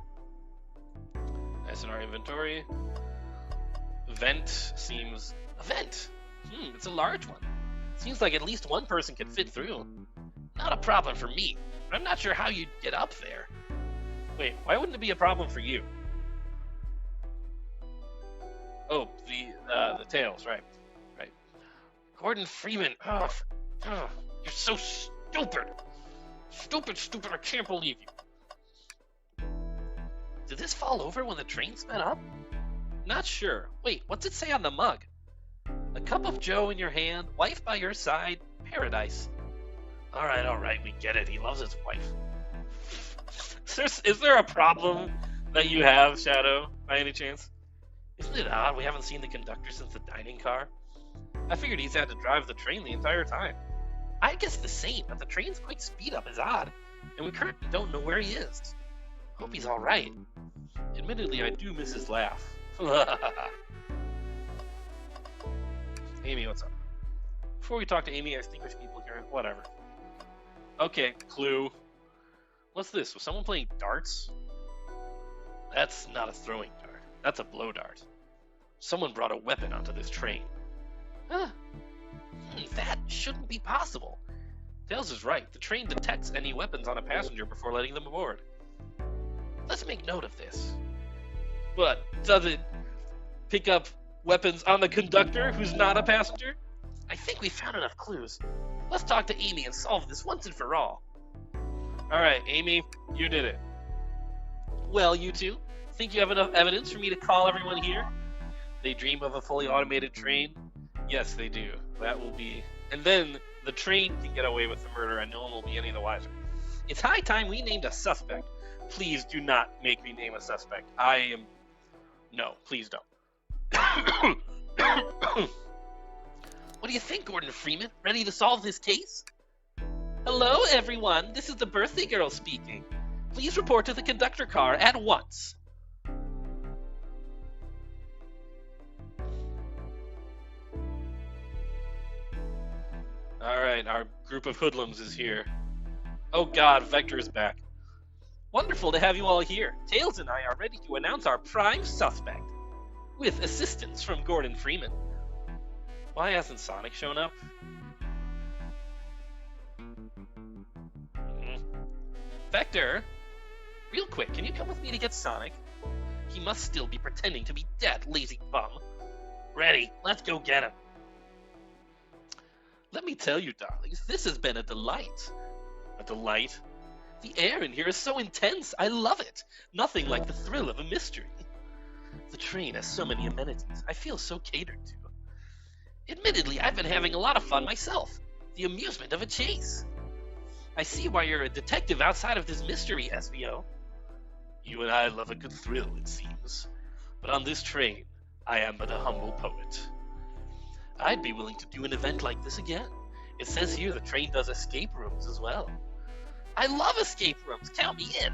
Speaker 2: Nice in our inventory. Vent seems... A vent! It's a large one. Seems like at least one person could fit through. Not a problem for me, but I'm not sure how you'd get up there. Wait, why wouldn't it be a problem for you? Oh, the tails, right. Right. Gordon Freeman, you're so stupid. Stupid, I can't believe you. Did this fall over when the train sped up? Not sure. Wait, what's it say on the mug? A cup of joe in your hand, wife by your side, paradise. All right, we get it. He loves his wife. Is there a problem that you have, Shadow, by any chance? Isn't it odd we haven't seen the conductor since the dining car? I figured he's had to drive the train the entire time. I guess the same, but the train's quick speed up is odd, and we currently don't know where he is. Hope he's all right. Admittedly, I do miss his laugh. Amy, what's up? Before we talk to Amy, I think we should keep looking around. Whatever. Okay, clue. What's this? Was someone playing darts? That's not a throwing dart. That's a blow dart. Someone brought a weapon onto this train. Huh. That shouldn't be possible. Tails is right. The train detects any weapons on a passenger before letting them aboard. Let's make note of this. But does it pick up weapons on the conductor who's not a passenger? I think we found enough clues. Let's talk to Amy and solve this once and for all. Alright, Amy, you did it. Well, you two, think you have enough evidence for me to call everyone here? They dream of a fully automated train? Yes, they do. That will be... And then the train can get away with the murder and no one will be any the wiser. It's high time we named a suspect. Please do not make me name a suspect. I am... No, please don't. What do you think, Gordon Freeman? Ready to solve this case? Hello, everyone. This is the birthday girl speaking. Please report to the conductor car at once. Alright, our group of hoodlums is here. Oh god, Vector is back. Wonderful to have you all here. Tails and I are ready to announce our prime suspect. With assistance from Gordon Freeman. Why hasn't Sonic shown up? Vector, real quick, can you come with me to get Sonic? He must still be pretending to be dead, lazy bum. Ready, let's go get him. Let me tell you, darlings, this has been a delight. A delight? The air in here is so intense, I love it. Nothing like the thrill of a mystery. The train has so many amenities, I feel so catered to. Admittedly, I've been having a lot of fun myself. The amusement of a chase. I see why you're a detective outside of this mystery, SVO. You and I love a good thrill, it seems. But on this train, I am but a humble poet. I'd be willing to do an event like this again. It says here the train does escape rooms as well. I love escape rooms, count me in.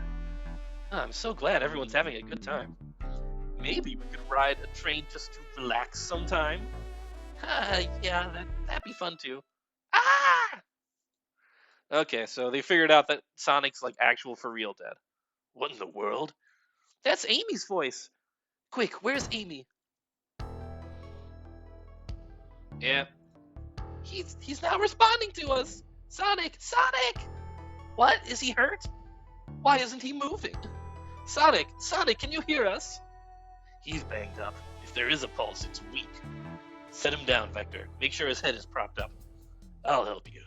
Speaker 2: I'm so glad everyone's having a good time. Maybe we could ride a train just to relax sometime. Yeah, that'd be fun too. Ah! Okay, so they figured out that Sonic's like actual for real dead. What in the world? That's Amy's voice. Quick, where's Amy? Yeah. He's not responding to us. Sonic! What? Is he hurt? Why isn't he moving? Sonic, can you hear us? He's banged up. If there is a pulse, it's weak. Set him down, Vector. Make sure his head is propped up. I'll help you.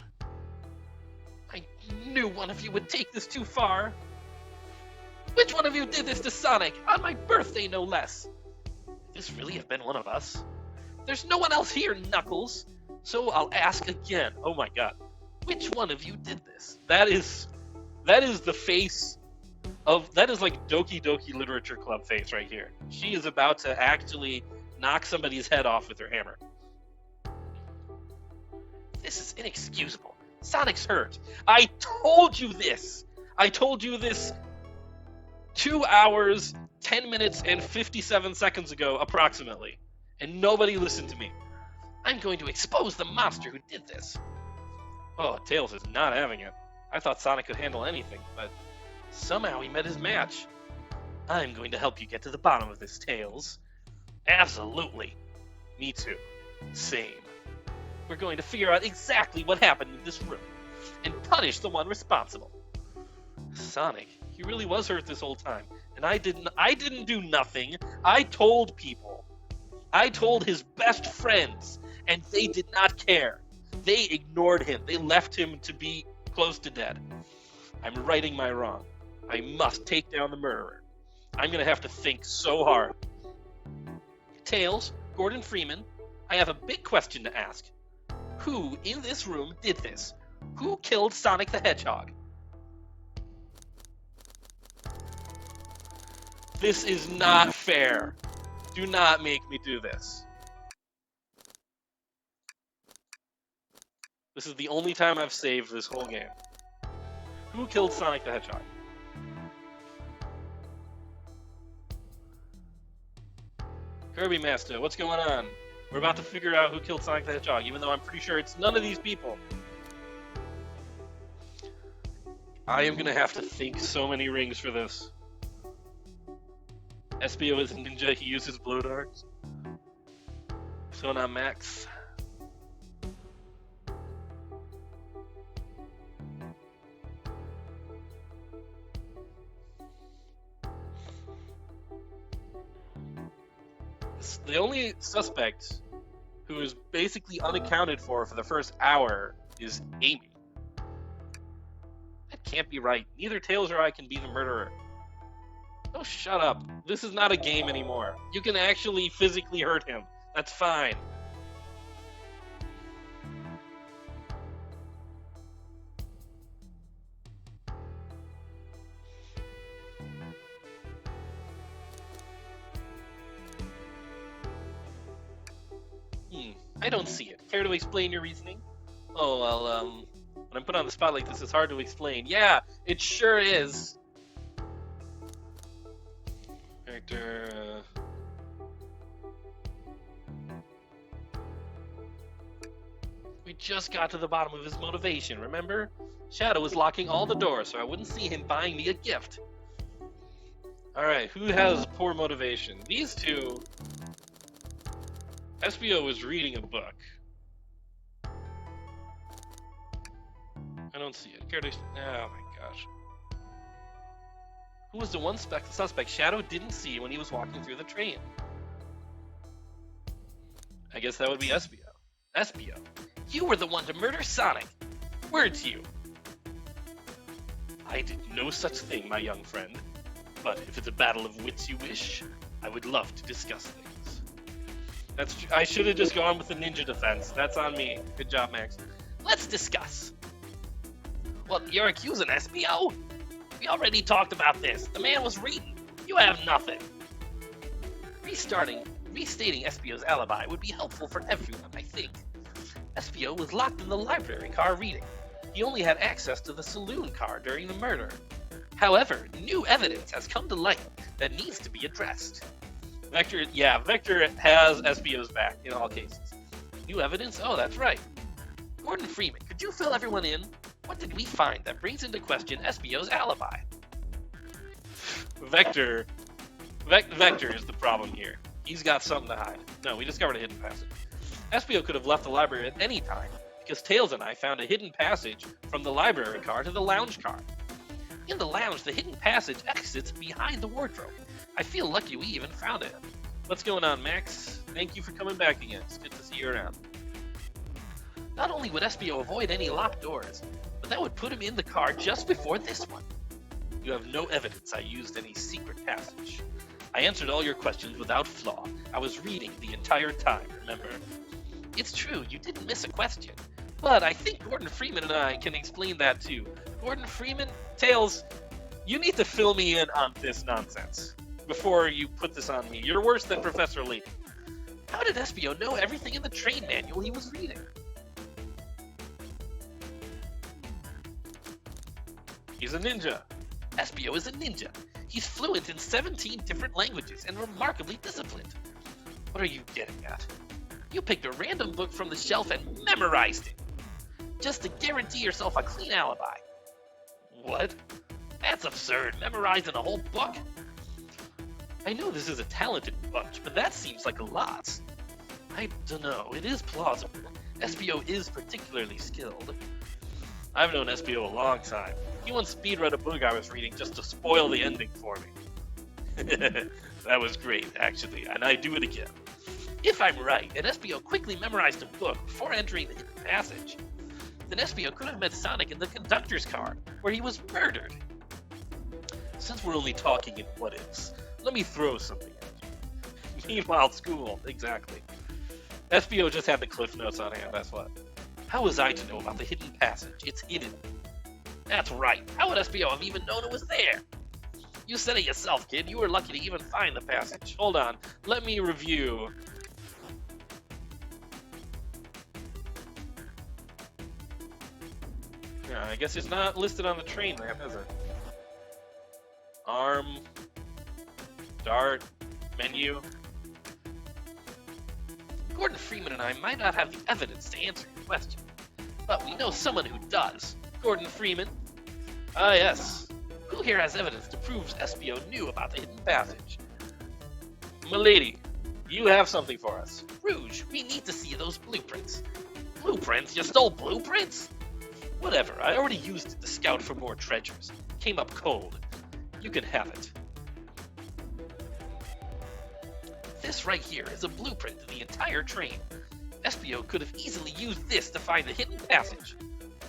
Speaker 2: I knew one of you would take this too far. Which one of you did this to Sonic? On my birthday, no less. Could this really have been one of us? There's no one else here, Knuckles. So I'll ask again. Oh my god. Which one of you did this? That is the face of... That is like Doki Doki Literature Club face right here. She is about to actually knock somebody's head off with her hammer. This is inexcusable. Sonic's hurt. I told you this. 2 hours, 10 minutes, and 57 seconds ago, approximately. And nobody listened to me. I'm going to expose the monster who did this. Oh, Tails is not having it. I thought Sonic could handle anything, but somehow he met his match. I'm going to help you get to the bottom of this, Tails. Absolutely. Me too. Same. We're going to figure out exactly what happened in this room and punish the one responsible. Sonic, he really was hurt this whole time, and I didn't do nothing. I told people. I told his best friends, and they did not care. They ignored him. They left him to be close to dead. I'm righting my wrong. I must take down the murderer. I'm going to have to think so hard. Tails, Gordon Freeman, I have a big question to ask. Who in this room did this? Who killed Sonic the Hedgehog? This is not fair. Do not make me do this. This is the only time I've saved this whole game. Who killed Sonic the Hedgehog? Kirby Master, what's going on? We're about to figure out who killed Sonic the Hedgehog, even though I'm pretty sure it's none of these people. I am gonna have to think so many rings for this. SBO is a ninja, he uses blow darts. Persona Max. The only suspect who is basically unaccounted for the first hour is Amy. That can't be right. Neither Tails or I can be the murderer. Oh, shut up. This is not a game anymore. You can actually physically hurt him. That's fine. I don't see it. Care to explain your reasoning? Oh, well, when I'm put on the spot like this, it's hard to explain. Yeah, it sure is. Character, We just got to the bottom of his motivation, remember? Shadow was locking all the doors so I wouldn't see him buying me a gift. Alright, who has poor motivation? These two... SBO was reading a book. I don't see it. Oh my gosh. Who was the one suspect Shadow didn't see when he was walking through the train? I guess that would be Espio. Espio,
Speaker 3: You were the one to murder Sonic. Word to you.
Speaker 2: I did no such thing, my young friend. But if it's a battle of wits you wish, I would love to discuss things. I should have just gone with the ninja defense. That's on me. Good job, Max.
Speaker 3: Let's discuss. Well, you're accusing Espio? We already talked about this. The man was reading. You have nothing. Restating Espio's alibi would be helpful for everyone, I think. Espio was locked in the library car reading. He only had access to the saloon car during the murder. However, new evidence has come to light that needs to be addressed.
Speaker 2: Vector has Espio's back in all cases.
Speaker 3: New evidence? Oh, that's right. Gordon Freeman, could you fill everyone in? What did we find that brings into question Espio's alibi?
Speaker 2: Vector is the problem here. He's got something to hide. No, we discovered a hidden passage. Espio could have left the library at any time, because Tails and I found a hidden passage from the library car to the lounge car.
Speaker 3: In the lounge, the hidden passage exits behind the wardrobe. I feel lucky we even found it.
Speaker 2: What's going on, Max? Thank you for coming back again. It's good to see you around.
Speaker 3: Not only would Espio avoid any locked doors, but that would put him in the car just before this one.
Speaker 2: You have no evidence I used any secret passage. I answered all your questions without flaw. I was reading the entire time, remember?
Speaker 3: It's true, you didn't miss a question. But I think Gordon Freeman and I can explain that too. Gordon Freeman?
Speaker 2: Tails, you need to fill me in on this nonsense before you put this on me. You're worse than Professor Lee.
Speaker 3: How did Espio know everything in the train manual he was reading?
Speaker 2: He's a ninja.
Speaker 3: Espio is a ninja. He's fluent in 17 different languages and remarkably disciplined. What are you getting at? You picked a random book from the shelf and memorized it, just to guarantee yourself a clean alibi.
Speaker 2: What?
Speaker 3: That's absurd, memorizing a whole book.
Speaker 2: I know this is a talented bunch, but that seems like a lot.
Speaker 3: I dunno, it is plausible. Espio is particularly skilled.
Speaker 2: I've known Espio a long time. He once speedread a book I was reading just to spoil the ending for me. That was great, actually, and I'd do it again.
Speaker 3: If I'm right, and Espio quickly memorized a book before entering the hidden passage, then Espio could have met Sonic in the conductor's car, where he was murdered.
Speaker 2: Since we're only talking in what-ifs, let me throw something at you. Meanwhile, school, exactly. Espio just had the cliff notes on hand, that's what.
Speaker 3: How was I to know about the hidden passage? It's hidden. That's right. How would Espio have even known it was there? You said it yourself, kid. You were lucky to even find the passage.
Speaker 2: Hold on. Let me review. Yeah, I guess it's not listed on the train map, is it? Arm, dart, menu.
Speaker 3: Gordon Freeman and I might not have the evidence to answer your question, but we know someone who does. Gordon Freeman.
Speaker 2: Ah, yes.
Speaker 3: Who here has evidence to prove Espio knew about the hidden passage?
Speaker 2: Milady, you have something for us.
Speaker 3: Rouge, we need to see those blueprints. Blueprints? You stole blueprints?
Speaker 2: Whatever, I already used it to scout for more treasures. Came up cold. You can have it.
Speaker 3: This right here is a blueprint of the entire train. Espio could have easily used this to find the hidden passage.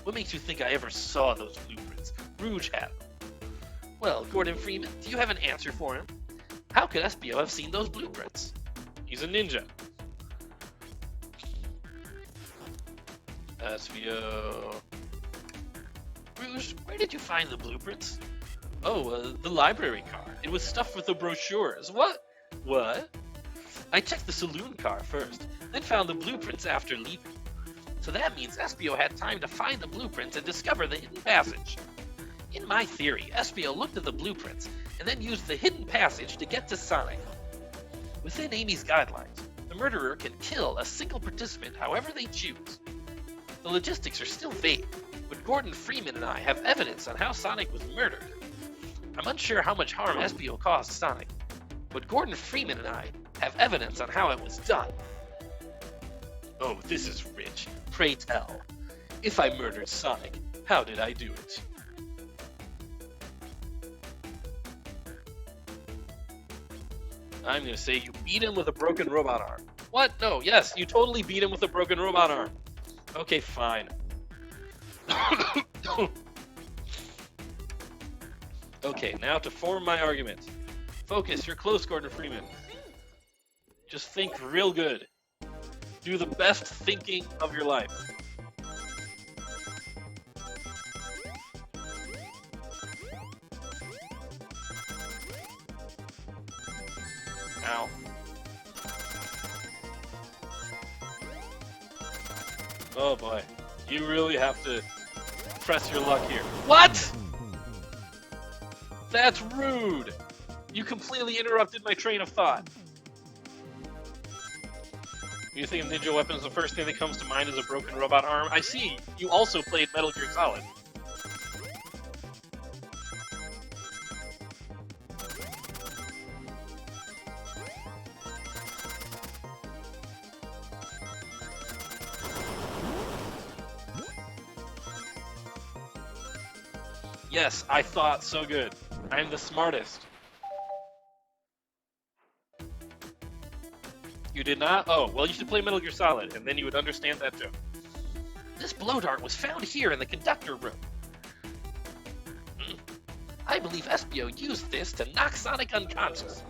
Speaker 2: What makes you think I ever saw those blueprints? Rouge had them.
Speaker 3: Well, Gordon Freeman, do you have an answer for him? How could Espio have seen those blueprints?
Speaker 2: He's a ninja. Espio.
Speaker 3: Rouge, where did you find the blueprints?
Speaker 2: Oh, the library car. It was stuffed with the brochures.
Speaker 3: What?
Speaker 2: What? I checked the saloon car first, then found the blueprints after leaving.
Speaker 3: So that means Espio had time to find the blueprints and discover the hidden passage. In my theory, Espio looked at the blueprints and then used the hidden passage to get to Sonic. Within Amy's guidelines, the murderer can kill a single participant however they choose. The logistics are still vague, but Gordon Freeman and I have evidence on how Sonic was murdered. I'm unsure how much harm Espio caused Sonic, but Gordon Freeman and I have evidence on how it was done.
Speaker 2: Oh, this is rich. Pray tell. If I murdered Sonic, How did I do it? I'm gonna say you beat him with a broken robot arm. What? No, yes, you totally beat him with a broken robot arm. Okay, fine. Okay, now to form my argument. Focus, you're close, Gordon Freeman. Just think real good. Do the best thinking of your life. Ow. Oh boy. You really have to press your luck here. What? That's rude. You completely interrupted my train of thought. You think of ninja weapons, the first thing that comes to mind is a broken robot arm. I see. You also played Metal Gear Solid. Yes, I thought so good. I'm the smartest. You did not? Oh, well, you should play Metal Gear Solid, and then you would understand that joke. This blow dart was found here in the conductor room. I believe Espio used this to knock Sonic unconscious.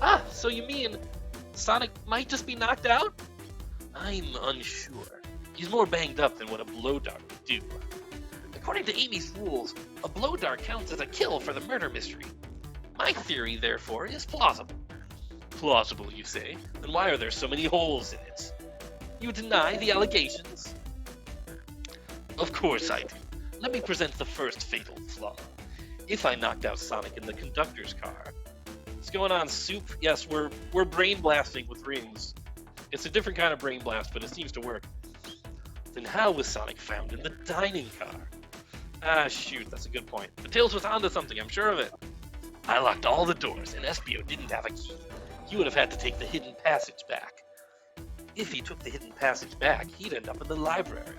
Speaker 2: Ah, so you mean Sonic might just be knocked out? I'm unsure. He's more banged up than what a blow dart would do. According to Amy's rules, a blow dart counts as a kill for the murder mystery. My theory, therefore, is plausible. Plausible, you say? Then why are there so many holes in it? You deny the allegations? Of course I do. Let me present the first fatal flaw. If I knocked out Sonic in the conductor's car... What's going on, Soup? Yes, we're brain blasting with rings. It's a different kind of brain blast, but it seems to work. Then how was Sonic found in the dining car? Ah, shoot, that's a good point. But Tails was onto something, I'm sure of it. I locked all the doors, and Espio didn't have a key. He would have had to take the hidden passage back. If he took the hidden passage back, he'd end up in the library.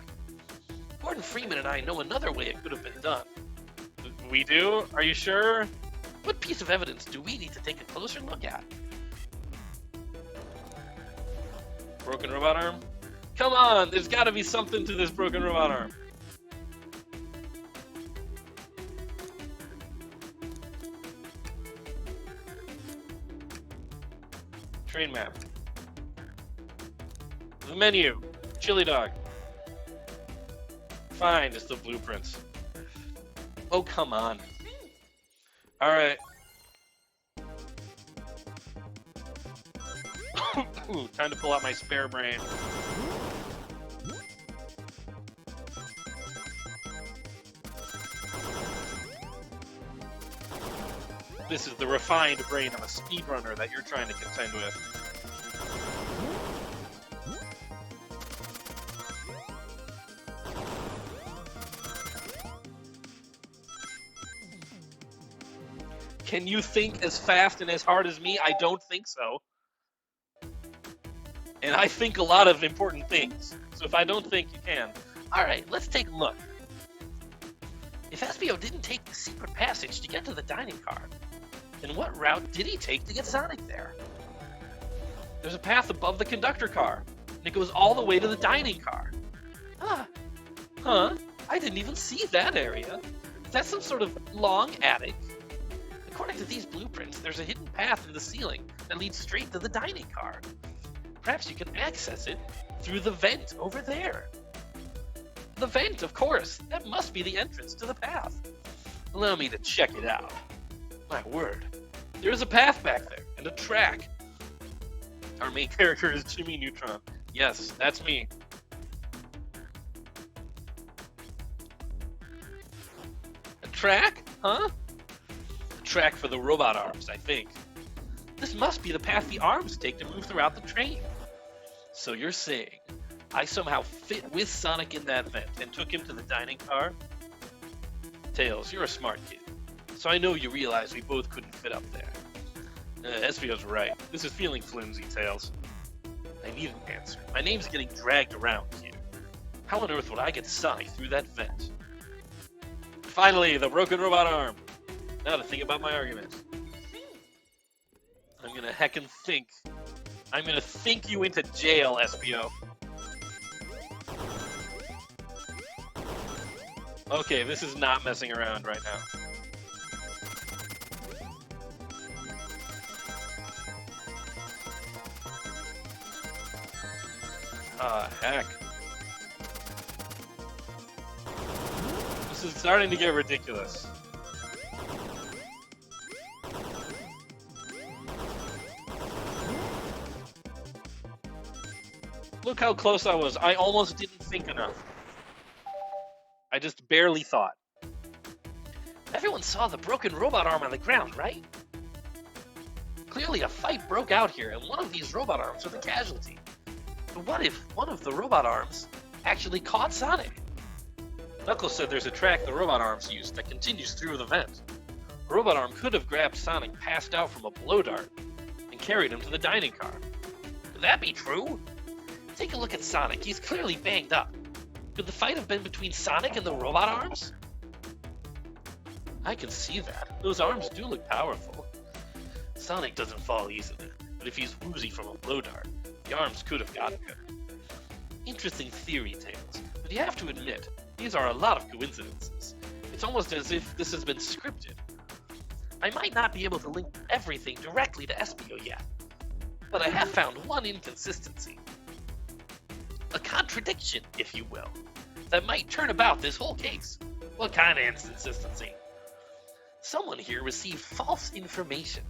Speaker 2: Gordon Freeman and I know another way it could have been done. We do? Are you sure? What piece of evidence do we need to take a closer look at? Broken robot arm? Come on, there's got to be something to this broken robot arm. Train map. The menu. Chili dog. Fine, it's the blueprints. Oh, come on. Alright. Time to pull out my spare brain. This is the refined brain of a speedrunner that you're trying to contend with. Can you think as fast and as hard as me? I don't think so. And I think a lot of important things. So if I don't think, you can. Alright, let's take a look. If Espio didn't take the secret passage to get to the dining car, then what route did he take to get Sonic there? There's a path above the conductor car, and it goes all the way to the dining car. Ah. Huh? I didn't even see that area. Is that some sort of long attic? According to these blueprints, there's a hidden path in the ceiling that leads straight to the dining car. Perhaps you can access it through the vent over there. The vent, of course. That must be the entrance to the path. Allow me to check it out. My word. There is a path back there, and a track. Our main character is Jimmy Neutron. Yes, that's me. A track? Huh? A track for the robot arms, I think. This must be the path the arms take to move throughout the train. So you're saying I somehow fit with Sonic in that vent and took him to the dining car? Tails, you're a smart kid. So I know you realize we both couldn't fit up there. Espio's right. This is feeling flimsy, Tails. I need an answer. My name's getting dragged around here. How on earth would I get Sonic through that vent? Finally, the broken robot arm. Now to think about my argument. I'm gonna heckin' think. I'm gonna think you into jail, SPO. Okay, this is not messing around right now. Ah, heck. This is starting to get ridiculous. Look how close I was. I almost didn't think enough. I just barely thought.
Speaker 3: Everyone saw the broken robot arm on the ground, right? Clearly a fight broke out here, and one of these robot arms was the casualty. But what if one of the robot arms actually caught Sonic?
Speaker 2: Knuckles said there's a track the robot arms used that continues through the vent. The robot arm could have grabbed Sonic passed out from a blow dart and carried him to the dining car.
Speaker 3: Could that be true? Take a look at Sonic. He's clearly banged up. Could the fight have been between Sonic and the robot arms?
Speaker 2: I can see that. Those arms do look powerful.
Speaker 3: Sonic doesn't fall easily, but if he's woozy from a blow dart,
Speaker 2: The arms could have gotten him.
Speaker 3: interesting theory, Tails. But you have to admit, these are a lot of coincidences. It's almost as if this has been scripted. I might not be able to link everything directly to Espio yet, but I have found one inconsistency. A contradiction, if you will, that might turn about this whole case. What kind of inconsistency? Someone here received false information,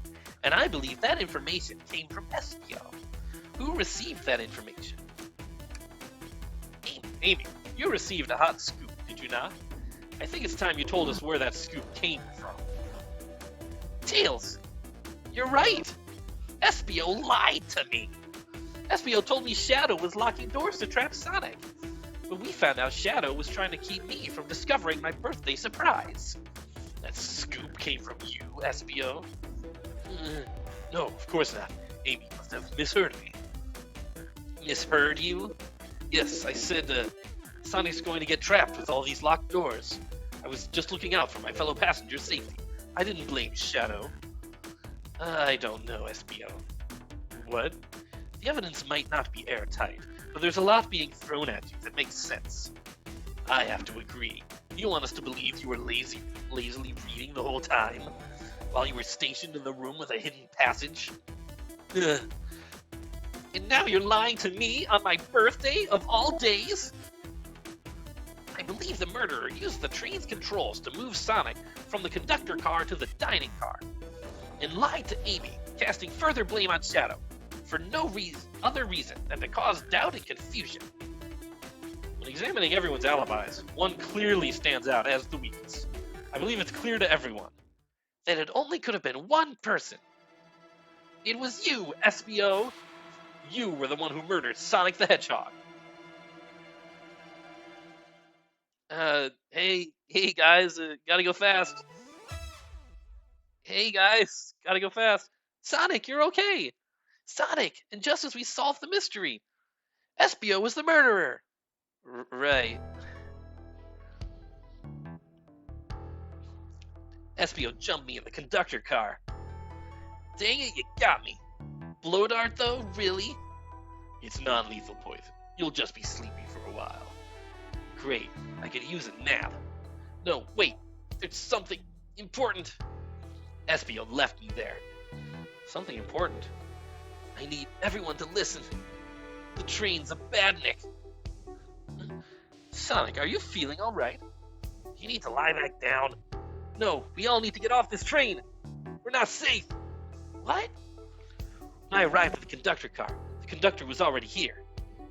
Speaker 3: and I believe that information came from Espio. Who received that information?
Speaker 2: Amy, you received a hot scoop, did you not? I think it's time you told us where that scoop came from.
Speaker 3: Tails, you're right. Espio lied to me. Espio told me Shadow was locking doors to trap Sonic. But we found out Shadow was trying to keep me from discovering my birthday surprise. That scoop came from you, Espio.
Speaker 2: No, of course not. Amy must have misheard me.
Speaker 3: Misheard you? Yes, I said Sonic's going to get trapped with all these locked doors. I was just looking out for my fellow passenger's safety. I didn't blame Shadow. I don't know, Espio.
Speaker 2: What?
Speaker 3: The evidence might not be airtight, but there's a lot being thrown at you that makes sense. I have to agree. You want us to believe you were lazily reading the whole time, while you were stationed in the room with a hidden passage? Ugh. And now you're lying to me on my birthday of all days? I believe the murderer used the train's controls to move Sonic from the conductor car to the dining car, and lied to Amy, casting further blame on Shadow, for no other reason than to cause doubt and confusion.
Speaker 2: When examining everyone's alibis, one clearly stands out as the weakest. I believe it's clear to everyone.
Speaker 3: That it only could have been one person. It was you, Espio. You were the one who murdered Sonic the Hedgehog. Hey guys, gotta go fast. Hey guys, gotta go fast. Sonic, you're okay. Sonic, and just as we solved the mystery, Espio was the murderer. Right. Espio jumped me in the conductor car. Dang it, you got me. Blow dart though, really? It's non-lethal poison. You'll just be sleepy for a while. Great, I could use a nap. No, wait, there's something important. Espio left me there. Something important? I need everyone to listen. The train's a badnik. Sonic, are you feeling alright? You need to lie back down. No, we all need to get off this train. We're not safe. What? When I arrived at the conductor car, the conductor was already here.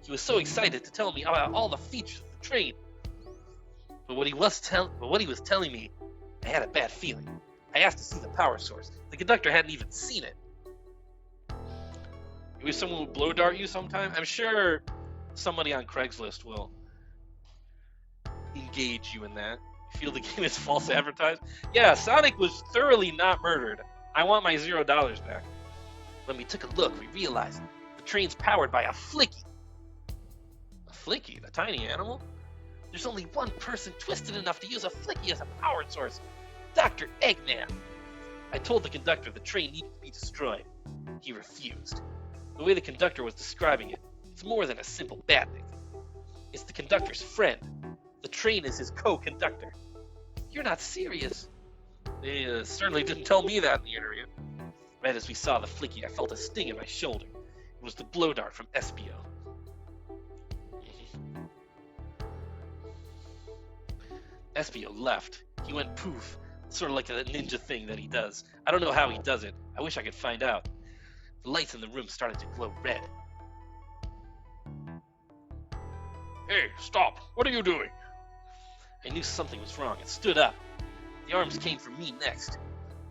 Speaker 3: He was so excited to tell me about all the features of the train. But what he was telling me, I had a bad feeling. I asked to see the power source. The conductor hadn't even seen it.
Speaker 2: It was someone who would blow dart you sometime? I'm sure somebody on Craigslist will engage you in that. Feel the game is false advertised? Yeah, Sonic was thoroughly not murdered. I want my $0 back.
Speaker 3: When we took a look, we realized the train's powered by a Flicky.
Speaker 2: A Flicky? The tiny animal?
Speaker 3: There's only one person twisted enough to use a flicky as a power source. Dr. Eggman. I told the conductor the train needed to be destroyed. He refused. The way the conductor was describing it, it's more than a simple bandit. It's the conductor's friend. The train is his co-conductor. You're not serious. They certainly didn't tell me that in the interview. Right as we saw the flicky, I felt a sting in my shoulder. It was the blow dart from Espio. Espio left. He went poof, sort of like a ninja thing that he does. I don't know how he does it. I wish I could find out. The lights in the room started to glow red.
Speaker 1: Hey, stop! What are you doing?
Speaker 3: I knew something was wrong and stood up. The arms came for me next.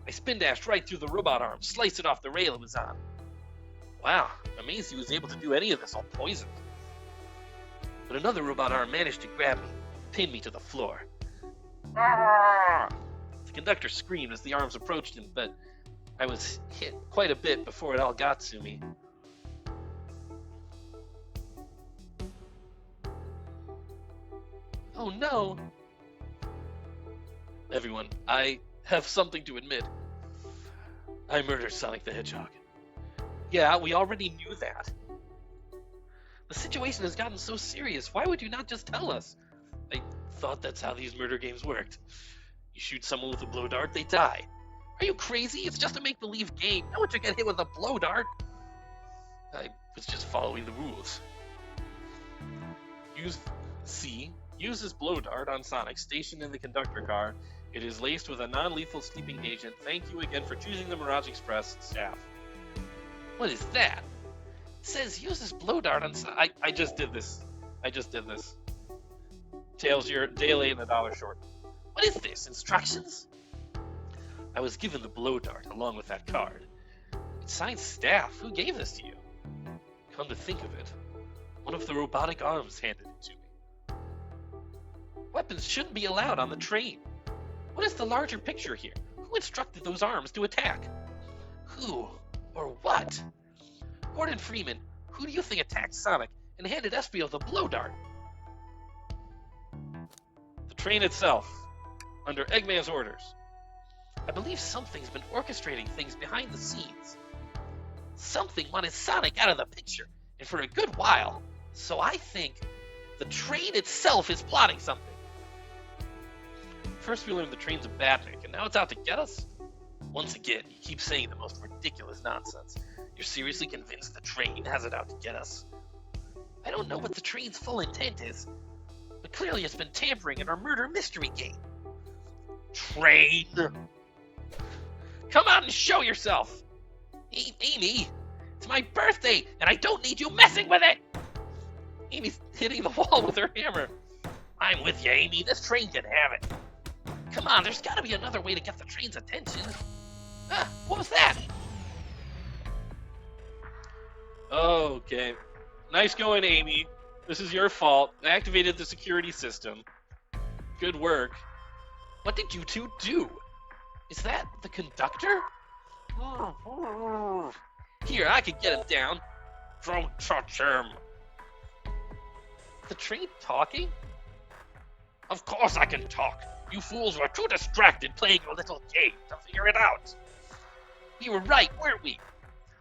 Speaker 3: I spin dashed right through the robot arm, sliced it off the rail it was on. Wow, amazed he was able to do any of this all poisoned. But another robot arm managed to grab me, pin me to the floor. Ah! The conductor screamed as the arms approached him, but I was hit quite a bit before it all got to me. Oh no! Everyone, I have something to admit. I murdered Sonic the Hedgehog. Yeah, we already knew that. The situation has gotten so serious, why would you not just tell us? I thought that's how these murder games worked. You shoot someone with a blow dart, they die. Are you crazy? It's just a make-believe game. No one should get hit with a blow dart. I was just following the rules. Use this blow dart on Sonic stationed in the conductor car. It is laced with a non-lethal sleeping agent. Thank you again for choosing the Mirage Express staff. What is that? It says use this blow dart on Sonic. I just did this. Tails, you're a day late and $1 short. What is this? Instructions? I was given the blow dart along with that card. It's signed staff. Who gave this to you? Come to think of it, one of the robotic arms handed it to me. Weapons shouldn't be allowed on the train. What is the larger picture here? Who instructed those arms to attack? Who or what? Gordon Freeman, who do you think attacked Sonic and handed Espio the blow dart? The train itself, under Eggman's orders. I believe something's been orchestrating things behind the scenes. Something wanted Sonic out of the picture, and for a good while. So I think the train itself is plotting something. First we learned the train's a badnik, and now it's out to get us? Once again, you keep saying the most ridiculous nonsense. You're seriously convinced the train has it out to get us? I don't know what the train's full intent is, but clearly it's been tampering in our murder mystery game. Train! Come out and show yourself! Amy, it's my birthday, and I don't need you messing with it! Amy's hitting the wall with her hammer. I'm with you, Amy. This train can have it. Come on, there's gotta be another way to get the train's attention. Ah, what was that? Okay. Nice going, Amy. This is your fault. I activated the security system. Good work. What did you two do? Is that the conductor? Here, I can get him down. Don't touch him. The train talking? Of course I can talk. You fools were too distracted playing your little game to figure it out. We were right, weren't we?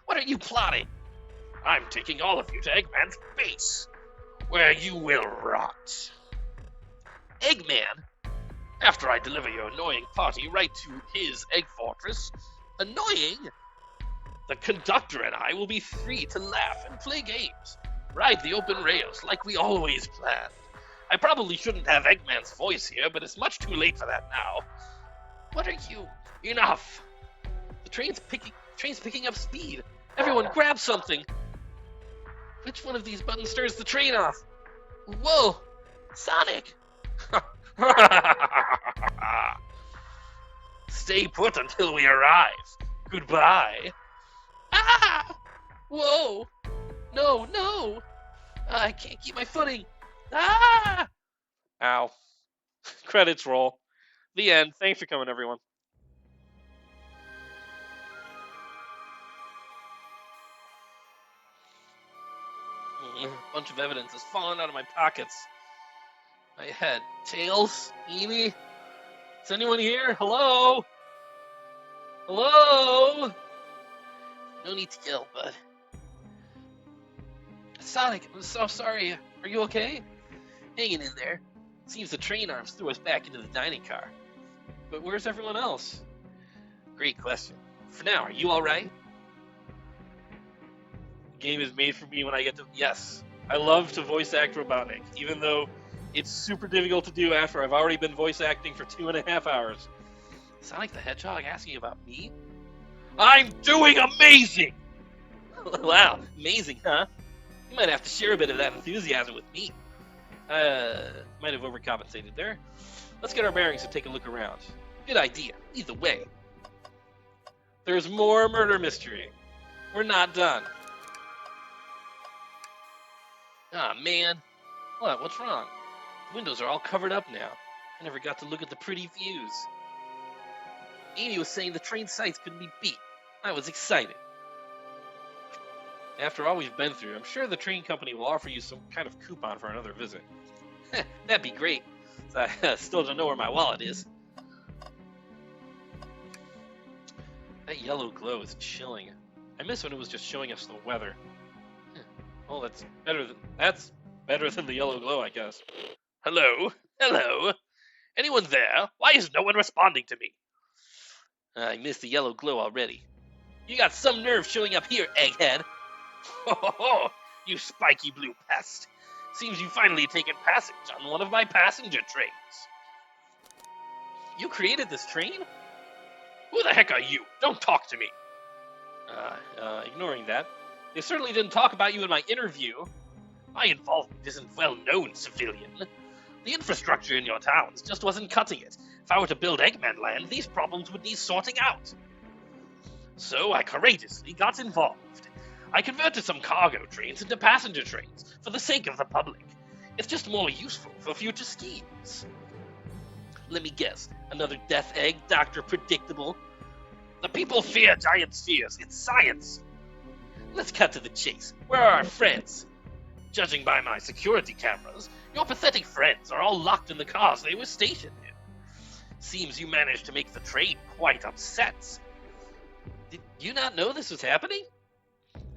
Speaker 3: What are you plotting? I'm taking all of you to Eggman's base, where you will rot. Eggman? After I deliver your annoying party right to his egg fortress, annoying? The conductor and I will be free to laugh and play games, ride the open rails like we always planned. I probably shouldn't have Eggman's voice here, but it's much too late for that now. What are you? Enough! The train's picking up speed. Everyone grab something. Which one of these buttons stirs the train off? Whoa! Sonic! Stay put until we arrive. Goodbye. Ah! Whoa! No! I can't keep my footing. Ah! Ow. Credits roll. The end. Thanks for coming, everyone. A bunch of evidence has fallen out of my pockets.
Speaker 2: I had Tails, Amy. Is anyone here? Hello? Hello? No need to yell, bud. Sonic, I'm so sorry. Are you okay? Hanging in there. Seems the train arms threw us back into the dining car. But where's everyone else? Great question. For now, are you alright? The game is made for me when I get to... Yes, I love to voice act Robotnik, even though it's super difficult to do after I've already been voice acting for 2.5 hours. Sonic the Hedgehog asking about me? I'm doing amazing! Wow, amazing, huh? You might have to share a bit of that enthusiasm with me. Might have overcompensated there. Let's get our bearings and take a look around. Good idea. Lead the way. There's more murder mystery. We're not done. Ah, man. What? What's wrong? The windows are all covered up now. I never got to look at the pretty views. Amy was saying the train sights couldn't be beat. I was excited. After all we've been through, I'm sure the train company will offer you some kind of coupon for another visit. That'd be great. I still don't know where my wallet is. That yellow glow is chilling. I miss when it was just showing us the weather. Well, that's better than the yellow glow, I guess.
Speaker 3: Hello? Hello? Anyone there? Why is no one responding to me?
Speaker 2: I missed the yellow glow already. You got some nerve showing up here, egghead.
Speaker 3: Ho ho ho! You spiky blue pest! Seems you've finally taken passage on one of my passenger trains.
Speaker 2: You created this train?
Speaker 3: Who the heck are you? Don't talk to me!
Speaker 2: Ignoring that. They certainly didn't talk about you in my interview.
Speaker 3: My involvement isn't well known, civilian. The infrastructure in your towns just wasn't cutting it. If I were to build Eggman Land, these problems would need sorting out. So I courageously got involved. I converted some cargo trains into passenger trains for the sake of the public. It's just more useful for future schemes.
Speaker 2: Let me guess. Another death egg, Dr. Predictable.
Speaker 3: The people fear giant spheres. It's science.
Speaker 2: Let's cut to the chase. Where are our friends?
Speaker 3: Judging by my security cameras, your pathetic friends are all locked in the cars they were stationed in. Seems you managed to make the train quite upset.
Speaker 2: Did you not know this was happening?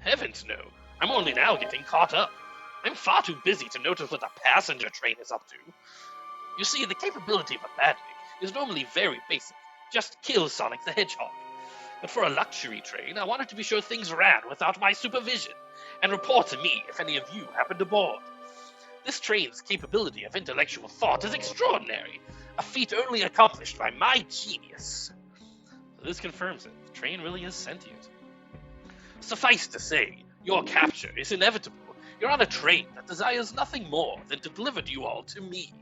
Speaker 3: Heavens no. I'm only now getting caught up. I'm far too busy to notice what the passenger train is up to. You see, the capability of a badnik is normally very basic. Just kill Sonic the Hedgehog. But for a luxury train, I wanted to be sure things ran without my supervision, and report to me if any of you happened aboard. This train's capability of intellectual thought is extraordinary, a feat only accomplished by my genius.
Speaker 2: So this confirms it. The train really is sentient.
Speaker 3: Suffice to say, your capture is inevitable. You're on a train that desires nothing more than to deliver you all to me.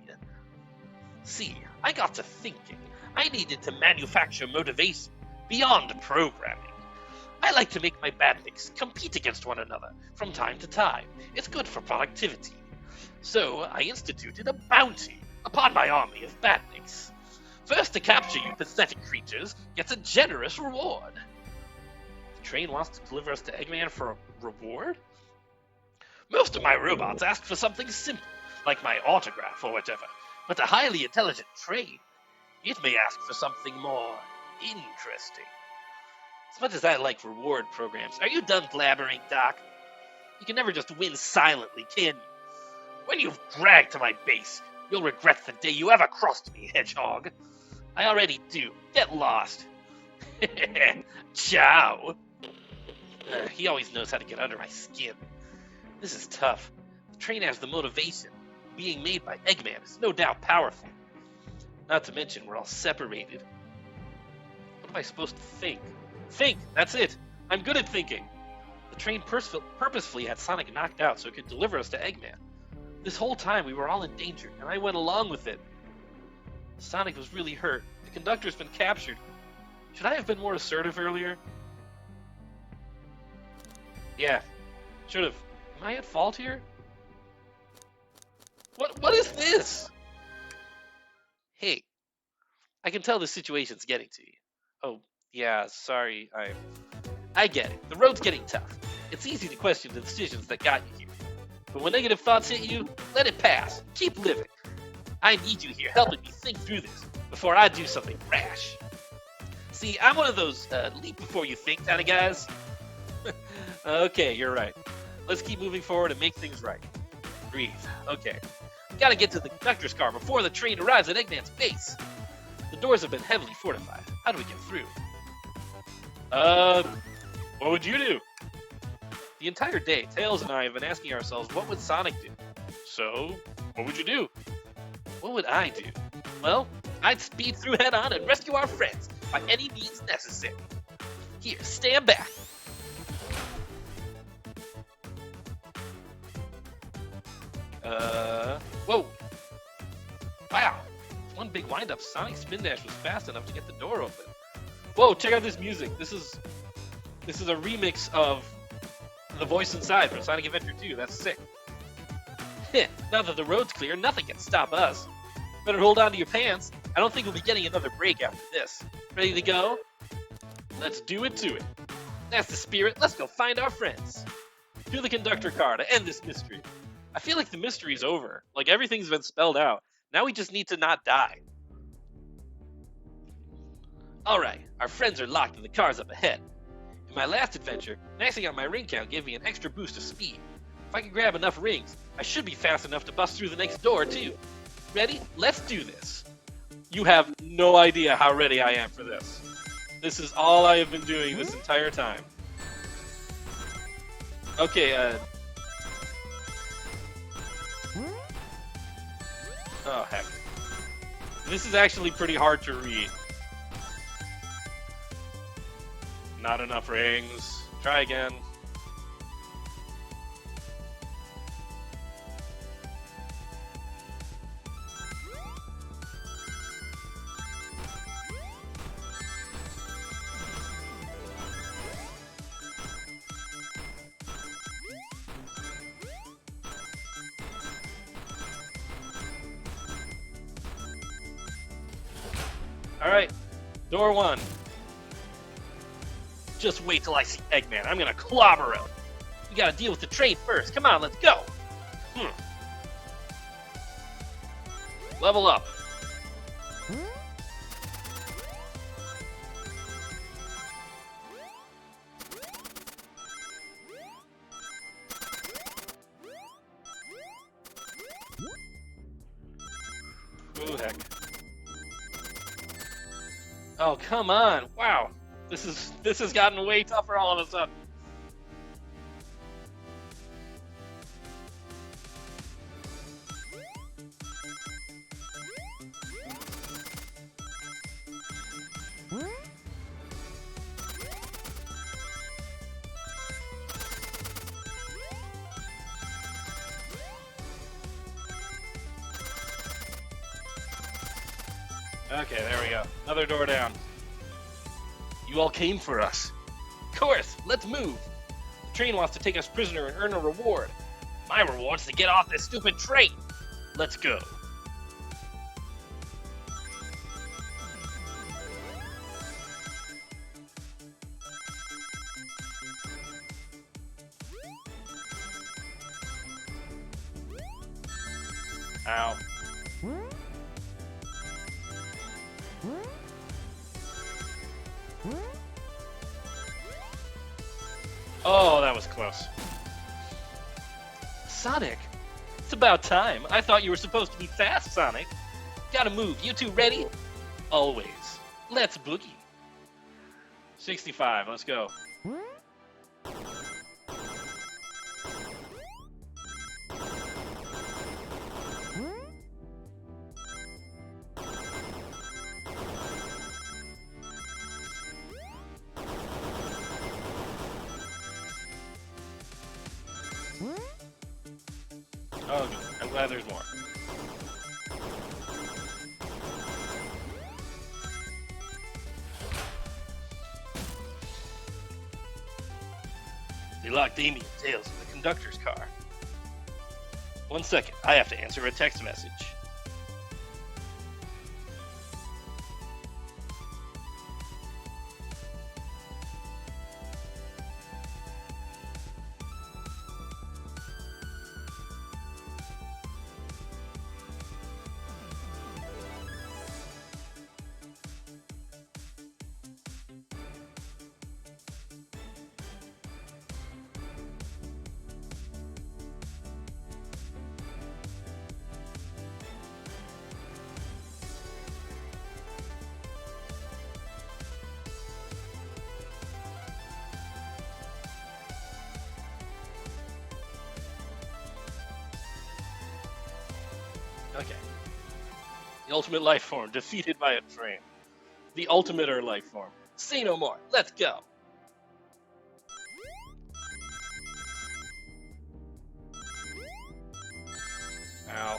Speaker 3: See, I got to thinking. I needed to manufacture motivation beyond programming. I like to make my badniks compete against one another from time to time. It's good for productivity. So I instituted a bounty upon my army of badniks. First to capture you pathetic creatures gets a generous reward.
Speaker 2: The train wants to deliver us to Eggman for a reward?
Speaker 3: Most of my robots ask for something simple, like my autograph or whatever. But a highly intelligent train, it may ask for something more interesting.
Speaker 2: As much as I like reward programs, are you done blabbering, Doc? You can never just win silently, can you?
Speaker 3: When you've dragged to my base, you'll regret the day you ever crossed me, Hedgehog.
Speaker 2: I already do. Get lost.
Speaker 3: Ciao.
Speaker 2: He always knows how to get under my skin. This is tough. The train has the motivation. Being made by Eggman is no doubt powerful. Not to mention, we're all separated. What am I supposed to think? Think! That's it! I'm good at thinking! The train purposefully had Sonic knocked out so it could deliver us to Eggman. This whole time we were all in danger, and I went along with it. Sonic was really hurt. The conductor's been captured. Should I have been more assertive earlier? Yeah, should have. Am I at fault here? What is this? Hey, I can tell the situation's getting to you. Oh, yeah, sorry, I get it. The road's getting tough. It's easy to question the decisions that got you here. But when negative thoughts hit you, let it pass. Keep living.
Speaker 3: I need you here helping me think through this before I do something rash. See, I'm one of those leap before you think kind of guys. Okay, you're right. Let's keep moving forward and make things right. Breathe. Okay. We gotta get to the conductor's car before the train arrives at Eggman's base. The doors have been heavily fortified. How do we get through?
Speaker 1: What would you do?
Speaker 3: The entire day, Tails and I have been asking ourselves, what would Sonic do?
Speaker 1: So, what would you do?
Speaker 3: What would I do? Well, I'd speed through head on and rescue our friends by any means necessary. Here, stand back. Whoa. Wow. One big wind-up. Sonic's spin dash was fast enough to get the door open. Whoa, check out this music. This is a remix of The Voice Inside from Sonic Adventure 2. That's sick. Now that the road's clear, nothing can stop us. Better hold on to your pants. I don't think we'll be getting another break after this. Ready to go? Let's do it to it. That's the spirit. Let's go find our friends. To the conductor car to end this mystery. I feel like the mystery's over. Like everything's been spelled out. Now we just need to not die. Alright, our friends are locked and the car's up ahead. In my last adventure, maxing out my ring count gave me an extra boost of speed. If I can grab enough rings, I should be fast enough to bust through the next door too. Ready? Let's do this. You have no idea how ready I am for this. This is all I have been doing this entire time. Okay, oh, heck. This is actually pretty hard to read.
Speaker 1: Not enough rings.
Speaker 3: Try again. Alright, door one. Just wait till I see Eggman. I'm gonna clobber him. We gotta deal with the train first. Come on, let's go. Level up. Ooh, heck. Oh, come on. Wow. This has gotten way tougher all of a sudden. Okay, there we go. Another door down. You all came for us. Of course, let's move. The train wants to take us prisoner and earn a reward. My reward's to get off this stupid train. Let's go. Ow. Oh, that was close. Sonic, it's about time. I thought you were supposed to be fast, Sonic. Gotta move. You two ready? Always. Let's boogie. 65, let's go. Oh, good. I'm glad there's more. They locked Amy and Tails in the conductor's car. 1 second, I have to answer a text message.
Speaker 2: Okay. The ultimate life form defeated by a train. The ultimate life form. Say no more. Let's go. Ow.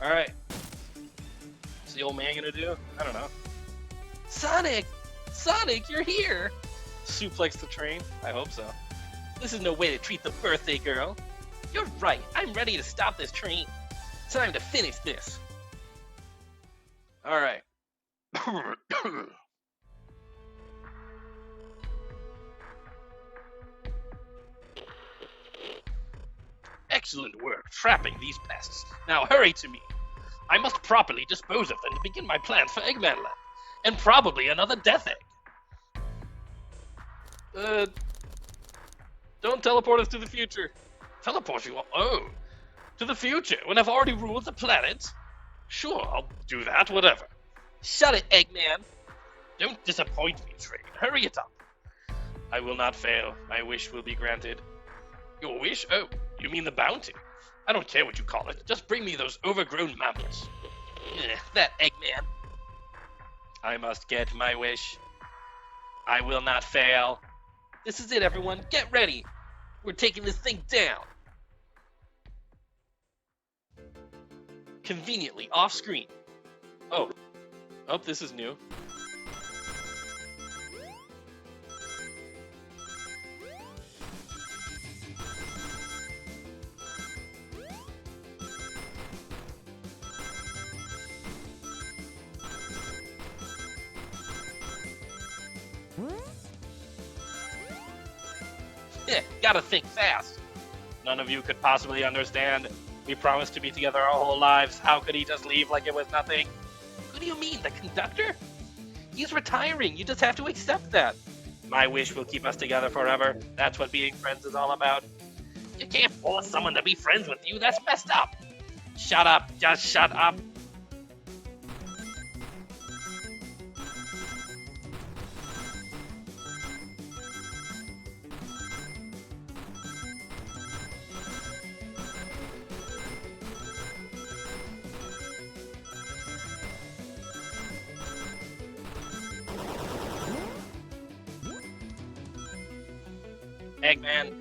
Speaker 2: Alright. What's the old man gonna do? I don't know. Sonic! Sonic, you're here! Suplex the train? I hope so. This is no way to treat the birthday girl. You're right, I'm ready to stop this train. Time to finish this. Alright. Excellent work trapping these pests. Now hurry to me. I must properly dispose of them to begin my plans for Eggman Land. And probably another Death Egg. Don't teleport us to the future. Teleport you? Oh. To the future, when I've already ruled the planet? Sure, I'll do that, whatever. Shut it, Eggman. Don't disappoint me, Train. Hurry it up. I will not fail. My wish will be granted. Your wish? Oh, you mean the bounty? I don't care what you call it. Just bring me those overgrown mammals. That Eggman. I must get my wish. I will not fail. This is it, everyone. Get ready. We're taking this thing down. Conveniently off screen. Oh, this is new. Gotta think fast. None of you could possibly understand. We promised to be together our whole lives. How could he just leave like it was nothing? Who do you mean, the conductor? He's retiring. You just have to accept that. My wish will keep us together forever. That's what being friends is all about. You can't force someone to be friends with you. That's messed up. Shut up. Just shut up.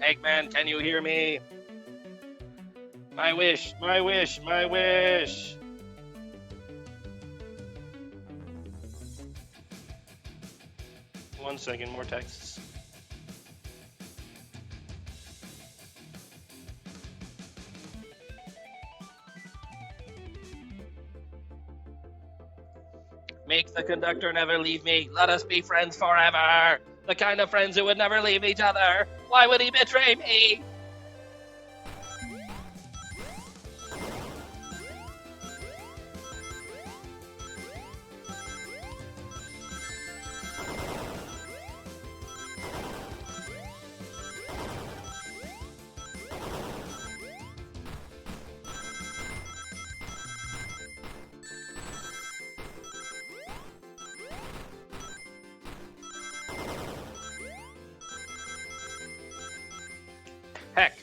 Speaker 2: Eggman, can you hear me? My wish, my wish, my wish. One second, more texts. Make the conductor never leave me. Let us be friends forever. The kind of friends who would never leave each other. Why would he betray me? Heck.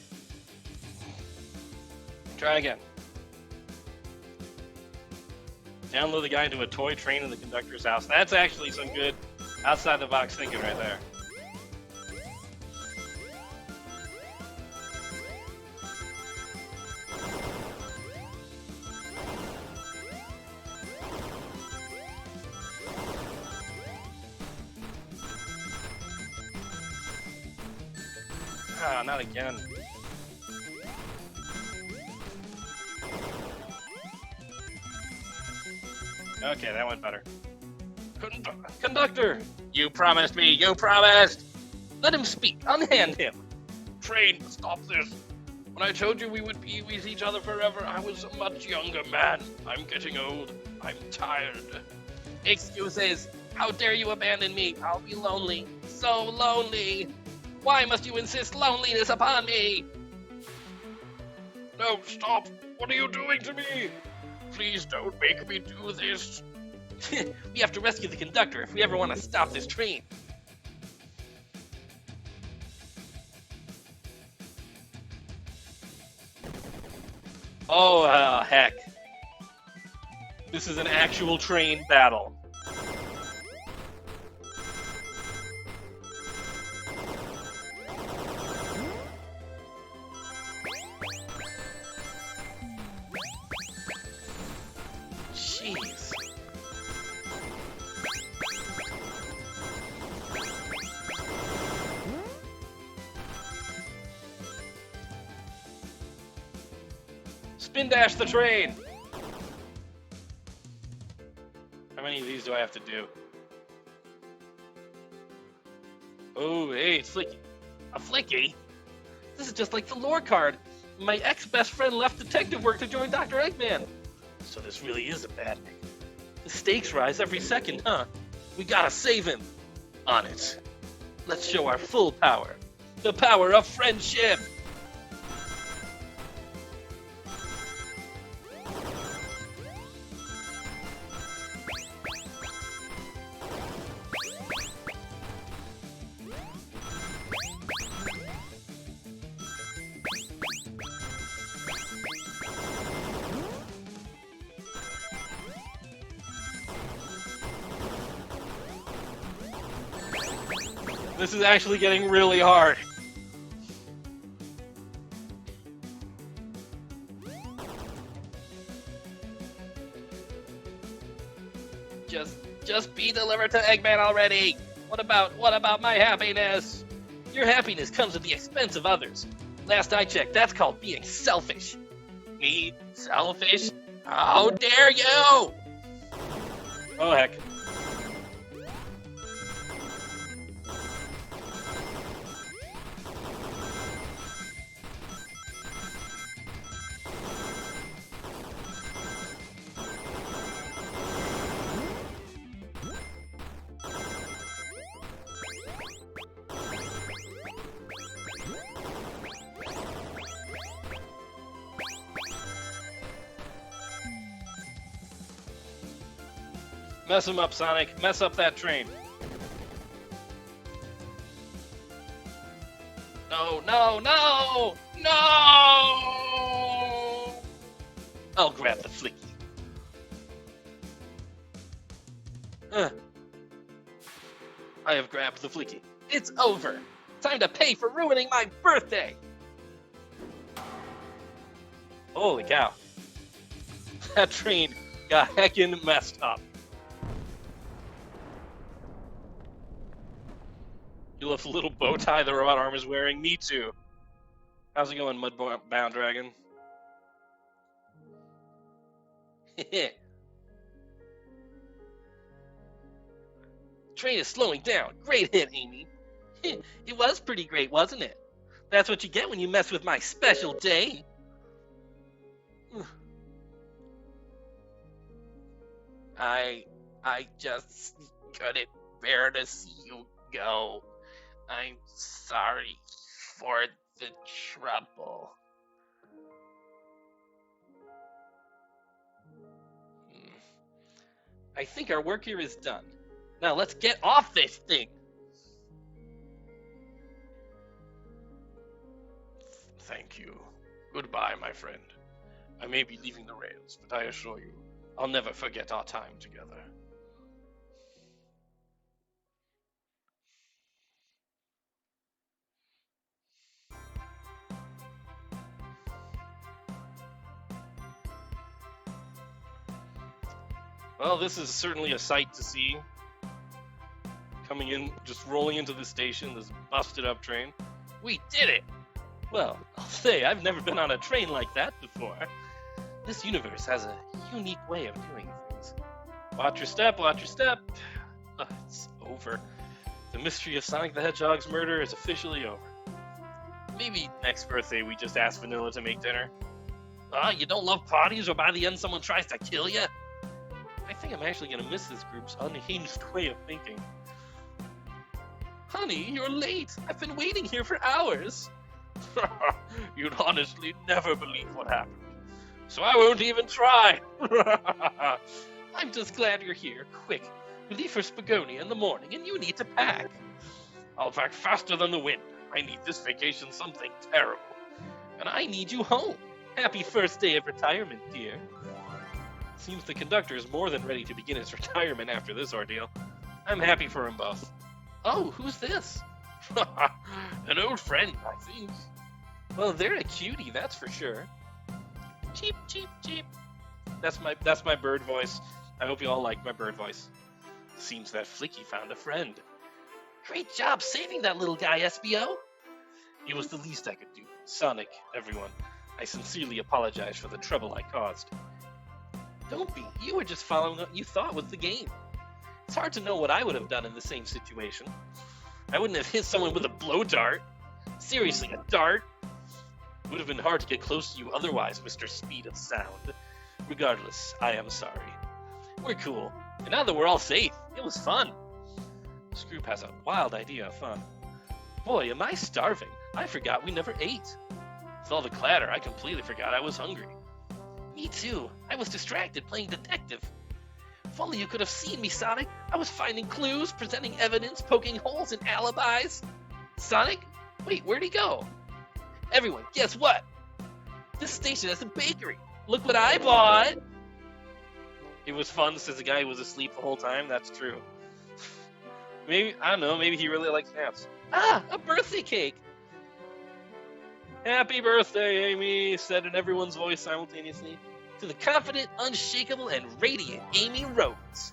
Speaker 2: Try again. Download the guide to a toy train in the conductor's house. That's actually some good outside the box thinking right there. Ah, not again. Okay, that went better. Conductor! You promised me, you promised! Let him speak, unhand him! Train, stop this! When I told you we would be with each other forever, I was a much younger man. I'm getting old. I'm tired. Excuses! How dare you abandon me? I'll be lonely. So lonely! Why must you insist loneliness upon me? No, stop! What are you doing to me? Please don't make me do this.
Speaker 3: We have to rescue the conductor if we ever want to stop this train.
Speaker 2: Oh, heck. This is an actual train battle.
Speaker 3: Jeez.
Speaker 2: Spin dash the train! How many of these do I have to do? Oh, hey, it's Flicky.
Speaker 3: A Flicky? This is just like the lore card. My ex-best friend left detective work to join Dr. Eggman. So this really is a bad name. The stakes rise every second, huh? We gotta save him. On it. Let's show our full power. The power of friendship!
Speaker 2: This is actually getting really hard.
Speaker 3: Just be delivered to Eggman already. What about my happiness? Your happiness comes at the expense of others. Last I checked, that's called being selfish. Me? Selfish? How dare you!
Speaker 2: Oh, heck. Mess him up, Sonic. Mess up that train.
Speaker 3: No, no, no! No! I'll grab the Flicky. I have grabbed the Flicky. It's over. Time to pay for ruining my birthday.
Speaker 2: Holy cow. That train got heckin' messed up. You love the little bow tie the robot arm is wearing? Me too. How's it going, Mudbound Dragon?
Speaker 3: Train is slowing down. Great hit, Amy. It was pretty great, wasn't it? That's what you get when you mess with my special day. I just couldn't bear to see you go. I'm sorry for the trouble. I think our work here is done. Now let's get off this thing.
Speaker 1: Thank you. Goodbye, my friend. I may be leaving the rails, but I assure you, I'll never forget our time together.
Speaker 2: Well, this is certainly a sight to see. Coming in, just rolling into the station, this busted up train.
Speaker 3: We did it!
Speaker 2: Well, I'll say, I've never been on a train like that before.
Speaker 3: This universe has a unique way of doing things.
Speaker 2: Watch your step, watch your step. It's over. The mystery of Sonic the Hedgehog's murder is officially over. Maybe next birthday we just ask Vanilla to make dinner.
Speaker 3: You don't love parties, or by the end someone tries to kill you?
Speaker 2: I think I'm actually going to miss this group's unhinged way of thinking.
Speaker 3: Honey, you're late. I've been waiting here for hours.
Speaker 1: You'd honestly never believe what happened. So I won't even try.
Speaker 3: I'm just glad you're here. Quick, we leave for Spagonia in the morning, and you need to pack.
Speaker 1: I'll pack faster than the wind. I need this vacation something terrible.
Speaker 3: And I need you home. Happy first day of retirement, dear. Seems the conductor is more than ready to begin his retirement after this ordeal. I'm happy for them both. Oh, who's this?
Speaker 1: An old friend, I think.
Speaker 3: Well, they're a cutie, that's for sure. Cheep, cheep, cheep. That's my bird voice. I hope you all like my bird voice. Seems that Flicky found a friend. Great job saving that little guy, SBO. It was the least I could do. Sonic, everyone, I sincerely apologize for the trouble I caused. Don't be. You were just following what you thought was the game. It's hard to know what I would have done in the same situation. I wouldn't have hit someone with a blow dart. Seriously, a dart? It would have been hard to get close to you otherwise, Mr. Speed of Sound. Regardless, I am sorry. We're cool. And now that we're all safe, it was fun. Scroop has a wild idea of fun. Boy, am I starving. I forgot we never ate. With all the clatter, I completely forgot I was hungry. Me too. I was distracted playing detective. If only you could have seen me, Sonic. I was finding clues, presenting evidence, poking holes in alibis. Sonic? Wait, where'd he go? Everyone, guess what? This station has a bakery. Look what I bought. It was fun, says the guy who was asleep the whole time. That's true. Maybe, I don't know, maybe he really likes naps. Ah, a birthday cake. Happy birthday, Amy, said in everyone's voice simultaneously. To the confident, unshakable, and radiant Amy Rhodes.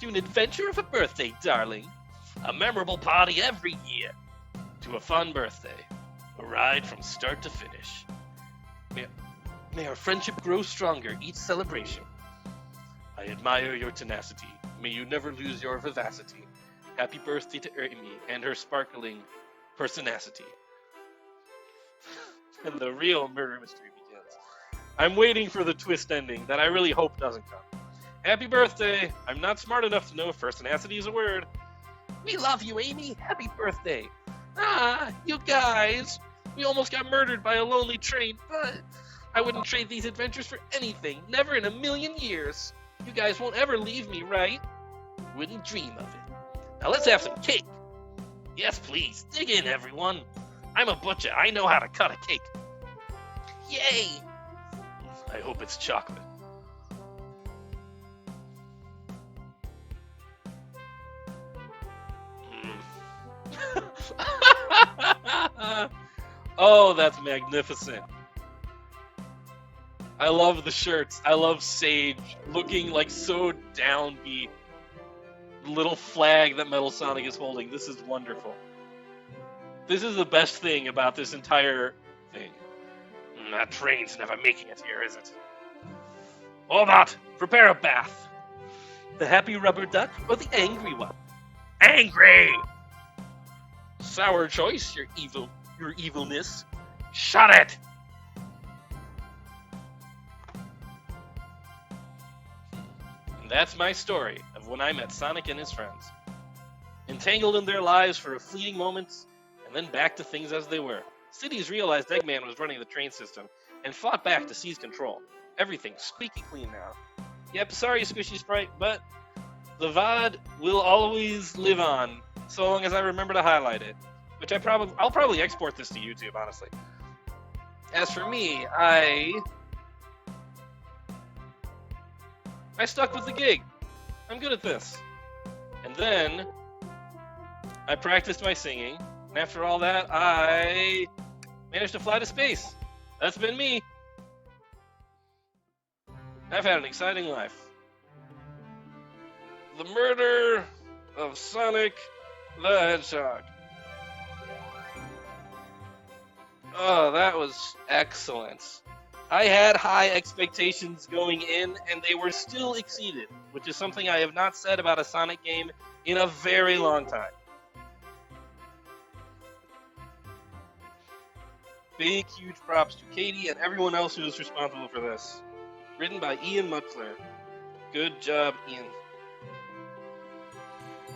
Speaker 3: To an adventure of a birthday, darling. A memorable party every year. To a fun birthday. A ride from start to finish. May our friendship grow stronger each celebration. I admire your tenacity. May you never lose your vivacity. Happy birthday to Amy and her sparkling personacity. And the real murder mystery begins. I'm waiting for the twist ending that I really hope doesn't come. Happy birthday! I'm not smart enough to know if personacity is a word. We love you, Amy. Happy birthday. Ah, you guys. We almost got murdered by a lonely train, but I wouldn't trade these adventures for anything. Never in a million years. You guys won't ever leave me, right? Wouldn't dream of it. Now let's have some cake. Yes, please. Dig in, everyone. I'm a butcher. I know how to cut a cake. Yay! I hope it's chocolate. Oh, that's magnificent. I love the shirts. I love Sage looking like so downbeat. The little flag that Metal Sonic is holding. This is wonderful. This is the best thing about this entire thing. That train's never making it here, is it? Or not. Prepare a bath. The happy rubber duck or the angry one? Angry! Sour choice, your evilness. Shut it! And that's my story of when I met Sonic and his friends. Entangled in their lives for a fleeting moment, and then back to things as they were. Cities realized Eggman was running the train system, and fought back to seize control. Everything's squeaky clean now. Yep, sorry Squishy Sprite, but the VOD will always live on, so long as I remember to highlight it. Which I'll probably export this to YouTube, honestly. As for me, I stuck with the gig. I'm good at this. And then I practiced my singing, and after all that, I managed to fly to space. That's been me. I've had an exciting life. The murder of Sonic the Hedgehog. Oh, that was excellent. I had high expectations going in, and they were still exceeded, which is something I have not said about a Sonic game in a very long time. Big, huge props to Katie and everyone else who was responsible for this. Written by Ian Mutchler. Good job, Ian.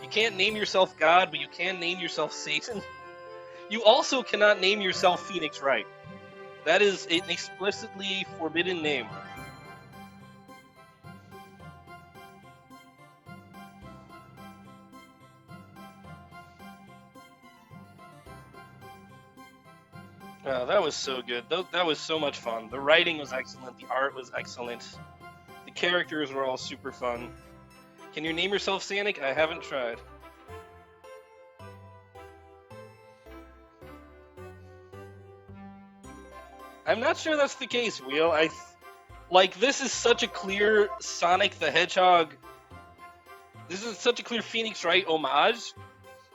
Speaker 3: You can't name yourself God, but you can name yourself Satan. You also cannot name yourself Phoenix Wright. That is an explicitly forbidden name.
Speaker 2: Oh, that was so good. That was so much fun. The writing was excellent. The art was excellent. The characters were all super fun. Can you name yourself Sonic? I haven't tried. I'm not sure that's the case, Wheel. This is such a clear Sonic the Hedgehog. This is such a clear Phoenix Wright homage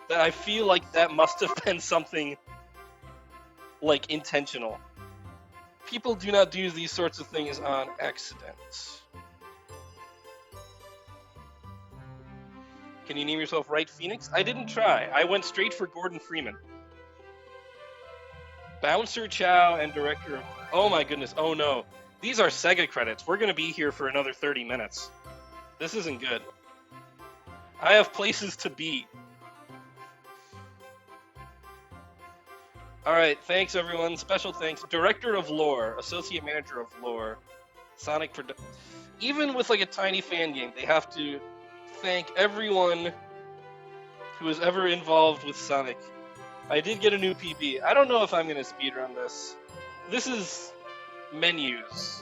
Speaker 2: that I feel like that must have been something like intentional. People do not do these sorts of things on accident. Can you name yourself Wright Phoenix? I didn't try. I went straight for Gordon Freeman. Bouncer Chow and director of... Oh my goodness, oh no. These are Sega credits. We're going to be here for another 30 minutes. This isn't good. I have places to be. Alright, thanks everyone. Special thanks. Director of Lore, Associate Manager of Lore, Sonic Produ... Even with like a tiny fan game, they have to thank everyone who was ever involved with Sonic. I did get a new PB. I don't know if I'm going to speedrun this. This is menus.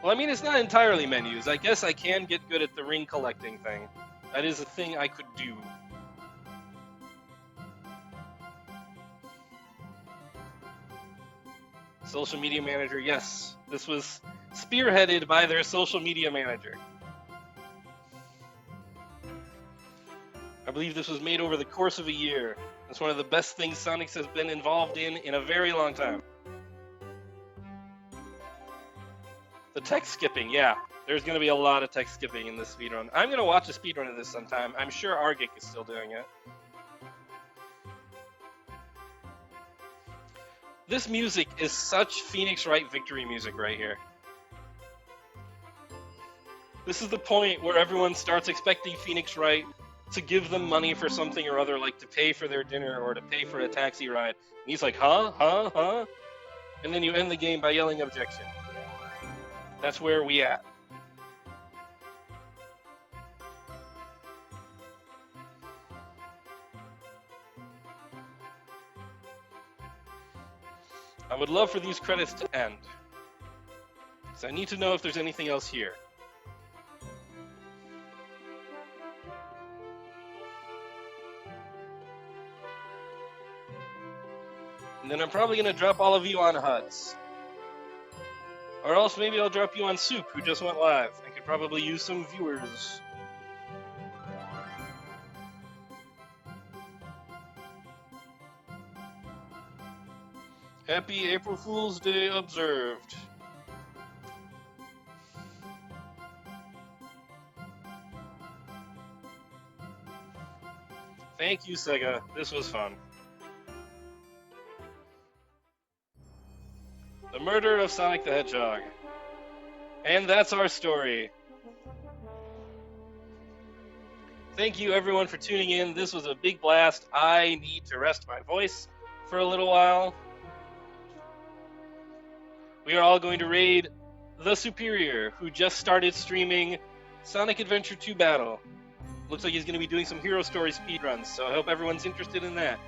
Speaker 2: Well, I mean, it's not entirely menus. I guess I can get good at the ring collecting thing. That is a thing I could do. Social media manager, yes. This was spearheaded by their social media manager. I believe this was made over the course of a year. It's one of the best things Sonic has been involved in a very long time. The text skipping, yeah. There's going to be a lot of text skipping in this speedrun. I'm going to watch a speedrun of this sometime. I'm sure Argic is still doing it. This music is such Phoenix Wright victory music right here. This is the point where everyone starts expecting Phoenix Wright to give them money for something or other, like to pay for their dinner or to pay for a taxi ride. And he's like, huh? And then you end the game by yelling objection. That's where we at. I would love for these credits to end. So I need to know if there's anything else here. And then I'm probably going to drop all of you on HUDs. Or else maybe I'll drop you on Soup, who just went live. I could probably use some viewers. Happy April Fool's Day observed. Thank you, Sega. This was fun. The murder of Sonic the Hedgehog. And that's our story. Thank you everyone for tuning in. This was a big blast. I need to rest my voice for a little while. We are all going to raid The Superior, who just started streaming Sonic Adventure 2 Battle. Looks like he's going to be doing some Hero Story speedruns, so I hope everyone's interested in that.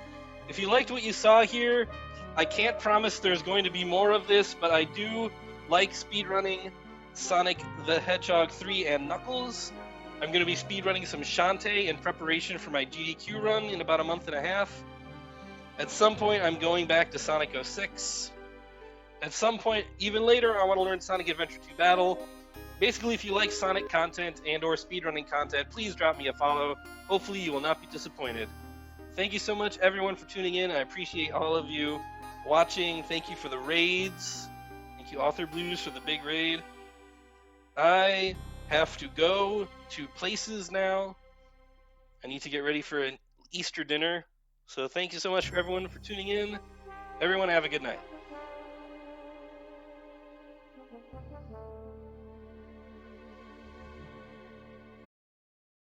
Speaker 2: If you liked what you saw here, I can't promise there's going to be more of this, but I do like speedrunning Sonic the Hedgehog 3 and Knuckles. I'm going to be speedrunning some Shantae in preparation for my GDQ run in about a month and a half. At some point, I'm going back to Sonic 06. At some point, even later, I want to learn Sonic Adventure 2 Battle. Basically, if you like Sonic content and or speedrunning content, please drop me a follow. Hopefully, you will not be disappointed. Thank you so much, everyone, for tuning in. I appreciate all of you watching. Thank you for the raids. Thank you, Author Blues, for the big raid. I have to go to places now. I need to get ready for an Easter dinner. So thank you so much for everyone for tuning in. Everyone have a good night.